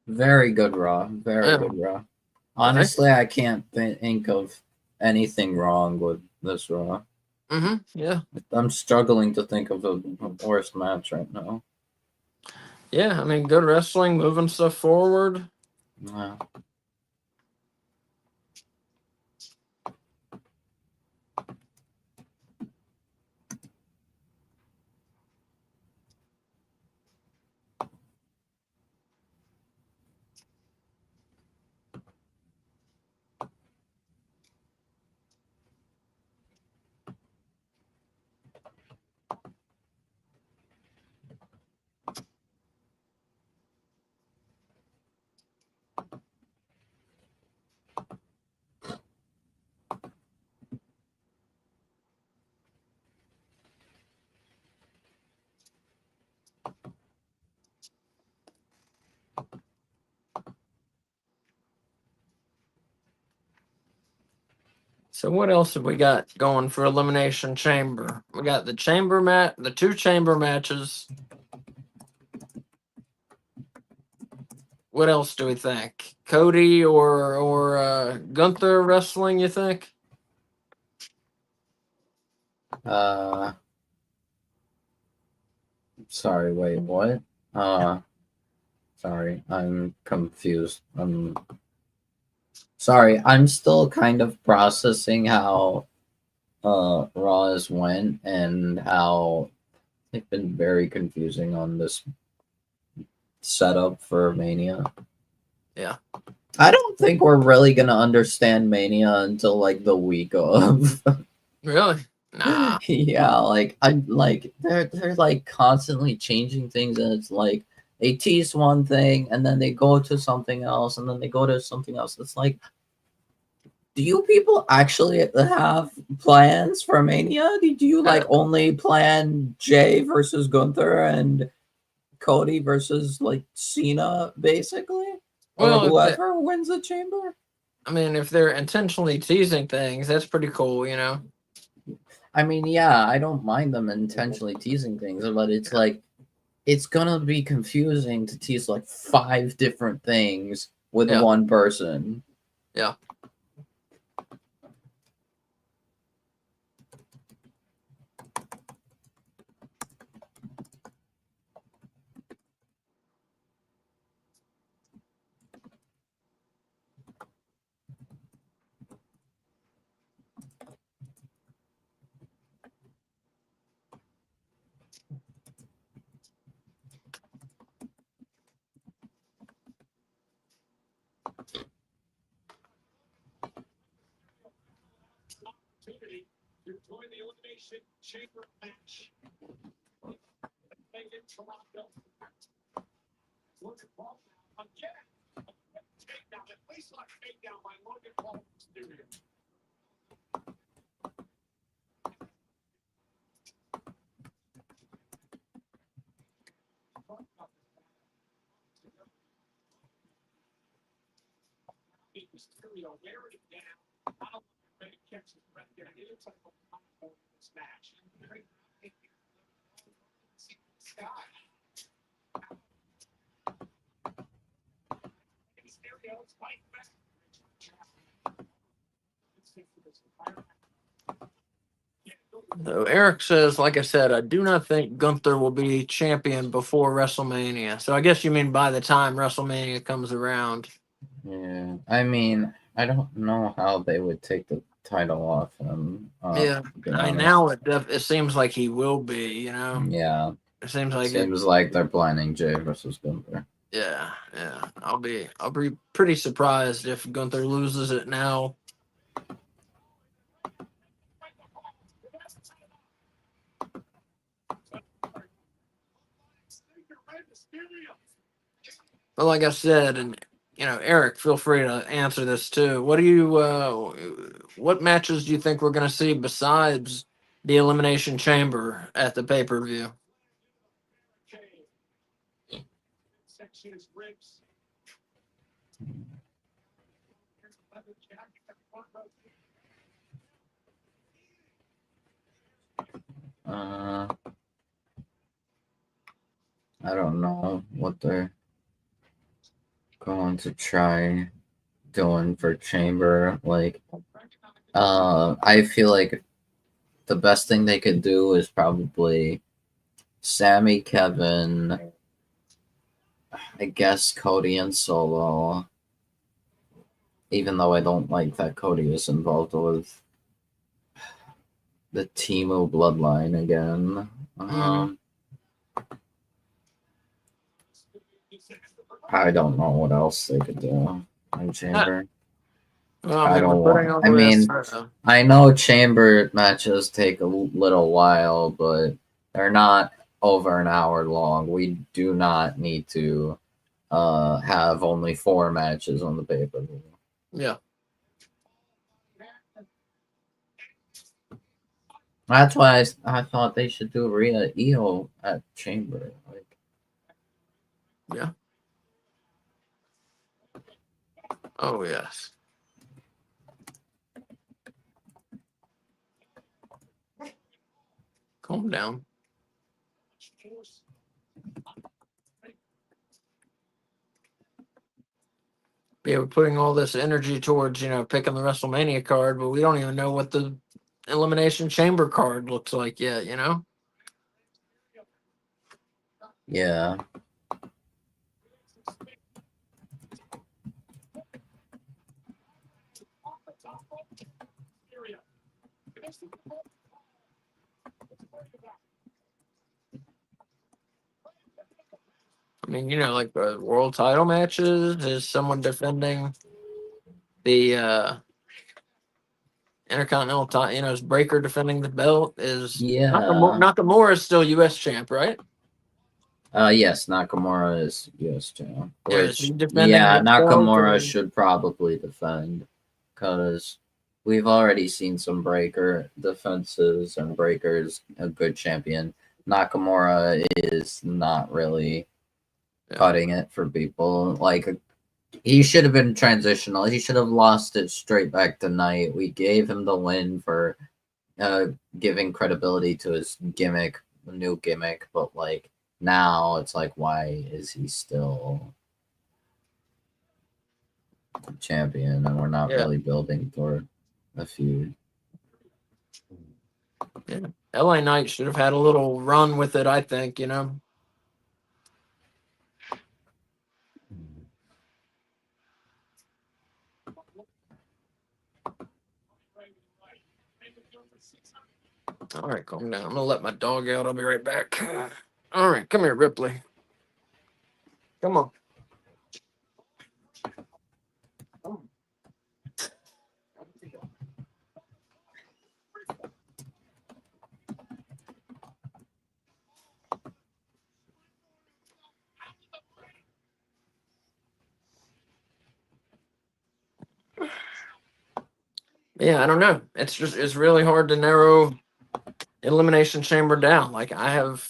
Very good Raw. Very good Raw. Honestly, I can't think of anything wrong with this Raw. Yeah. I'm struggling to think of a worst match right now. Yeah, I mean, good wrestling, moving stuff forward. Yeah. So what else have we got going for Elimination Chamber? We got the the 2 chamber matches. What else do we think? Cody or Gunther wrestling, you think? Sorry, wait, what? Sorry, I'm confused. Sorry, I'm still kind of processing how Raw has went and how they've been very confusing on this setup for Mania. Yeah. I don't think we're really gonna understand Mania until like the week of. Really? Nah. Yeah, like I like they're like constantly changing things, and it's like they tease one thing and then they go to something else and then they go to something else. It's like, do you people actually have plans for Mania? Did you like only plan Jay versus Gunther and Cody versus like Cena, basically? Or Well, whoever wins the chamber? I mean, if they're intentionally teasing things, that's pretty cool, you know? I mean, yeah, I don't mind them intentionally teasing things, but it's like it's gonna be confusing to tease like 5 different things with one person. Yeah. Opportunity to join the Elimination Chamber match. In Toronto. Logan Paul again. Takedown, at least not takedown by Logan Paul. Mysterio wearing it down. I don't think it catches his breath again. It looks like a this match. Sky. Mysterio's fight best. So Eric says, like I said, I do not think Gunther will be champion before WrestleMania. So I guess you mean by the time WrestleMania comes around. Yeah, I mean, I don't know how they would take the title off him. Yeah, now it seems like he will be. You know. Yeah, it seems like like they're planning Jay versus Gunther. Yeah. I'll be pretty surprised if Gunther loses it now. But like I said, and Eric, feel free to answer this too. What matches do you think we're going to see besides the Elimination Chamber at the pay-per-view? I don't know what they're going to try doing for Chamber. Like, I feel like the best thing they could do is probably Sammy, Kevin, I guess Cody and Solo. Even though I don't like that Cody is involved with the Timo bloodline again. I don't know what else they could do in Chamber. Well, I mean, I know Chamber matches take a little while, but they're not over an hour long. We do not need to have only 4 matches on the pay-per-view. Yeah. That's why I thought they should do Rhea Io at Chamber. Yeah. Oh yes. Calm down. Yeah, we're putting all this energy towards, picking the WrestleMania card, but we don't even know what the Elimination Chamber card looks like yet, Yeah. I mean, like the world title matches, is someone defending the Intercontinental title, is Breaker defending the belt, is Yeah. Nakamura is still US champ, right? Yes, Nakamura is US champ. Is Which, he defending yeah, himself, Nakamura or- should probably defend because we've already seen some Breaker defenses, and Breaker's a good champion. Nakamura is not really cutting it for people. Like, he should have been transitional. He should have lost it straight back tonight. We gave him the win for giving credibility to his gimmick, new gimmick, but like now it's like, why is he still champion and we're not really building for a feud? Yeah. LA Knight should have had a little run with it, I think, All right, calm down. I'm gonna let my dog out. I'll be right back. All right, come here, Ripley. Come on. Yeah, I don't know. It's really hard to narrow Elimination Chamber down. Like, I have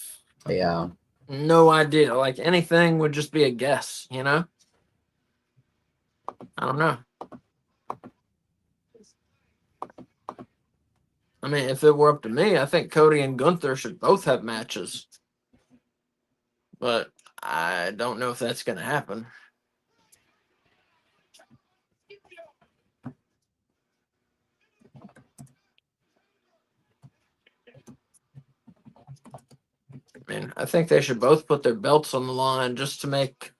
no idea. Like, anything would just be a guess, I don't know. I mean, if it were up to me, I think Cody and Gunther should both have matches. But I don't know if that's going to happen. I mean, I think they should both put their belts on the line just to make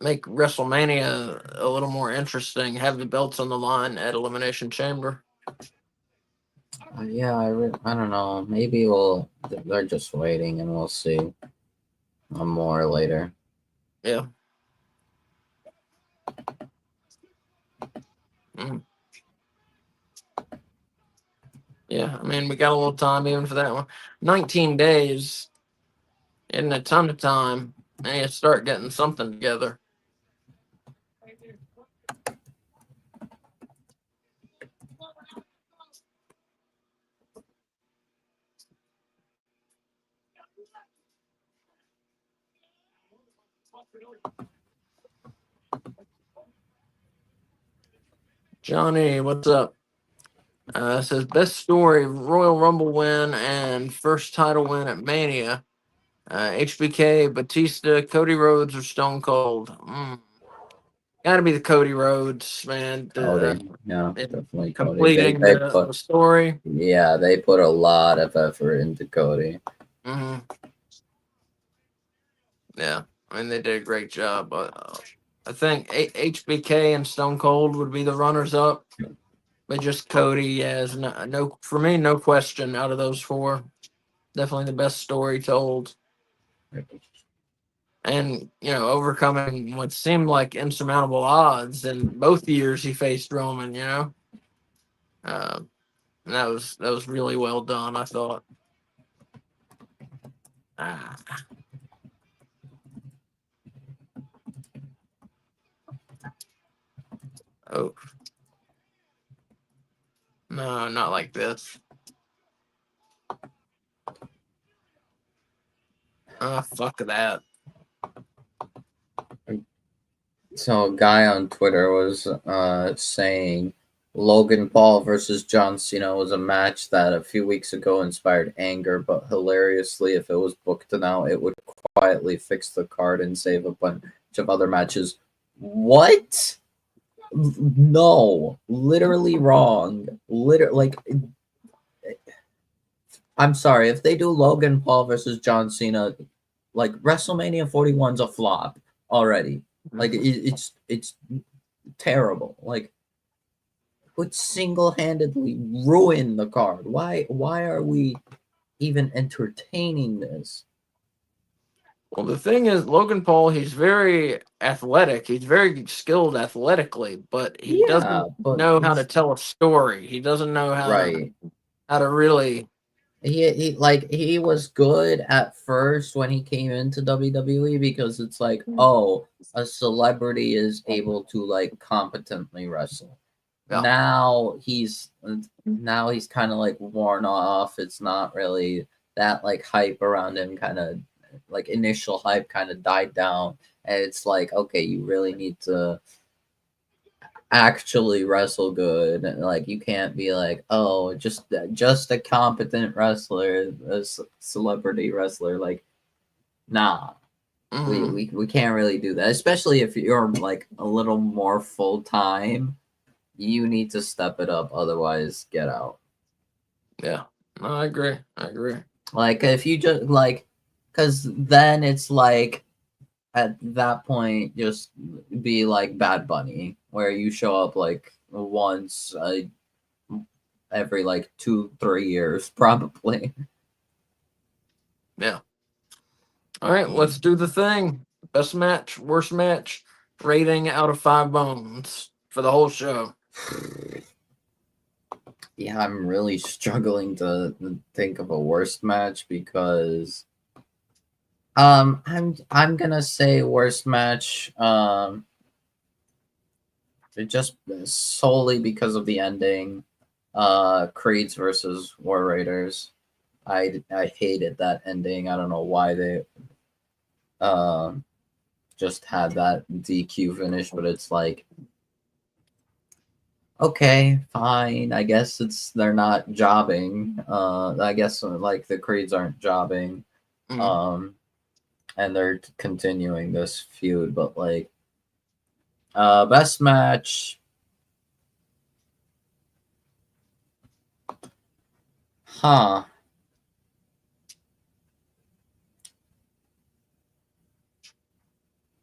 WrestleMania a little more interesting. Have the belts on the line at Elimination Chamber. Yeah, I don't know. Maybe they're just waiting and we'll see more later. Yeah. Mm. Yeah, I mean, we got a little time even for that one. 19 days isn't a ton of time. And you start getting something together. Johnny, what's up? Says best story: Royal Rumble win and first title win at Mania. HBK, Batista, Cody Rhodes, or Stone Cold. Got to be the Cody Rhodes, man. Cody, yeah, definitely completing Cody. the story. Yeah, they put a lot of effort into Cody. Mm-hmm. Yeah, I mean, they did a great job. I think HBK and Stone Cold would be the runners-up. But just Cody, as no for me, no question out of those four. Definitely the best story told. And, overcoming what seemed like insurmountable odds in both years he faced Roman, and that was really well done, I thought. Oh. No, not like this. Fuck that. So a guy on Twitter was saying Logan Paul versus John Cena was a match that a few weeks ago inspired anger, but hilariously, if it was booked now, it would quietly fix the card and save a bunch of other matches. What? No, literally wrong. Like, I'm sorry if they do Logan Paul versus John Cena, like WrestleMania 41's a flop already. Like it's terrible. Like, would single-handedly ruin the card. Why are we even entertaining this? Well, the thing is, Logan Paul, he's very athletic. He's very skilled athletically, but he doesn't know how to tell a story. He doesn't know how to really. He was good at first when he came into WWE because it's like, oh, a celebrity is able to like competently wrestle. Yeah. Now he's kind of like worn off. It's not really that like hype around him, kind of like initial hype kind of died down, and it's like, okay, you really need to actually wrestle good. Like, you can't be like, oh, just a competent wrestler, a celebrity wrestler. Like, nah. We can't really do that, especially if you're like a little more full time. You need to step it up, otherwise get out. Yeah, no, I agree. Like, if you just like, because then it's like, at that point, just be like Bad Bunny, where you show up like once every like 2-3 years, probably. Yeah. All right, let's do the thing. Best match, worst match, rating out of 5 bones for the whole show. Yeah, I'm really struggling to think of a worst match because I'm gonna say worst match just solely because of the ending. Creeds versus War Raiders. I hated that ending. I don't know why they just had that DQ finish, but it's like, okay, fine. I guess they're not jobbing. I guess like the Creeds aren't jobbing. And they're continuing this feud, but like best match. Huh.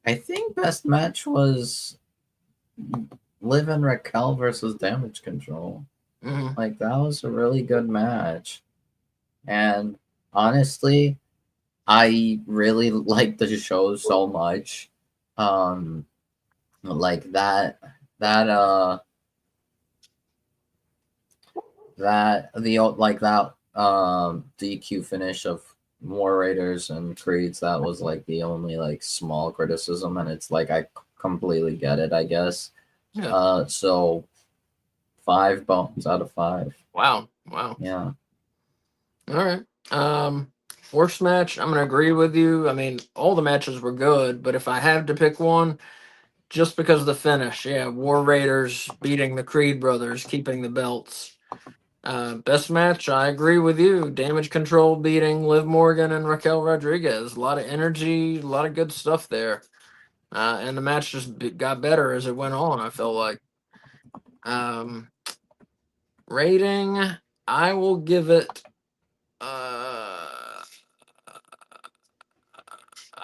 I think best match was Liv and Raquel versus Damage Control. Like, that was a really good match. And honestly, I really liked the show so much. Like that DQ finish of War Raiders and Creeds, that was like the only like small criticism, and it's like I completely get it, I guess. Yeah. So 5 bones out of 5. Wow. Yeah. All right. Worst match, I'm gonna agree with you. I mean, all the matches were good, but if I had to pick one, just because of the finish, yeah, War Raiders beating the Creed brothers, keeping the belts. Best match, I agree with you. Damage Control beating Liv Morgan and Raquel Rodriguez. A lot of energy, a lot of good stuff there. And the match just got better as it went on, I felt like. Rating, I will give it.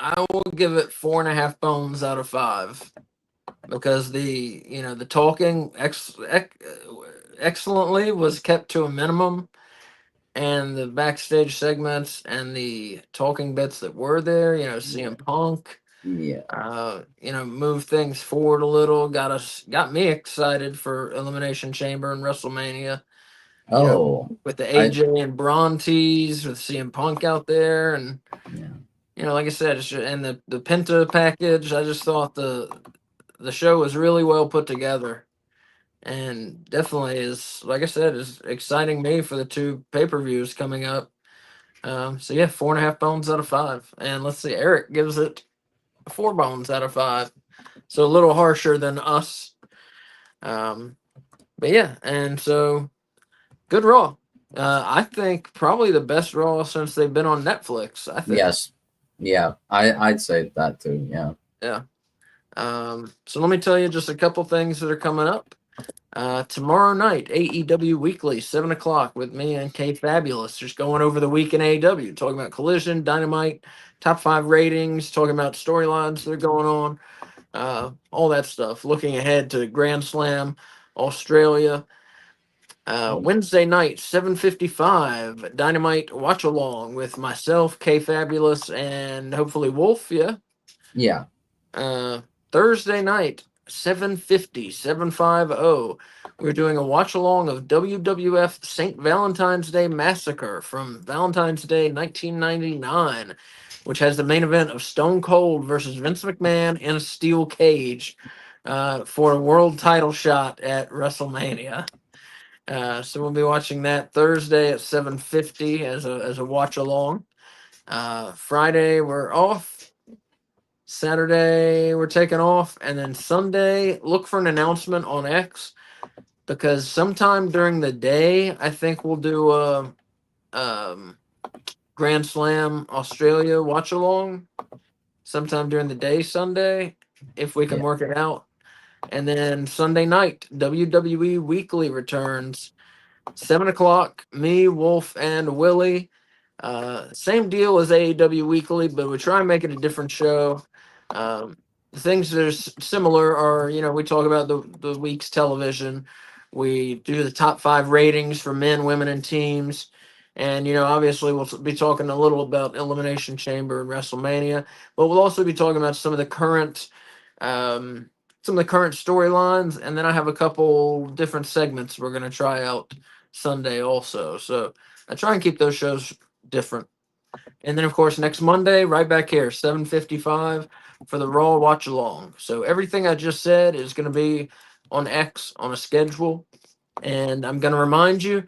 I will give it 4.5 bones out of 5 because the talking excellently was kept to a minimum, and the backstage segments and the talking bits that were there, CM Punk, move things forward a little, got me excited for Elimination Chamber and WrestleMania. With the AJ and Braun tease with CM Punk out there, and like I said, and the Penta package. I just thought the show was really well put together, and definitely is, like I said, is exciting me for the 2 pay-per-views coming up. So yeah, 4.5 bones out of 5, and let's see, Eric gives it 4 bones out of 5, so a little harsher than us. But yeah, and so good Raw. I think probably the best Raw since they've been on Netflix. I think. Yes. Yeah, I'd say that too. Yeah. Yeah. So let me tell you just a couple things that are coming up. Tomorrow night, AEW Weekly, 7 o'clock with me and Kay Fabulous. Just going over the week in AEW, talking about Collision, Dynamite, top 5 ratings, talking about storylines that are going on, all that stuff. Looking ahead to Grand Slam, Australia. Wednesday night, 7:55, Dynamite Watch Along with myself, Kay Fabulous, and hopefully Wolf, yeah? Yeah. Thursday night, 7:50, 7:50. We're doing a watch along of WWF St. Valentine's Day Massacre from Valentine's Day 1999, which has the main event of Stone Cold versus Vince McMahon in a steel cage for a world title shot at WrestleMania. So we'll be watching that Thursday at 7:50 as a watch along. Friday we're off. Saturday we're taking off, and then Sunday look for an announcement on X because sometime during the day I think we'll do a Grand Slam Australia watch along sometime during the day Sunday if we can work it out. And then Sunday night WWE Weekly returns 7 o'clock. Me, Wolf, and Willie. Same deal as AEW Weekly, but we try and make it a different show. The things that are similar are, we talk about the week's television. We do the top 5 ratings for men, women, and teams. And, obviously we'll be talking a little about Elimination Chamber and WrestleMania, but we'll also be talking about some of the current storylines. And then I have a couple different segments we're going to try out Sunday also. So I try and keep those shows different. And then, of course, next Monday, right back here, 7:55 for the Raw watch along. So everything I just said is going to be on X on a schedule. And I'm going to remind you,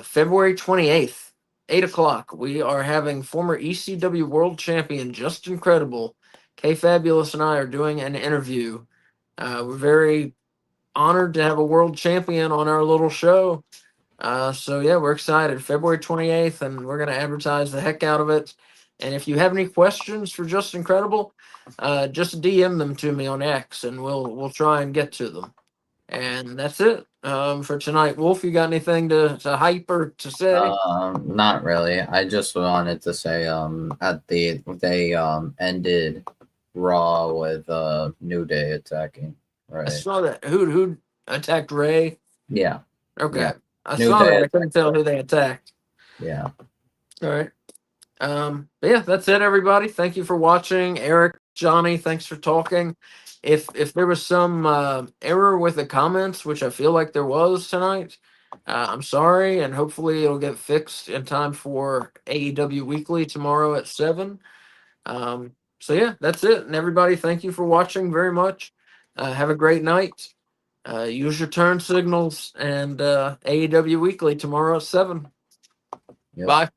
February 28th, 8 o'clock, we are having former ECW World Champion Just Incredible, K Fabulous, and I are doing an interview. We're very honored to have a world champion on our little show. So yeah, we're excited. February 28th, and we're going to advertise the heck out of it. And if you have any questions for Just Incredible, just DM them to me on X, and we'll try and get to them. And that's it for tonight. Wolf, you got anything to hype or to say? Not really. I just wanted to say they ended Raw with New Day attacking. Right. I saw that. Who attacked Ray? Yeah. Okay. Yeah. I New saw Day that. I couldn't tell who they attacked. Yeah. All right. But yeah, that's it, everybody. Thank you for watching. Eric, Johnny, thanks for talking. If there was some error with the comments, which I feel like there was tonight, I'm sorry, and hopefully it'll get fixed in time for AEW Weekly tomorrow at 7. So yeah, that's it. And everybody, thank you for watching very much. Have a great night. Use your turn signals, and AEW Weekly tomorrow at 7. Yep. Bye.